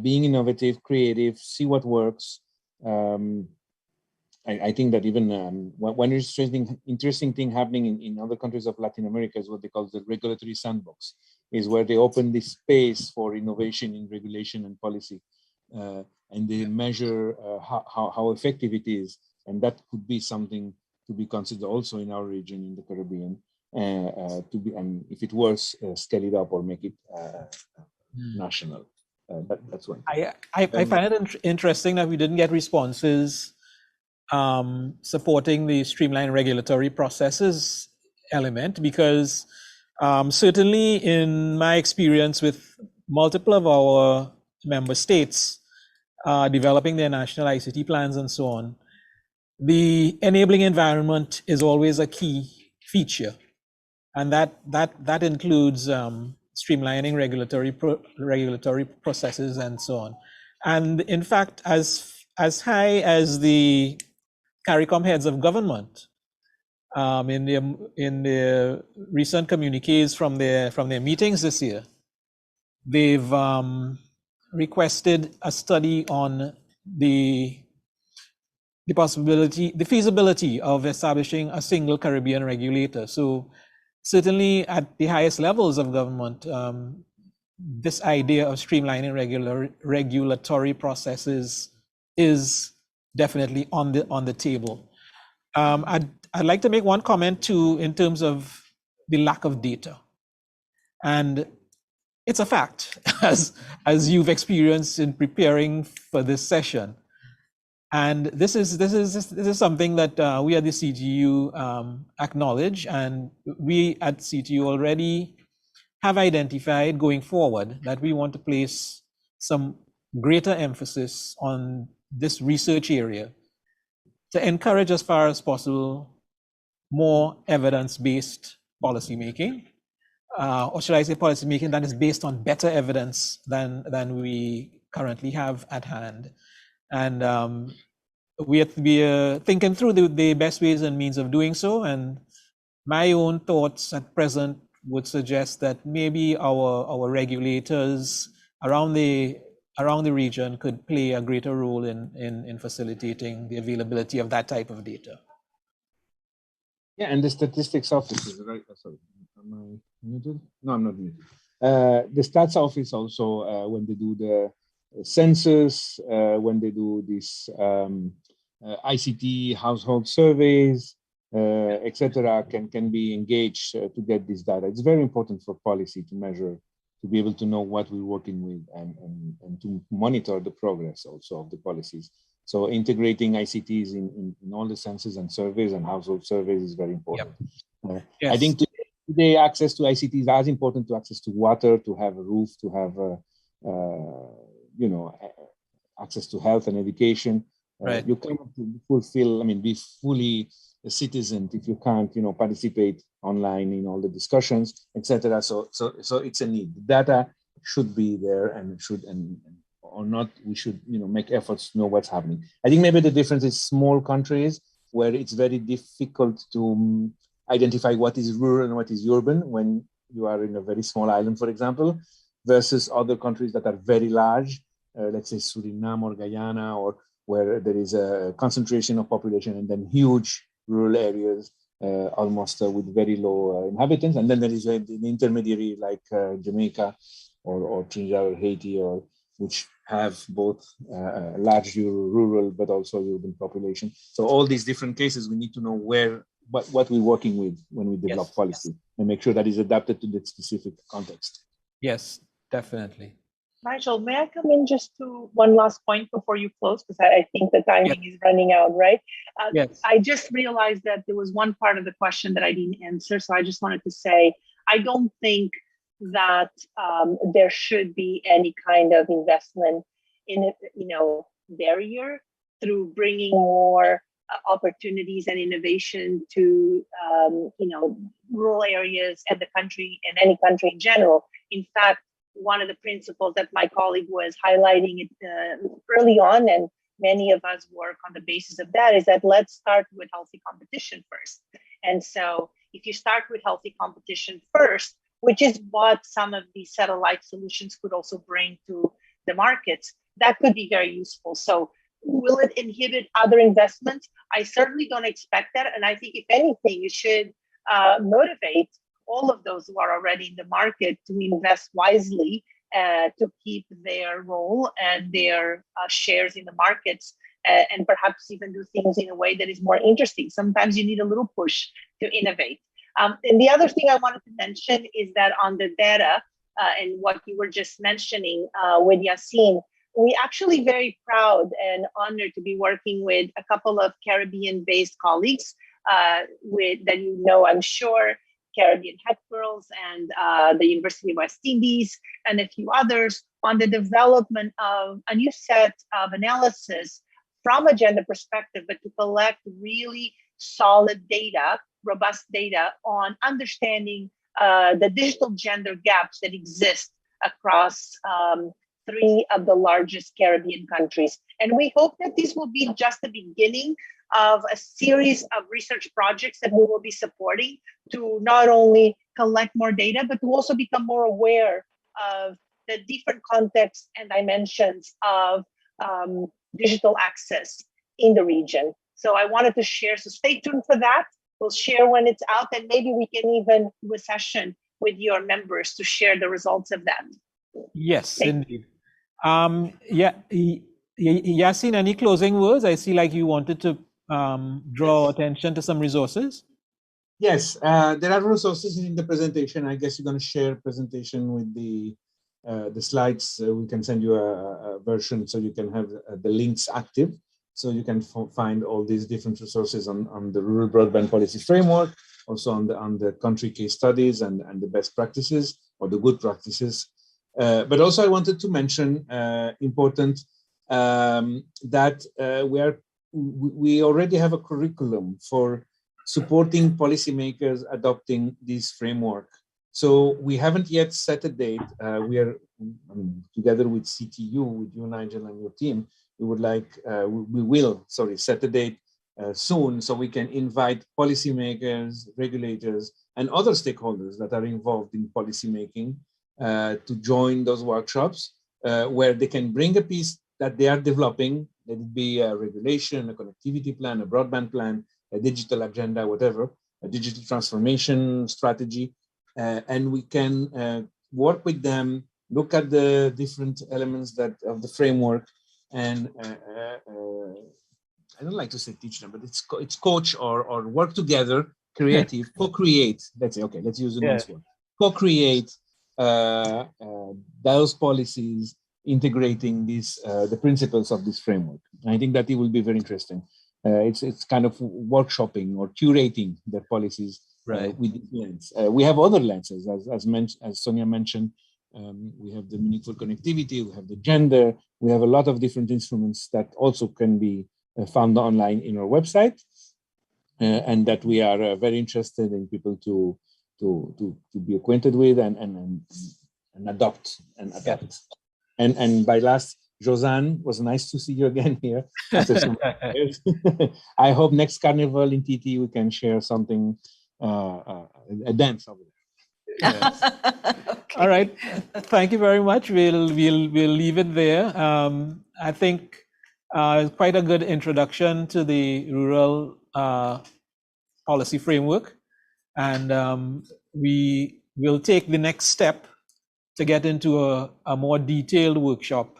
being innovative, creative, see what works. I think that even one interesting thing happening in other countries of Latin America is what they call the regulatory sandbox, is where they open this space for innovation in regulation and policy, and they measure how effective it is, and that could be something to be considered also in our region in the Caribbean, and if it works, scale it up or make it national. That's one. I find it interesting that we didn't get responses supporting the streamlined regulatory processes element, because certainly in my experience with multiple of our member states developing their national ICT plans and so on, the enabling environment is always a key feature, and that includes streamlining regulatory processes and so on. And in fact, as high as the CARICOM heads of government in the recent communiques from their meetings this year, they've requested a study on the feasibility of establishing a single Caribbean regulator. So certainly at the highest levels of government, this idea of streamlining regulatory processes is definitely on the table. I'd like to make one comment too in terms of the lack of data, and it's a fact as you've experienced in preparing for this session. And this is something that we at the CTU acknowledge, and we at CTU already have identified going forward that we want to place some greater emphasis on this research area to encourage, as far as possible, more evidence-based policymaking, or should I say policymaking that is based on better evidence than we currently have at hand. And we have to be thinking through the best ways and means of doing so. And my own thoughts at present would suggest that maybe our regulators around the region could play a greater role in facilitating the availability of that type of data. Yeah, and the statistics office is right. Sorry, am I muted? No, I'm not muted. The stats office also, when they do the census, when they do this ICT household surveys, etc., can be engaged to get this data. It's very important for policy to measure, to be able to know what we're working with, and to monitor the progress also of the policies. So integrating ICTs in all the census and surveys and household surveys is very important. Yep. Yes. I think today access to ICT is as important to access to water, to have a roof, to have you know, access to health and education. Right. You cannot fulfill, I mean, be fully a citizen if you can't, you know, participate online in all the discussions, etc. So it's a need. The data should be there, and it should, and or not, we should, you know, make efforts to know what's happening. I think maybe the difference is small countries where it's very difficult to identify what is rural and what is urban when you are in a very small island, for example, versus other countries that are very large, let's say Suriname or Guyana, or where there is a concentration of population and then huge rural areas, almost with very low inhabitants. And then there is an intermediary like Jamaica or Trinidad or Haiti, or which have both large rural but also urban population. So all these different cases, we need to know what we're working with when we develop policy, and make sure that is adapted to the specific context. Yes, definitely. Nigel, may I come in just to one last point before you close? Because I think the timing is running out, right? Yes. I just realized that there was one part of the question that I didn't answer. So I just wanted to say, I don't think that there should be any kind of investment in it, you know, barrier through bringing more opportunities and innovation to, you know, rural areas and the country, and any country in general. In fact, one of the principles that my colleague was highlighting early on, and many of us work on the basis of that, is that let's start with healthy competition first. And so if you start with healthy competition first, which is what some of these satellite solutions could also bring to the markets, that could be very useful. So will it inhibit other investments? I certainly don't expect that. And I think if anything, it should motivate all of those who are already in the market to invest wisely, to keep their role and their shares in the markets, and perhaps even do things in a way that is more interesting. Sometimes you need a little push to innovate. And the other thing I wanted to mention is that on the data and what you were just mentioning with Yassine, we're actually very proud and honored to be working with a couple of Caribbean-based colleagues that you know, I'm sure, Caribbean Head Girls and the University of West Indies, and a few others, on the development of a new set of analysis from a gender perspective, but to collect really solid data, robust data on understanding the digital gender gaps that exist across 3 of the largest Caribbean countries. And we hope that this will be just the beginning of a series of research projects that we will be supporting to not only collect more data, but to also become more aware of the different contexts and dimensions of digital access in the region. So I wanted to share, so stay tuned for that. We'll share when it's out, and maybe we can even do a session with your members to share the results of that. Yes, indeed. Yassine, any closing words? I see like you wanted to draw attention to some resources. Yes, there are resources in the presentation. I guess you're going to share presentation with the slides. We can send you a version so you can have the links active, so you can find all these different resources on the Rural Broadband Policy Framework, also on the country case studies and the best practices or the good practices. But also I wanted to mention important that we already have a curriculum for supporting policymakers adopting this framework. So we haven't yet set a date. We are together with CTU, with you, Nigel, and your team. We will set a date soon, so we can invite policymakers, regulators, and other stakeholders that are involved in policymaking to join those workshops, where they can bring a piece that they are developing. Let it be a regulation, a connectivity plan, a broadband plan, a digital agenda, whatever, digital transformation strategy, and we can work with them, look at the different elements of the framework, and I don't like to say teach them, but it's coach or work together, creative, co-create. Let's say, okay, let's use a nice word. Co-create those policies, integrating the principles of this framework. And I think that it will be very interesting. It's kind of workshopping or curating the policies with this lens. We have other lenses, as Sonia mentioned. We have the meaningful connectivity, we have the gender, we have a lot of different instruments that also can be found online in our website, and that we are very interested in people to be acquainted with and adopt and adapt. And by last, Josanne, was nice to see you again here. I hope next Carnival in TT we can share something, a dance over there. Yes. Okay. All right. Thank you very much. We'll leave it there. I think quite a good introduction to the rural policy framework, and we will take the next step to get into a more detailed workshop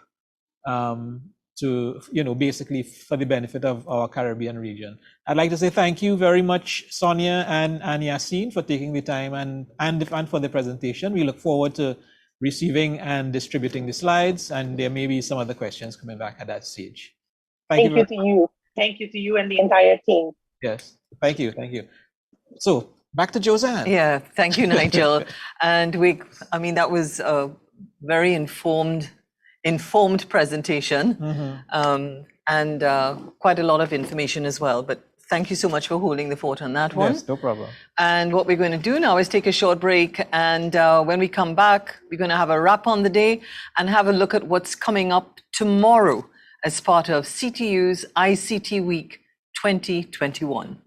to, basically for the benefit of our Caribbean region. I'd like to say thank you very much, Sonia and Yassine, for taking the time and for the presentation. We look forward to receiving and distributing the slides, and there may be some other questions coming back at that stage. Thank you to you. Thank you to you and the entire team. Yes, thank you. So back to Josanne. Yeah, thank you, Nigel. And that was a very informed presentation, and quite a lot of information as well. But thank you so much for holding the fort on that one. Yes, no problem. And what we're going to do now is take a short break. And when we come back, we're going to have a wrap on the day and have a look at what's coming up tomorrow as part of CTU's ICT Week 2021.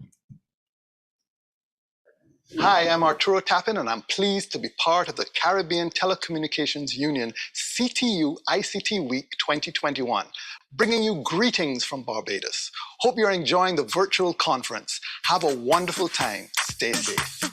Hi, I'm Arturo Tappan, and I'm pleased to be part of the Caribbean Telecommunications Union CTU ICT Week 2021, bringing you greetings from Barbados. Hope you're enjoying the virtual conference. Have a wonderful time. Stay safe.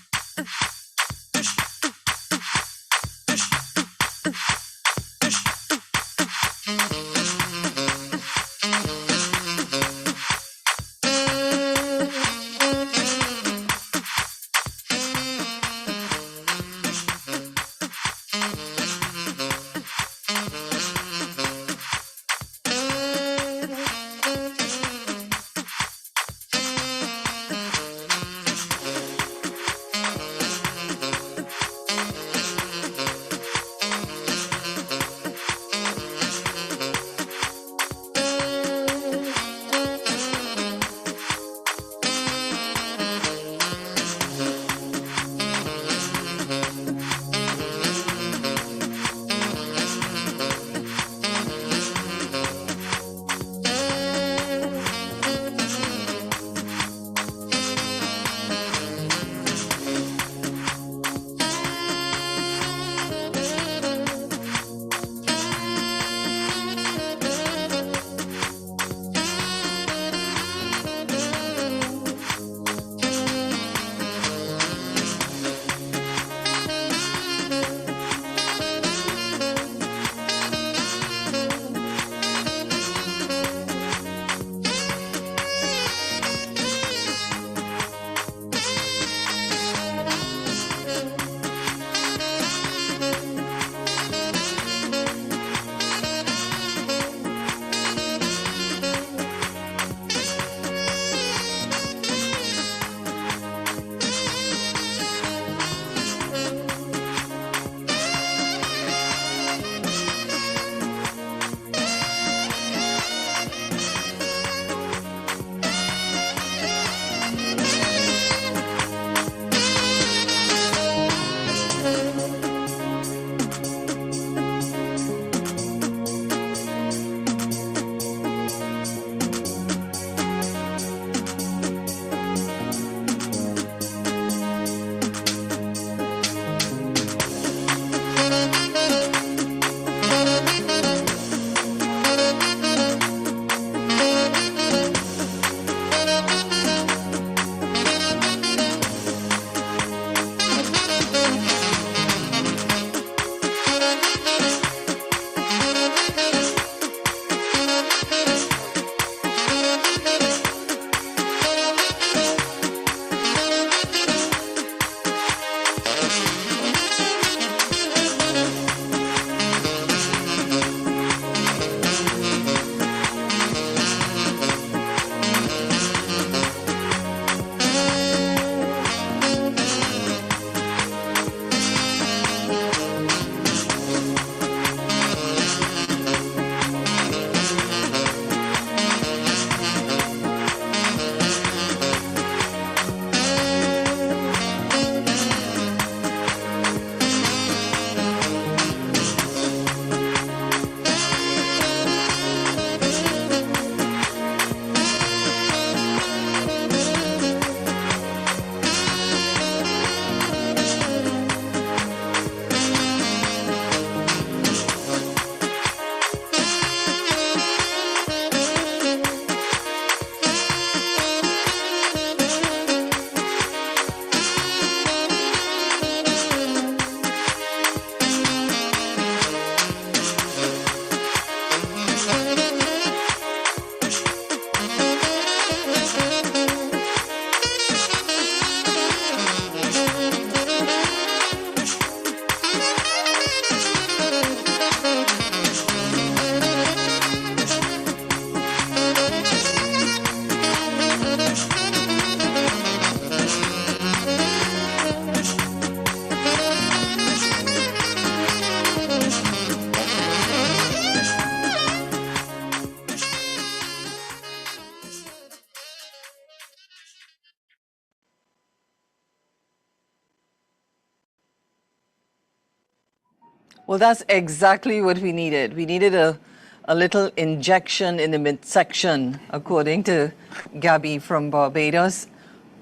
Well, that's exactly what we needed. We needed a little injection in the midsection, according to Gabby from Barbados,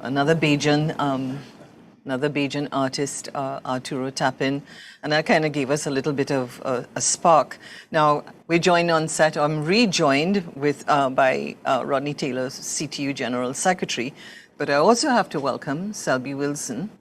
another Bajan artist, Arturo Tapin, and that kind of gave us a little bit of a spark. Now, we're joined on set, I'm rejoined with by Rodney Taylor, CTU General Secretary, but I also have to welcome Selby Wilson,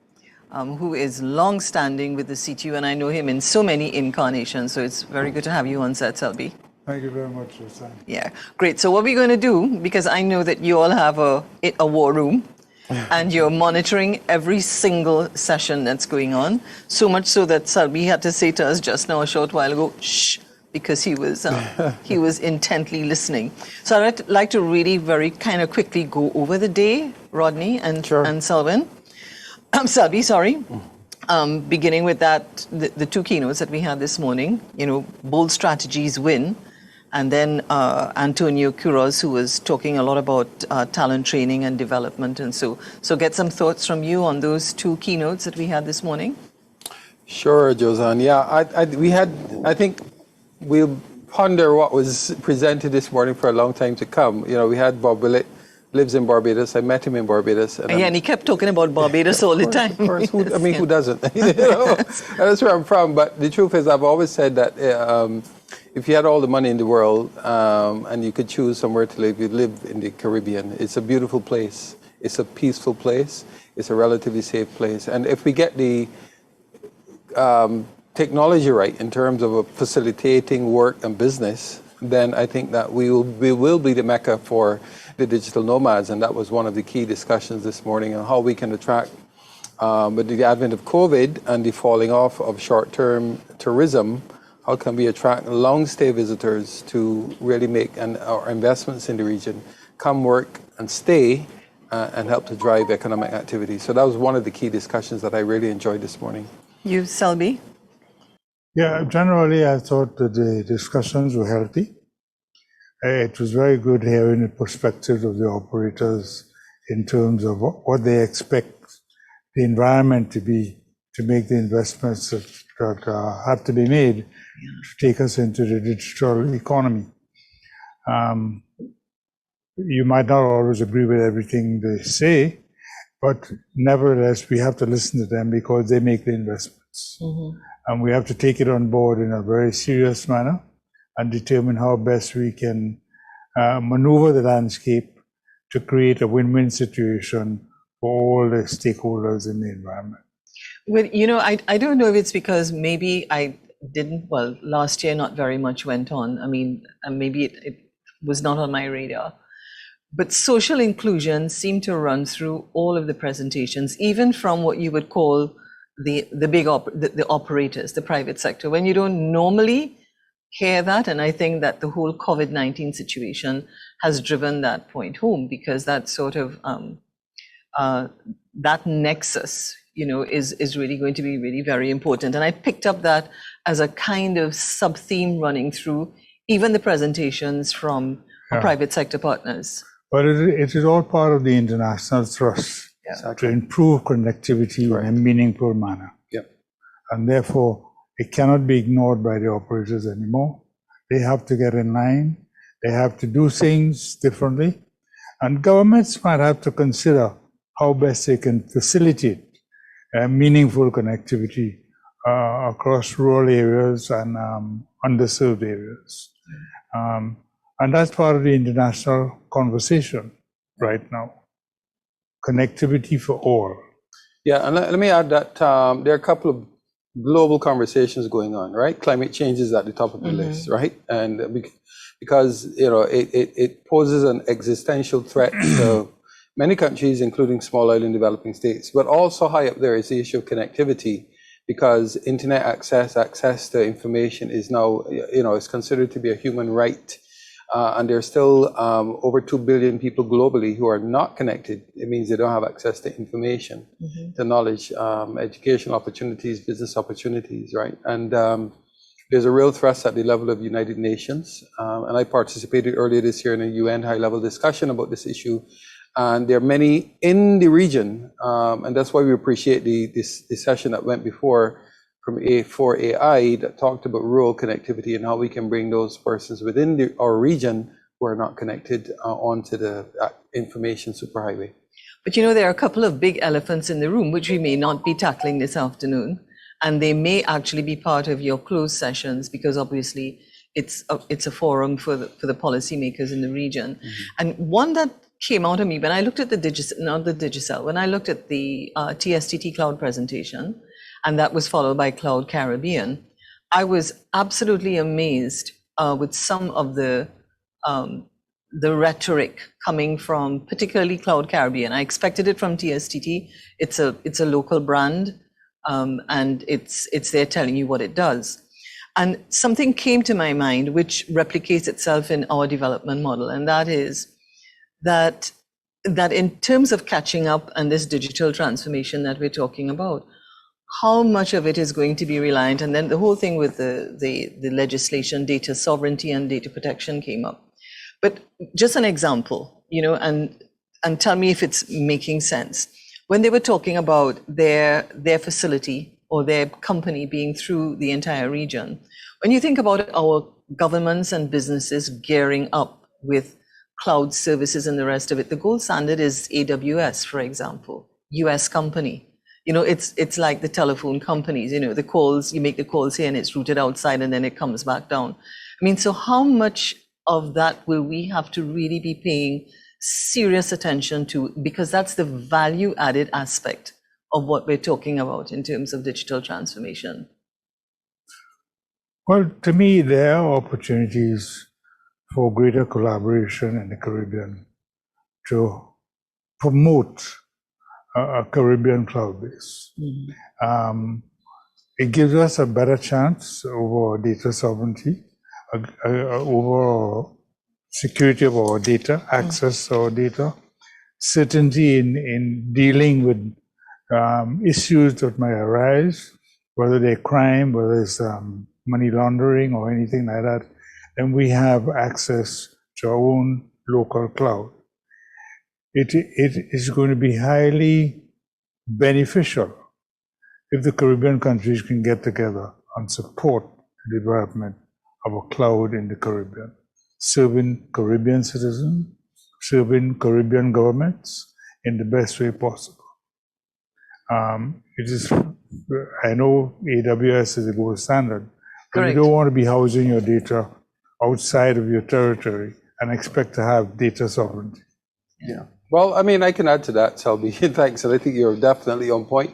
who is long-standing with the CTU, and I know him in so many incarnations, so it's very good to have you on set, Selby. Thank you very much, Rosanne. Yeah, great. So what we're going to do, because I know that you all have a war room, and you're monitoring every single session that's going on, so much so that Selby had to say to us just now a short while ago, shh, because he was intently listening. So I'd like to really very kind of quickly go over the day, Rodney and Selwyn. Selby, sorry. Beginning with that, the two keynotes that we had this morning, bold strategies win. And then Antonio Quiroz, who was talking a lot about talent training and development. And so get some thoughts from you on those two keynotes that we had this morning. Sure, Josanne. Yeah, I think we'll ponder what was presented this morning for a long time to come. We had Bob Willett, lives in Barbados. I met him in Barbados. And he kept talking about Barbados all the time. Of course, who doesn't? That's where I'm from. But the truth is, I've always said that if you had all the money in the world and you could choose somewhere to live, you'd live in the Caribbean. It's a beautiful place. It's a peaceful place. It's a relatively safe place. And if we get the technology right in terms of facilitating work and business, then I think that we will be the mecca for the digital nomads. And that was one of the key discussions this morning on how we can attract, with the advent of COVID and the falling off of short-term tourism, how can we attract long-stay visitors to really make our investments in the region, come work and stay and help to drive economic activity. So that was one of the key discussions that I really enjoyed this morning. You, Selby? Yeah, generally I thought that the discussions were healthy. It was very good hearing the perspective of the operators in terms of what they expect the environment to be to make the investments that have to be made to take us into the digital economy. You might not always agree with everything they say, but nevertheless, we have to listen to them because they make the investments. Mm-hmm. And we have to take it on board in a very serious manner and determine how best we can maneuver the landscape to create a win-win situation for all the stakeholders in the environment. Well, I don't know if it's because maybe I didn't, last year not very much went on. I mean, maybe it was not on my radar. But social inclusion seemed to run through all of the presentations, even from what you would call the operators, the private sector, when you don't normally hear that. And I think that the whole COVID-19 situation has driven that point home, because that sort of, that nexus, is really going to be really very important. And I picked up that as a kind of sub-theme running through even the presentations from our private sector partners. But it is all part of the international thrust to improve connectivity in a meaningful manner. Yep. And therefore, it cannot be ignored by the operators anymore. They have to get in line. They have to do things differently. And governments might have to consider how best they can facilitate meaningful connectivity across rural areas and underserved areas. And that's part of the international conversation right now. Connectivity for all. Yeah, and let me add that there are a couple of global conversations going on, right? Climate change is at the top of the list, right? And because it poses an existential threat to many countries, including small island developing states. But also high up there is the issue of connectivity, because internet access to information is now, is considered to be a human right. And there's still over 2 billion people globally who are not connected. It means they don't have access to information, to knowledge, educational opportunities, business opportunities, right? And there's a real thrust at the level of United Nations. And I participated earlier this year in a UN high-level discussion about this issue. And there are many in the region, and that's why we appreciate the session that went before, for AI that talked about rural connectivity and how we can bring those persons within our region who are not connected onto the information superhighway. But you know, there are a couple of big elephants in the room, which we may not be tackling this afternoon. And they may actually be part of your closed sessions, because obviously it's a forum for the policymakers in the region. And one that came out of me when I looked at when I looked at the TSTT cloud presentation, and that was followed by Cloud Caribbean, I was absolutely amazed with some of the rhetoric coming from particularly Cloud Caribbean. I expected it from TSTT. It's a local brand, and it's there telling you what it does. And something came to my mind which replicates itself in our development model, and that is that in terms of catching up and this digital transformation that we're talking about, how much of it is going to be reliant, and then the whole thing with the legislation, data sovereignty and data protection came up. But just an example, you know, and tell me if it's making sense. When they were talking about their facility or their company being through the entire region, when you think about it, our governments and businesses gearing up with cloud services and the rest of it, the gold standard is AWS, for example, US company. You know, it's like the telephone companies, you know, the calls, you make the calls here and it's routed outside and then it comes back down. I mean, so how much of that will we have to really be paying serious attention to? Because that's the value added aspect of what we're talking about in terms of digital transformation. Well, to me, there are opportunities for greater collaboration in the Caribbean to promote a Caribbean cloud base. It gives us a better chance over data sovereignty, over security of our data, access to our data, certainty in dealing with issues that might arise, whether they're crime, whether it's money laundering or anything like that, then we have access to our own local cloud. It is going to be highly beneficial if the Caribbean countries can get together and support the development of a cloud in the Caribbean, serving Caribbean citizens, serving Caribbean governments in the best way possible. I know AWS is a gold standard, but you don't want to be housing your data outside of your territory and expect to have data sovereignty. Yeah. Well, I mean, I can add to that, Selby. Thanks, and I think you're definitely on point.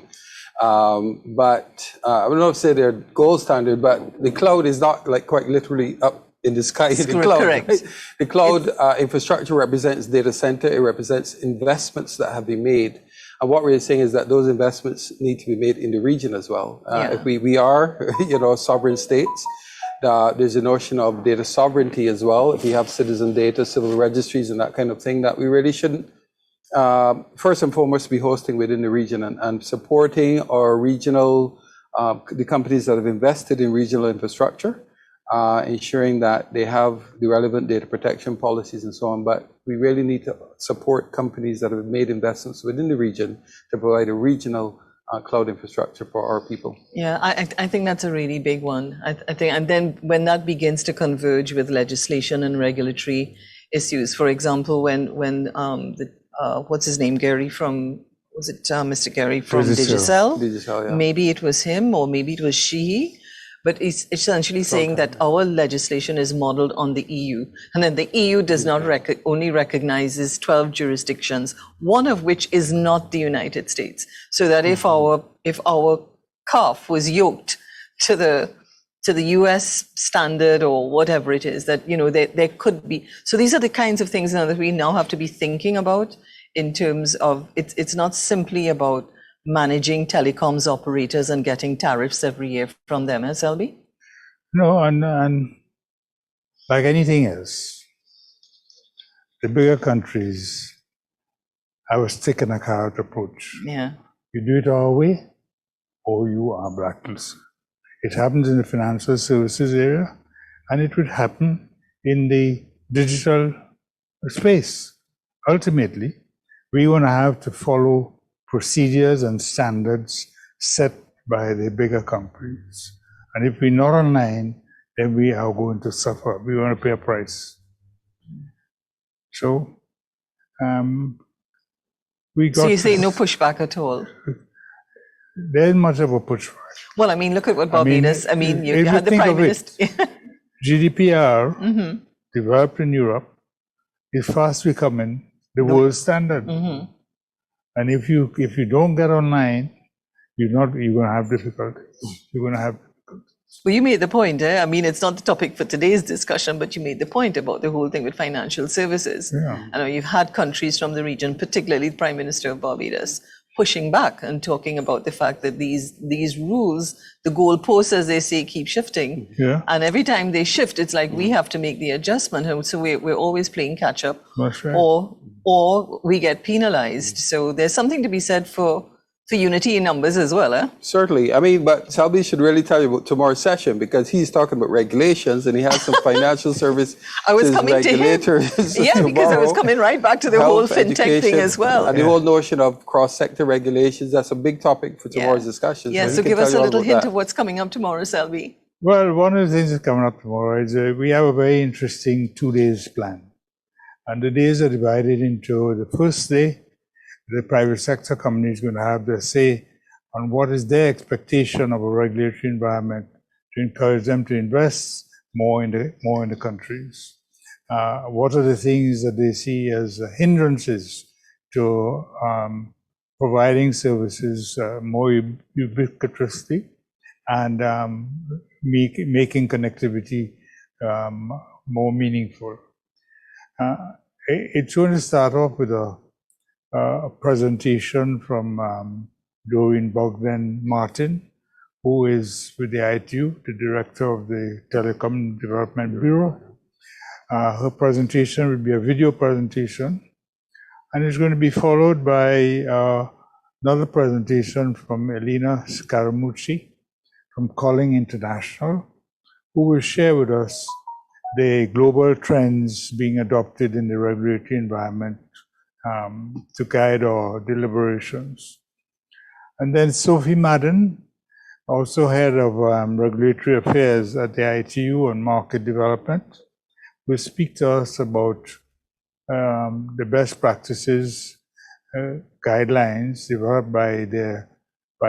But I don't know if say they're gold standard, but the cloud is not like quite literally up in the sky. The cloud, correct. Right? The cloud infrastructure represents data center. It represents investments that have been made. And what we're saying is that those investments need to be made in the region as well. If we are, you know, sovereign states, there's a notion of data sovereignty as well. If we have citizen data, civil registries, and that kind of thing, that we really shouldn't, first and foremost, be hosting within the region and supporting our regional, the companies that have invested in regional infrastructure, ensuring that they have the relevant data protection policies and so on. But we really need to support companies that have made investments within the region to provide a regional cloud infrastructure for our people. Yeah, I think that's a really big one. I think, and then when that begins to converge with legislation and regulatory issues, for example, when what's his name, Gary from, was it Mr. Gary from Digicel? Digicel, yeah. Maybe it was him or maybe it was she, but it's essentially saying that our legislation is modeled on the EU, and then the EU does not only recognizes 12 jurisdictions, one of which is not the United States. So that if our calf was yoked to the US standard or whatever it is, that, you know, there could be. So these are the kinds of things now that we now have to be thinking about in terms of, it's not simply about managing telecoms operators and getting tariffs every year from them, Selby? No, and like anything else, the bigger countries have a stick in a carrot approach. Yeah. You do it our way, or you are blacklisted. It happens in the financial services area, and it would happen in the digital space. Ultimately, we want to have to follow procedures and standards set by the bigger companies. And if we're not online, then we are going to suffer. We're going to pay a price. So, we got. So you say no pushback at all? There's much of a pushback. Well, I mean, look at what Barbados. You had the Prime Minister. GDPR developed in Europe is fast becoming the world standard. And if you don't get online, you're going to have difficulties. You're going to have. Well, you made the point. I mean, it's not the topic for today's discussion, but you made the point about the whole thing with financial services. Yeah. I know you've had countries from the region, particularly the Prime Minister of Barbados, pushing back and talking about the fact that these rules, the goalposts, as they say, keep shifting. Yeah. And every time they shift, it's like we have to make the adjustment. And so we're always playing catch up, That's right. or we get penalized. So there's something to be said for unity in numbers as well, eh? Certainly. I mean, but Selby should really tell you about tomorrow's session, because he's talking about regulations and he has some financial service I was coming regulators. to him. Yeah, because I was coming right back to the whole fintech thing as well. And the whole notion of cross-sector regulations, that's a big topic for tomorrow's discussion. Yeah, so give us a little hint of what's coming up tomorrow, Selby. Well, one of the things that's coming up tomorrow is we have a very interesting 2 days plan. And the days are divided into the first day, the private sector company is going to have their say on what is their expectation of a regulatory environment to encourage them to invest more in the countries. What are the things that they see as hindrances to providing services more ubiquitously and making connectivity more meaningful. It's going to start off with a presentation from Doreen Bogdan-Martin, who is with the ITU, the director of the Telecom Development Bureau. Her presentation will be a video presentation, and it's going to be followed by another presentation from Elena Scaramucci from Calling International, who will share with us the global trends being adopted in the regulatory environment to guide our deliberations. And then Sophie Madden, also head of regulatory affairs at the ITU on market development, will speak to us about the best practices guidelines developed by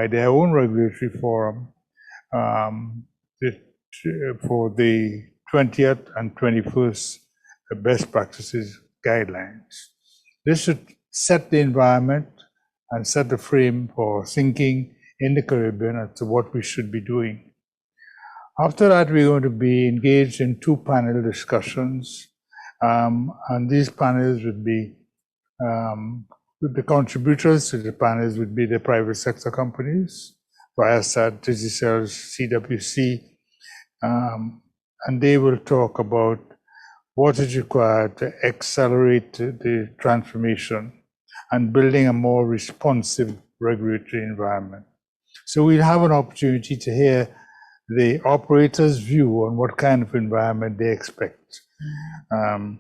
their own regulatory forum for the 20th and 21st best practices guidelines. This should set the environment and set the frame for thinking in the Caribbean as to what we should be doing. After that, we're going to be engaged in 2 panel discussions, and these panels would be, the contributors to the panels would be the private sector companies, Viasat, Digicel, CWC, and they will talk about what is required to accelerate the transformation and building a more responsive regulatory environment. So we'll have an opportunity to hear the operators' view on what kind of environment they expect. And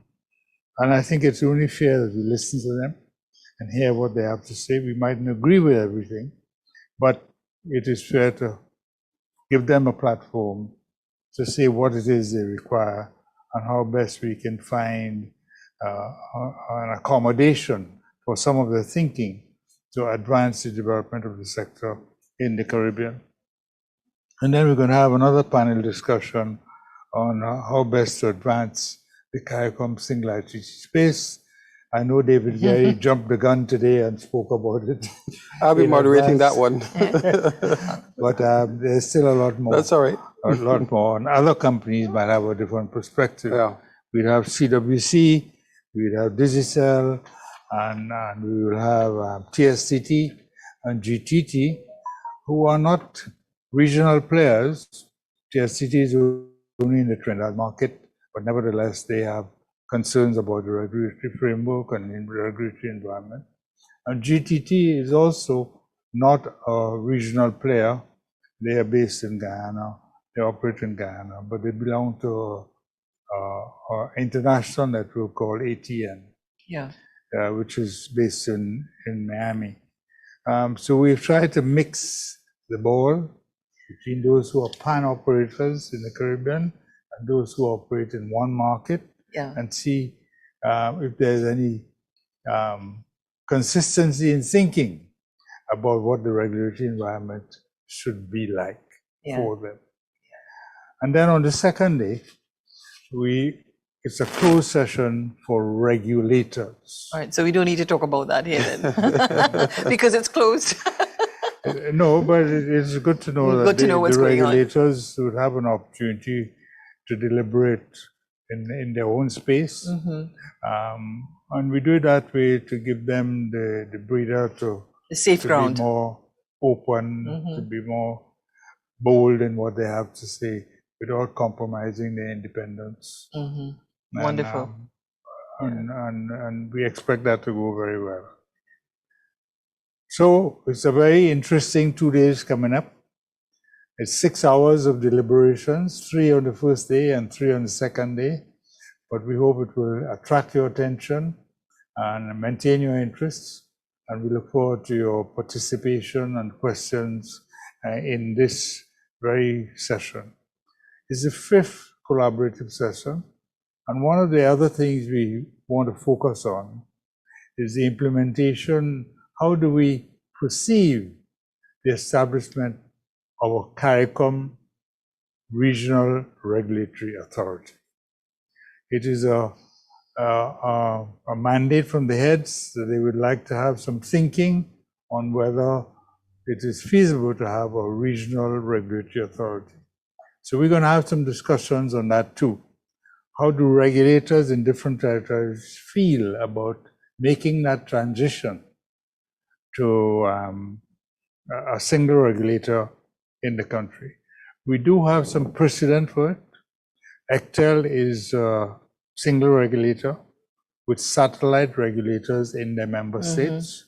I think it's only fair that we listen to them and hear what they have to say. We mightn't agree with everything, but it is fair to give them a platform to say what it is they require and how best we can find an accommodation for some of their thinking to advance the development of the sector in the Caribbean. And then we're going to have another panel discussion on how best to advance the CARICOM single ICT space. I know David Gary jumped the gun today and spoke about it. I'll be moderating that one. But there's still a lot more. That's all right. A lot more. And other companies might have a different perspective. Yeah. We'd have CWC, we'd have Digicel, and we will have TSTT and GTT, who are not regional players. TSTT is only in the Trinidad market, but nevertheless, they have concerns about the regulatory framework and the regulatory environment. And GTT is also not a regional player. They are based in Guyana, they operate in Guyana, but they belong to an international network called ATN, which is based in Miami. So we've tried to mix the ball between those who are pan-operators in the Caribbean and those who operate in one market, and see if there's any consistency in thinking about what the regulatory environment should be like for them. And then on the second day, it's a closed session for regulators. All right, so we don't need to talk about that here then, because it's closed. No, but it's good to know that the regulators would have an opportunity to deliberate in their own space. And we do it that way to give them the breather to be more open, to be more bold in what they have to say without compromising their independence. Wonderful. And we expect that to go very well. So it's a very interesting 2 days coming up. It's 6 hours of deliberations, 3 on the first day and 3 on the second day. But we hope it will attract your attention and maintain your interests. And we look forward to your participation and questions in this very session. It's the 5th collaborative session. And one of the other things we want to focus on is the implementation. How do we perceive the establishment of a CARICOM Regional Regulatory Authority? It is a mandate from the heads that they would like to have some thinking on whether it is feasible to have a regional regulatory authority. So we're going to have some discussions on that too. How do regulators in different territories feel about making that transition to a single regulator in the country? We do have some precedent for it. ECTEL is a single regulator with satellite regulators in their member states,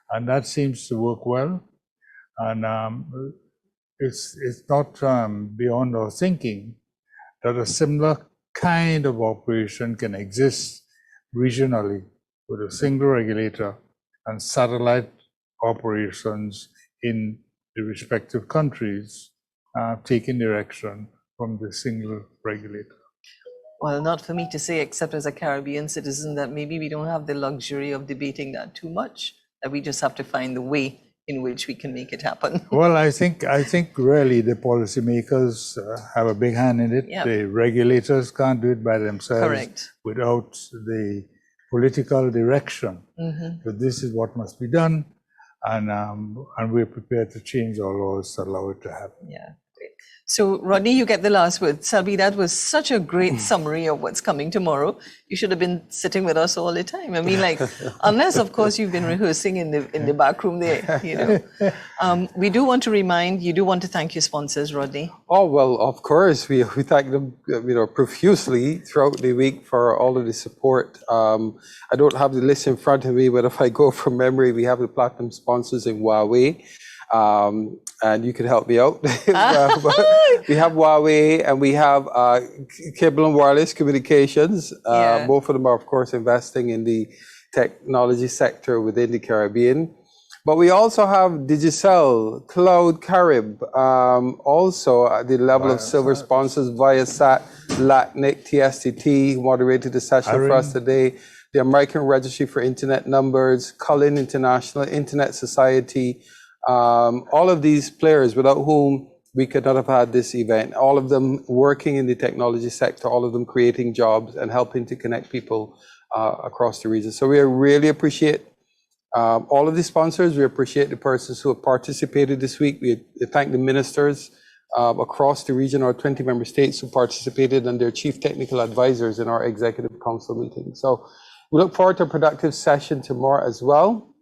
and that seems to work well. And it's not beyond our thinking that a similar kind of operation can exist regionally with a single regulator and satellite operations in the respective countries taking direction from the single regulator. Well, not for me to say, except as a Caribbean citizen, that maybe we don't have the luxury of debating that too much, that we just have to find the way in which we can make it happen. Well, I think really the policymakers have a big hand in it. The regulators can't do it by themselves without the political direction. But this is what must be done, and we're prepared to change our laws to allow it to happen. So, Rodney, you get the last word. Selby, that was such a great summary of what's coming tomorrow. You should have been sitting with us all the time. I mean, like, unless, of course, you've been rehearsing in the back room there, you know. We do want to remind, you do want to thank your sponsors, Rodney. Oh, well, of course. We thank them, profusely throughout the week for all of the support. I don't have the list in front of me, but if I go from memory, we have the platinum sponsors in Huawei. And you can help me out. We have Huawei and we have Cable and Wireless Communications. Both of them are, of course, investing in the technology sector within the Caribbean. But we also have Digicel, Cloud Carib, also at the level of silver sponsors, Viasat, LATNIC, TSTT, who moderated the session for us today, the American Registry for Internet Numbers, Cullen International, Internet Society, all of these players without whom we could not have had this event, all of them working in the technology sector, all of them creating jobs and helping to connect people across the region. So we really appreciate all of the sponsors. We appreciate the persons who have participated this week. We thank the ministers across the region, our 20 member states who participated, and their chief technical advisors in our executive council meeting. So we look forward to a productive session tomorrow as well.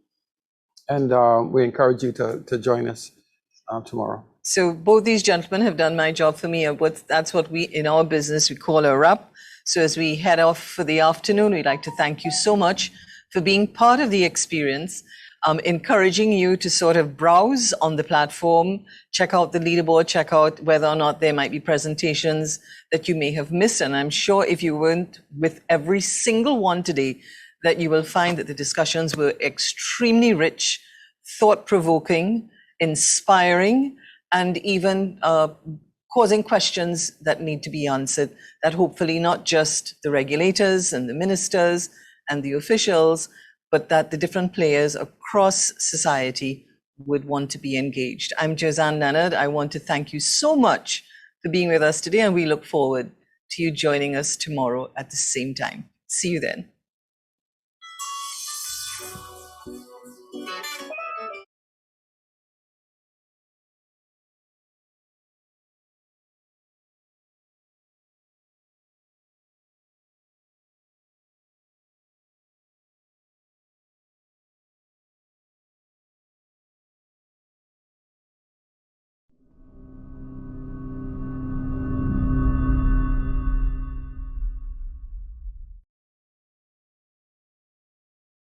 And we encourage you to join us tomorrow. So both these gentlemen have done my job for me. That's what we, in our business, we call a wrap. So as we head off for the afternoon, we'd like to thank you so much for being part of the experience, encouraging you to sort of browse on the platform, check out the leaderboard, check out whether or not there might be presentations that you may have missed. And I'm sure if you weren't with every single one today, that you will find that the discussions were extremely rich, thought-provoking, inspiring, and even causing questions that need to be answered, that hopefully not just the regulators and the ministers and the officials, but that the different players across society would want to be engaged. I'm Jozanne Leonard. I want to thank you so much for being with us today, and we look forward to you joining us tomorrow at the same time. See you then.